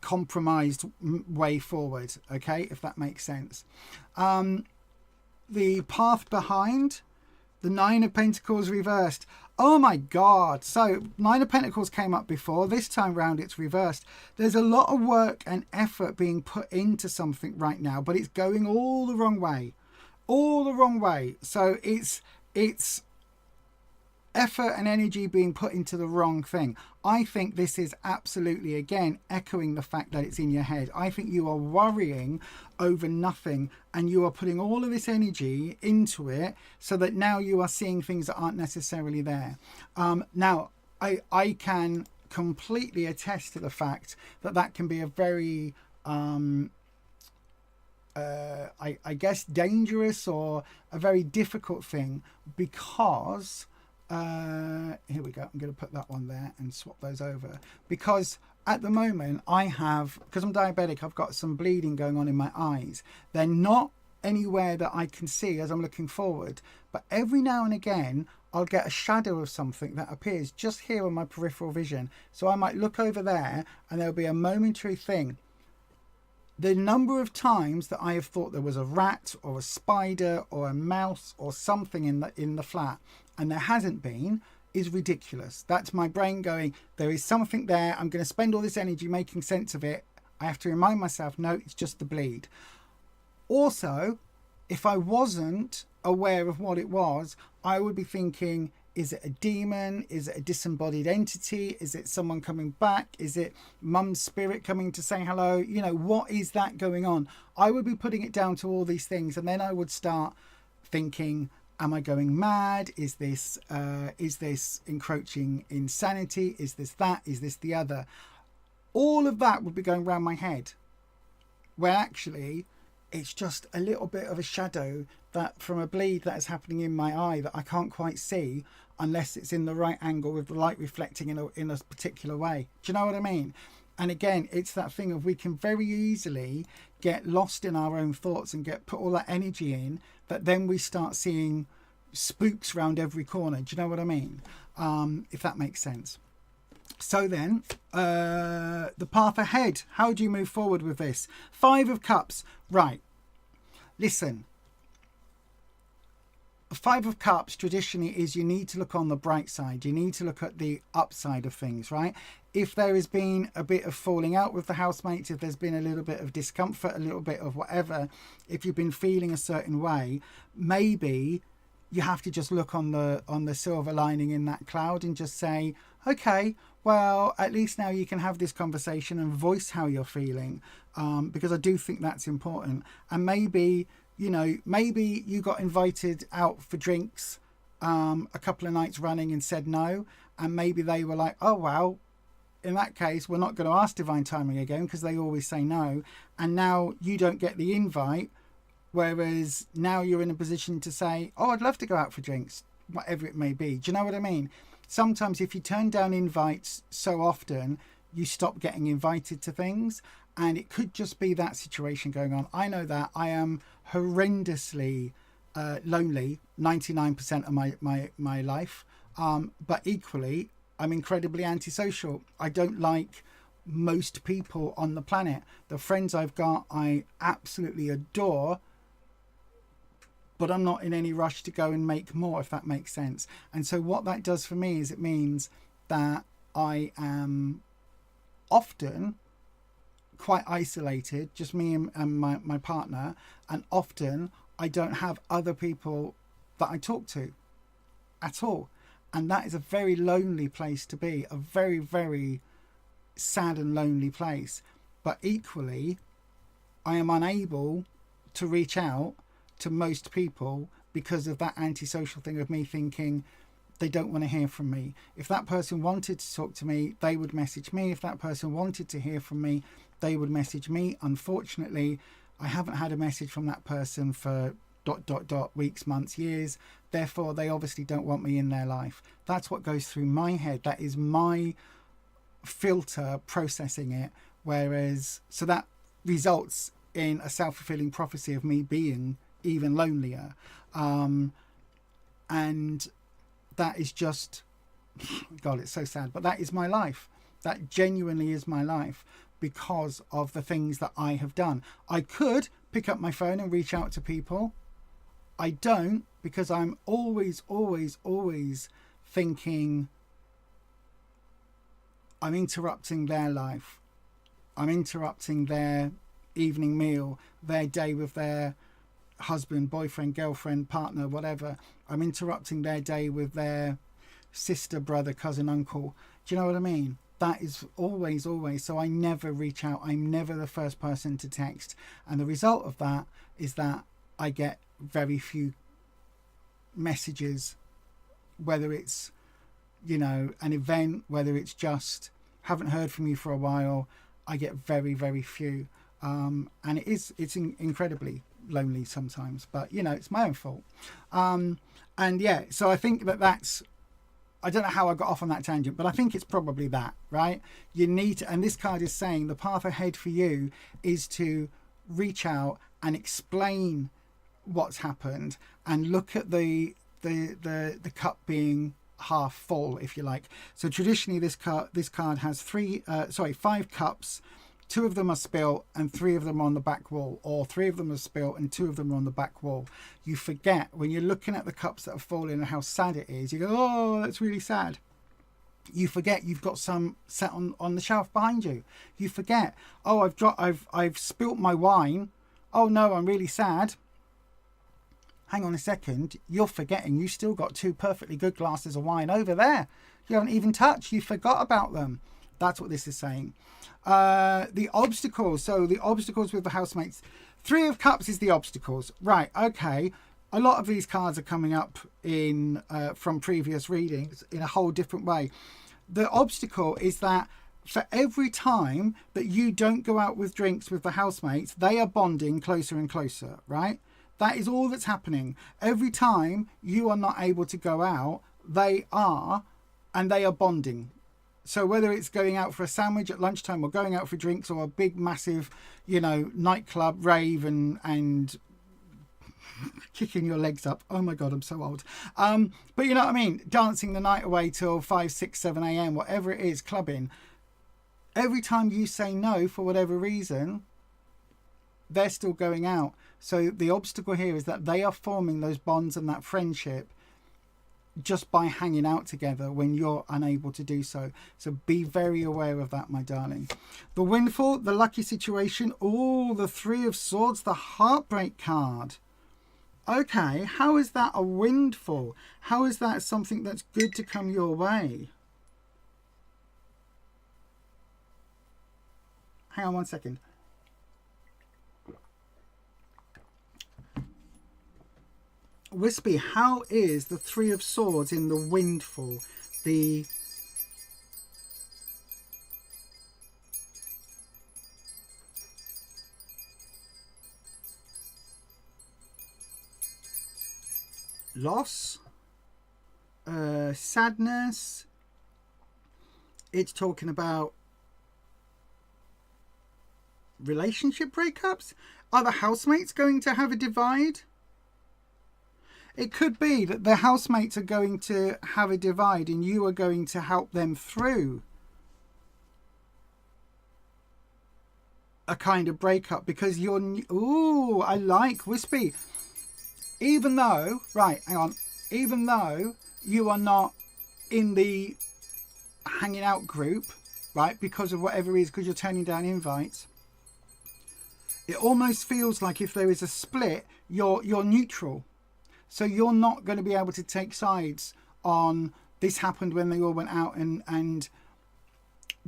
compromised way forward. Okay, if that makes sense. The path behind, the 9 of Pentacles reversed. Oh my God. So 9 of Pentacles came up before. This time round it's reversed. There's a lot of work and effort being put into something right now, but it's going all the wrong way. All the wrong way. So it's effort and energy being put into the wrong thing. I think this is absolutely, again, echoing the fact that it's in your head. I think you are worrying over nothing, and you are putting all of this energy into it so that now you are seeing things that aren't necessarily there. Now, I can completely attest to the fact that that can be a very I guess dangerous or a very difficult thing, because here we go, I'm going to put that one there and swap those over, because at the moment because I'm diabetic, I've got some bleeding going on in my eyes. They're not anywhere that I can see as I'm looking forward, but every now and again I'll get a shadow of something that appears just here on my peripheral vision. So I might look over there and there'll be a momentary thing. The number of times that I have thought there was a rat or a spider or a mouse or something in the flat, and there hasn't been, is ridiculous. That's my brain going, there is something there. I'm going to spend all this energy making sense of it. I have to remind myself, no, it's just the bleed. Also, if I wasn't aware of what it was, I would be thinking, is it a demon? Is it a disembodied entity? Is it someone coming back? Is it mum's spirit coming to say hello? You know, what is that going on? I would be putting it down to all these things, and then I would start thinking, am I going mad? Is this encroaching insanity? Is this that? Is this the other? All of that would be going around my head, where actually it's just a little bit of a shadow that from a bleed that is happening in my eye that I can't quite see unless it's in the right angle with the light reflecting in a particular way. Do you know what I mean? And again, it's that thing of, we can very easily get lost in our own thoughts and put all that energy in, that then we start seeing spooks around every corner. Do you know what I mean? If that makes sense. So then, the path ahead. How do you move forward with this? 5 of Cups. Right. Listen. 5 of Cups traditionally is, you need to look on the bright side. You need to look at the upside of things, right? If there has been a bit of falling out with the housemates, if there's been a little bit of discomfort, a little bit of whatever, if you've been feeling a certain way, maybe you have to just look on the silver lining in that cloud and just say, okay, well, at least now you can have this conversation and voice how you're feeling, because I do think that's important. And maybe, you know, maybe you got invited out for drinks a couple of nights running and said no, and maybe they were like, oh wow, in that case we're not going to ask Divine Timing again, because they always say no, and now you don't get the invite. Whereas now you're in a position to say, oh, I'd love to go out for drinks, whatever it may be. Do you know what I mean? Sometimes if you turn down invites so often, you stop getting invited to things. And it could just be that situation going on. I know that I am horrendously lonely 99% of my life. But equally, I'm incredibly antisocial. I don't like most people on the planet. The friends I've got, I absolutely adore. But I'm not in any rush to go and make more, if that makes sense. And so what that does for me is, it means that I am often quite isolated, just me and my partner, and often I don't have other people that I talk to at all. And that is a very lonely place to be, a very, very sad and lonely place. But equally, I am unable to reach out to most people because of that antisocial thing of me thinking they don't want to hear from me. If that person wanted to talk to me, they would message me. If that person wanted to hear from me, they would message me. Unfortunately, I haven't had a message from that person for ... weeks, months, years. Therefore, they obviously don't want me in their life. That's what goes through my head. That is my filter processing it. Whereas, so that results in a self-fulfilling prophecy of me being even lonelier, and that is just, God, it's so sad, but that is my life. That genuinely is my life, because of the things that I have done. I could pick up my phone and reach out to people. I don't, because I'm always thinking I'm interrupting their life, I'm interrupting their evening meal, their day with their husband, boyfriend, girlfriend, partner, whatever. I'm interrupting their day with their sister, brother, cousin, uncle. Do you know what I mean? That is always. So I never reach out. I'm never the first person to text. And the result of that is that I get very few messages, whether it's, you know, an event, whether it's just haven't heard from you for a while. I get very few. And it's incredibly lonely sometimes, but you know, it's my own fault. And yeah, so I think that's, I don't know how I got off on that tangent, but I think it's probably that, right? You need to, and this card is saying the path ahead for you is to reach out and explain what's happened and look at the cup being half full, if you like. So traditionally this card has 5 cups. 2 of them are spilt and 3 of them are on the back wall, or 3 of them are spilt and 2 of them are on the back wall. You forget when you're looking at the cups that are falling and how sad it is. You go, oh, that's really sad. You forget you've got some set on the shelf behind you. You forget, oh, I've spilt my wine. Oh no, I'm really sad. Hang on a second, you're forgetting you still got 2 perfectly good glasses of wine over there. You haven't even touched. You forgot about them. That's what this is saying. The obstacles. So the obstacles with the housemates. 3 of Cups is the obstacles. Right, okay. A lot of these cards are coming up in from previous readings in a whole different way. The obstacle is that for every time that you don't go out with drinks with the housemates, they are bonding closer and closer, right? That is all that's happening. Every time you are not able to go out, they are bonding. So whether it's going out for a sandwich at lunchtime or going out for drinks or a big massive, you know, nightclub rave and kicking your legs up. Oh my God, I'm so old. But you know what I mean? Dancing the night away till 5, 6, 7 a.m, whatever it is, clubbing. Every time you say no for whatever reason, they're still going out. So the obstacle here is that they are forming those bonds and that friendship just by hanging out together when you're unable to do so. So be very aware of that, my darling. The windfall, the lucky situation. Oh, the 3 of Swords, the heartbreak card. Okay, how is that a windfall? How is that something that's good to come your way? Hang on one second. Wispy, how is the 3 of Swords in the windfall? The loss, sadness. It's talking about relationship breakups. Are the housemates going to have a divide? It could be that the housemates are going to have a divide and you are going to help them through a kind of breakup because you're... Ooh, I like Wispy. Even though... Right, hang on. Even though you are not in the hanging out group, right, because of whatever it is, because you're turning down invites, it almost feels like if there is a split, you're neutral. So you're not going to be able to take sides on this happened when they all went out and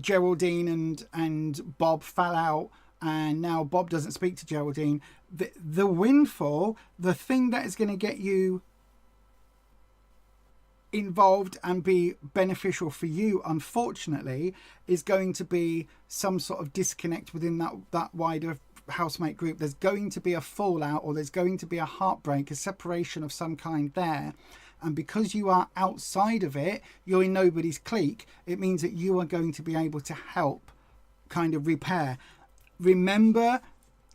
Geraldine and Bob fell out and now Bob doesn't speak to Geraldine. The windfall, the thing that is going to get you involved and be beneficial for you, unfortunately, is going to be some sort of disconnect within that wider housemate group. There's going to be a fallout, or there's going to be a heartbreak, a separation of some kind there. And because you are outside of it, you're in nobody's clique, it means that you are going to be able to help kind of repair. Remember,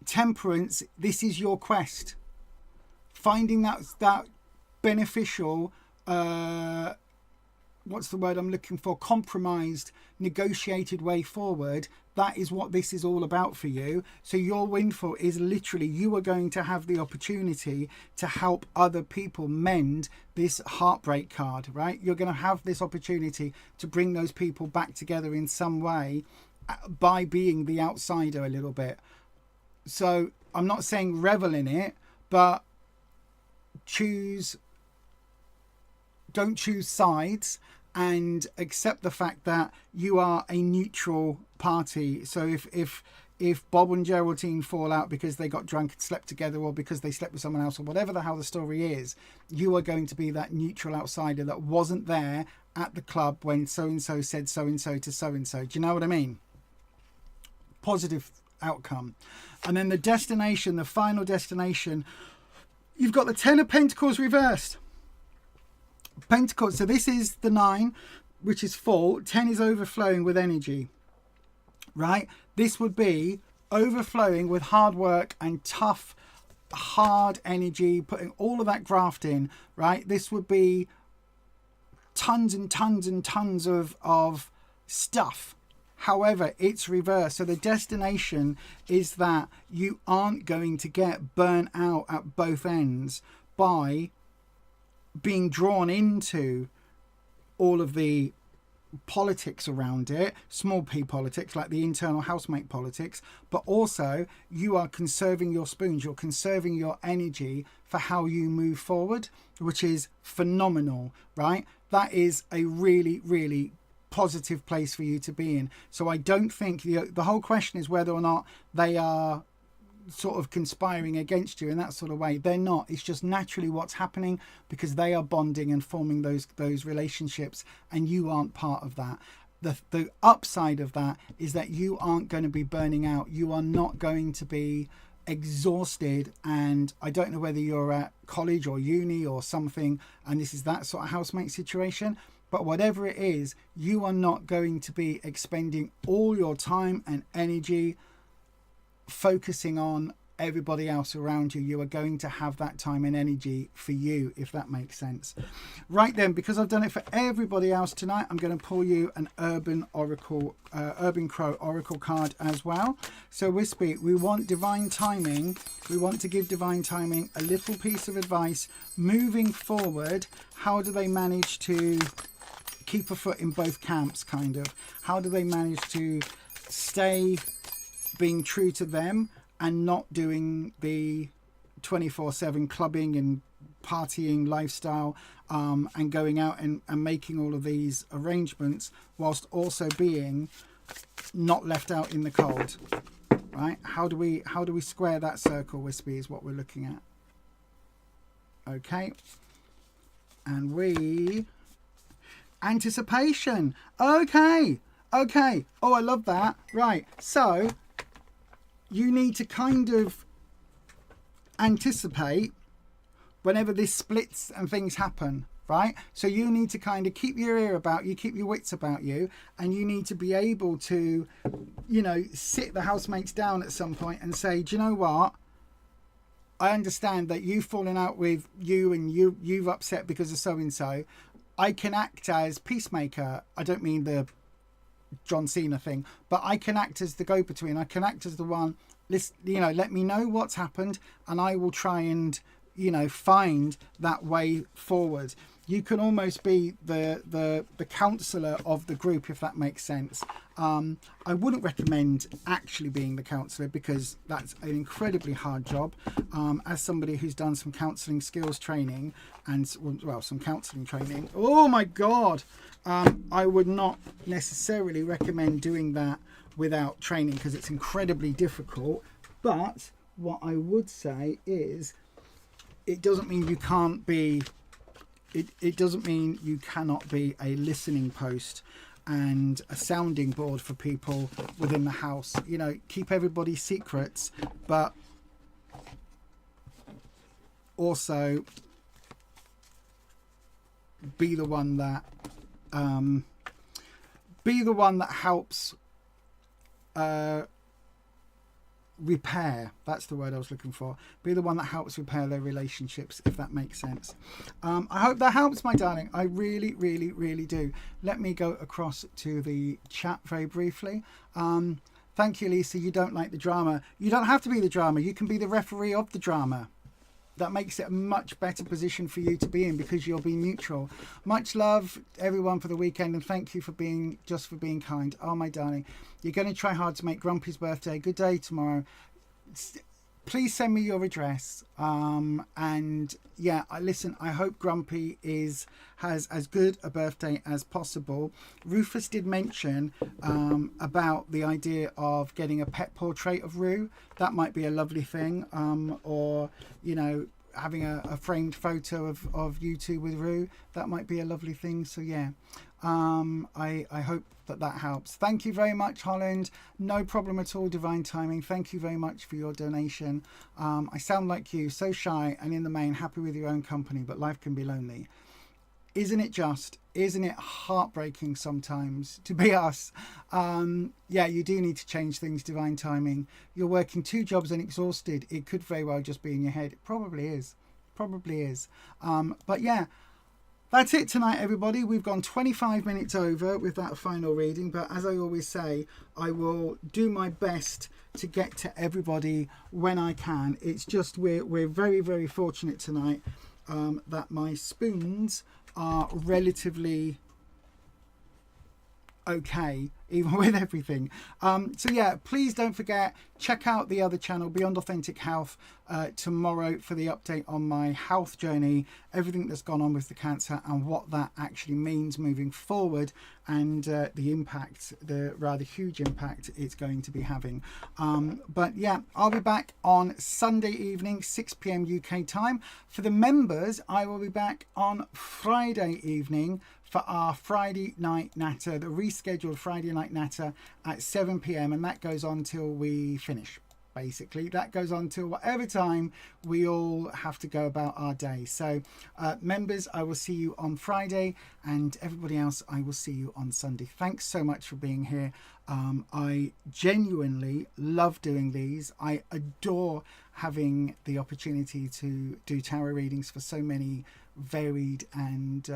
Temperance, this is your quest. Finding that beneficial, what's the word I'm looking for, compromised, negotiated way forward. That is what this is all about for you. So your windfall is literally, you are going to have the opportunity to help other people mend this heartbreak card, right? You're going to have this opportunity to bring those people back together in some way by being the outsider a little bit. So I'm not saying revel in it, but don't choose sides and accept the fact that you are a neutral party. So if Bob and Geraldine fall out because they got drunk and slept together, or because they slept with someone else, or whatever the hell the story is, you are going to be that neutral outsider that wasn't there at the club when so-and-so said so-and-so to so-and-so. Do you know what I mean? Positive outcome. And then the destination, the final destination, you've got the 10 of Pentacles reversed. Pentacles, so this is the 9, which is full. 10 is overflowing with energy, right? This would be overflowing with hard work and tough, hard energy, putting all of that graft in, right? This would be tons and tons and tons of stuff. However, it's reversed. So the destination is that you aren't going to get burnt out at both ends by being drawn into all of the politics around it, small p politics, like the internal housemate politics, but also you are conserving your spoons, you're conserving your energy for how you move forward, which is phenomenal, right? That is a really, really positive place for you to be in. So I don't think the whole question is whether or not they are sort of conspiring against you in that sort of way. They're not. It's just naturally what's happening because they are bonding and forming those relationships, and you aren't part of that. The upside of that is that you aren't going to be burning out. You are not going to be exhausted. And I don't know whether you're at college or uni or something and this is that sort of housemate situation, but whatever it is, you are not going to be expending all your time and energy focusing on everybody else around you. You are going to have that time and energy for you, if that makes sense. Right then, because I've done it for everybody else tonight, I'm going to pull you an Urban Crow Oracle card as well. So Wispy, we want divine timing. We want to give divine timing a little piece of advice moving forward. How do they manage to keep a foot in both camps, kind of? How do they manage to stay being true to them and not doing the 24/7 clubbing and partying lifestyle, and going out and making all of these arrangements whilst also being not left out in the cold, right? How do we square that circle, Wispy, is what we're looking at. Okay, and we anticipation. Okay, oh, I love that. Right, so you need to kind of anticipate whenever this splits and things happen, right? So you need to kind of keep your ear about you, keep your wits about you, and you need to be able to, sit the housemates down at some point and say, do you know what? I understand that you've fallen out with you and you've upset because of so-and-so. I can act as peacemaker. I don't mean the John Cena thing, but I can act as the go-between. I can act as the one, let me know what's happened and I will try and find that way forward. You can almost be the counsellor of the group, if that makes sense. I wouldn't recommend actually being the counsellor because that's an incredibly hard job. As somebody who's done some counselling skills training and some counselling training, oh my god, I would not necessarily recommend doing that without training because it's incredibly difficult. But what I would say is it doesn't mean you can't be, it doesn't mean you cannot be a listening post and a sounding board for people within the house. Keep everybody's secrets, but also be the one that helps repair. That's the word I was looking for. Be the one that helps repair their relationships, if that makes sense. I hope that helps, my darling. I really, really, really do. Let me go across to the chat very briefly. Thank you, Lisa. You don't like the drama. You don't have to be the drama. You can be the referee of the drama. That makes it a much better position for you to be in because you'll be neutral. Much love, everyone, for the weekend, and thank you for being kind. Oh, my darling, you're going to try hard to make Grumpy's birthday. Good day tomorrow. please send me your address. And yeah, I hope Grumpy has as good a birthday as possible. Rufus did mention about the idea of getting a pet portrait of Roo. That might be a lovely thing. Or, you know, having a framed photo of you two with Roo. That might be a lovely thing. So yeah, I hope that helps. Thank you very much, Holland. No problem at all, Divine Timing. Thank you very much for your donation. I sound like you, so shy and in the main happy with your own company, but life can be lonely. Isn't it just? Isn't it heartbreaking sometimes to be us? Yeah, you do need to change things, Divine Timing. You're working 2 jobs and exhausted. It could very well just be in your head. It probably is. Probably is. But yeah, that's it tonight, everybody. We've gone 25 minutes over with that final reading. But as I always say, I will do my best to get to everybody when I can. It's just we're very, very fortunate tonight that my spoons are relatively okay, even with everything. So yeah, please don't forget, check out the other channel, Beyond Authentic Health, tomorrow for the update on my health journey, everything that's gone on with the cancer and what that actually means moving forward, and the impact, the rather huge impact it's going to be having. But yeah, I'll be back on Sunday evening, 6 p.m. UK time. For the members, I will be back on Friday evening for our Friday night natter, the rescheduled Friday night natter at 7 p.m. and that goes on till we finish. Basically, that goes on till whatever time we all have to go about our day. So members, I will see you on Friday, and everybody else, I will see you on Sunday. Thanks so much for being here. I genuinely love doing these. I adore having the opportunity to do tarot readings for so many varied and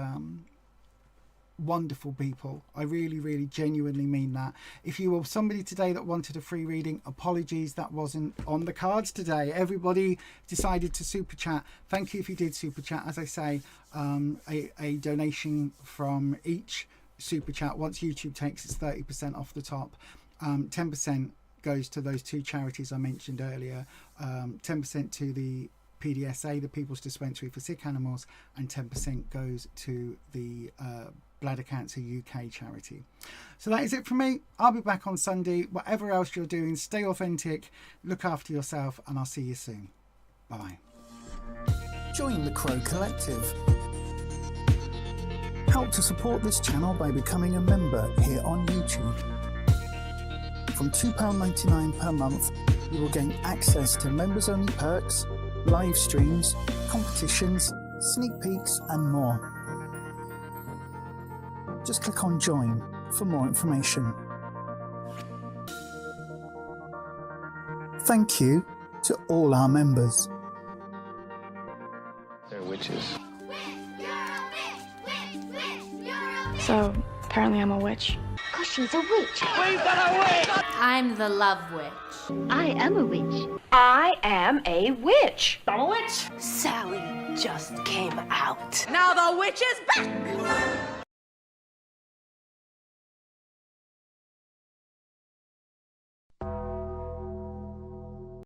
wonderful people. I really, really genuinely mean that. If you were somebody today that wanted a free reading, apologies, that wasn't on the cards today. Everybody decided to super chat. Thank you if you did super chat. As I say, a donation from each super chat, once YouTube takes its 30% off the top, 10% goes to those 2 charities I mentioned earlier, 10% to the PDSA, the People's Dispensary for Sick Animals, and 10% goes to the Bladder Cancer UK charity. So that is it from me. I'll be back on Sunday. Whatever else you're doing, stay authentic, look after yourself, and I'll see you soon. Bye bye. Join the Crow Collective. Help to support this channel by becoming a member here on YouTube. From £2.99 per month, you will gain access to members-only perks, live streams, competitions, sneak peeks and more. Just click on join for more information. Thank you to all our members. They're witches. So, apparently I'm a witch. Cause she's a witch. I'm the love witch. I am a witch. I am a witch. I'm a witch. Sally just came out. Now the witch is back.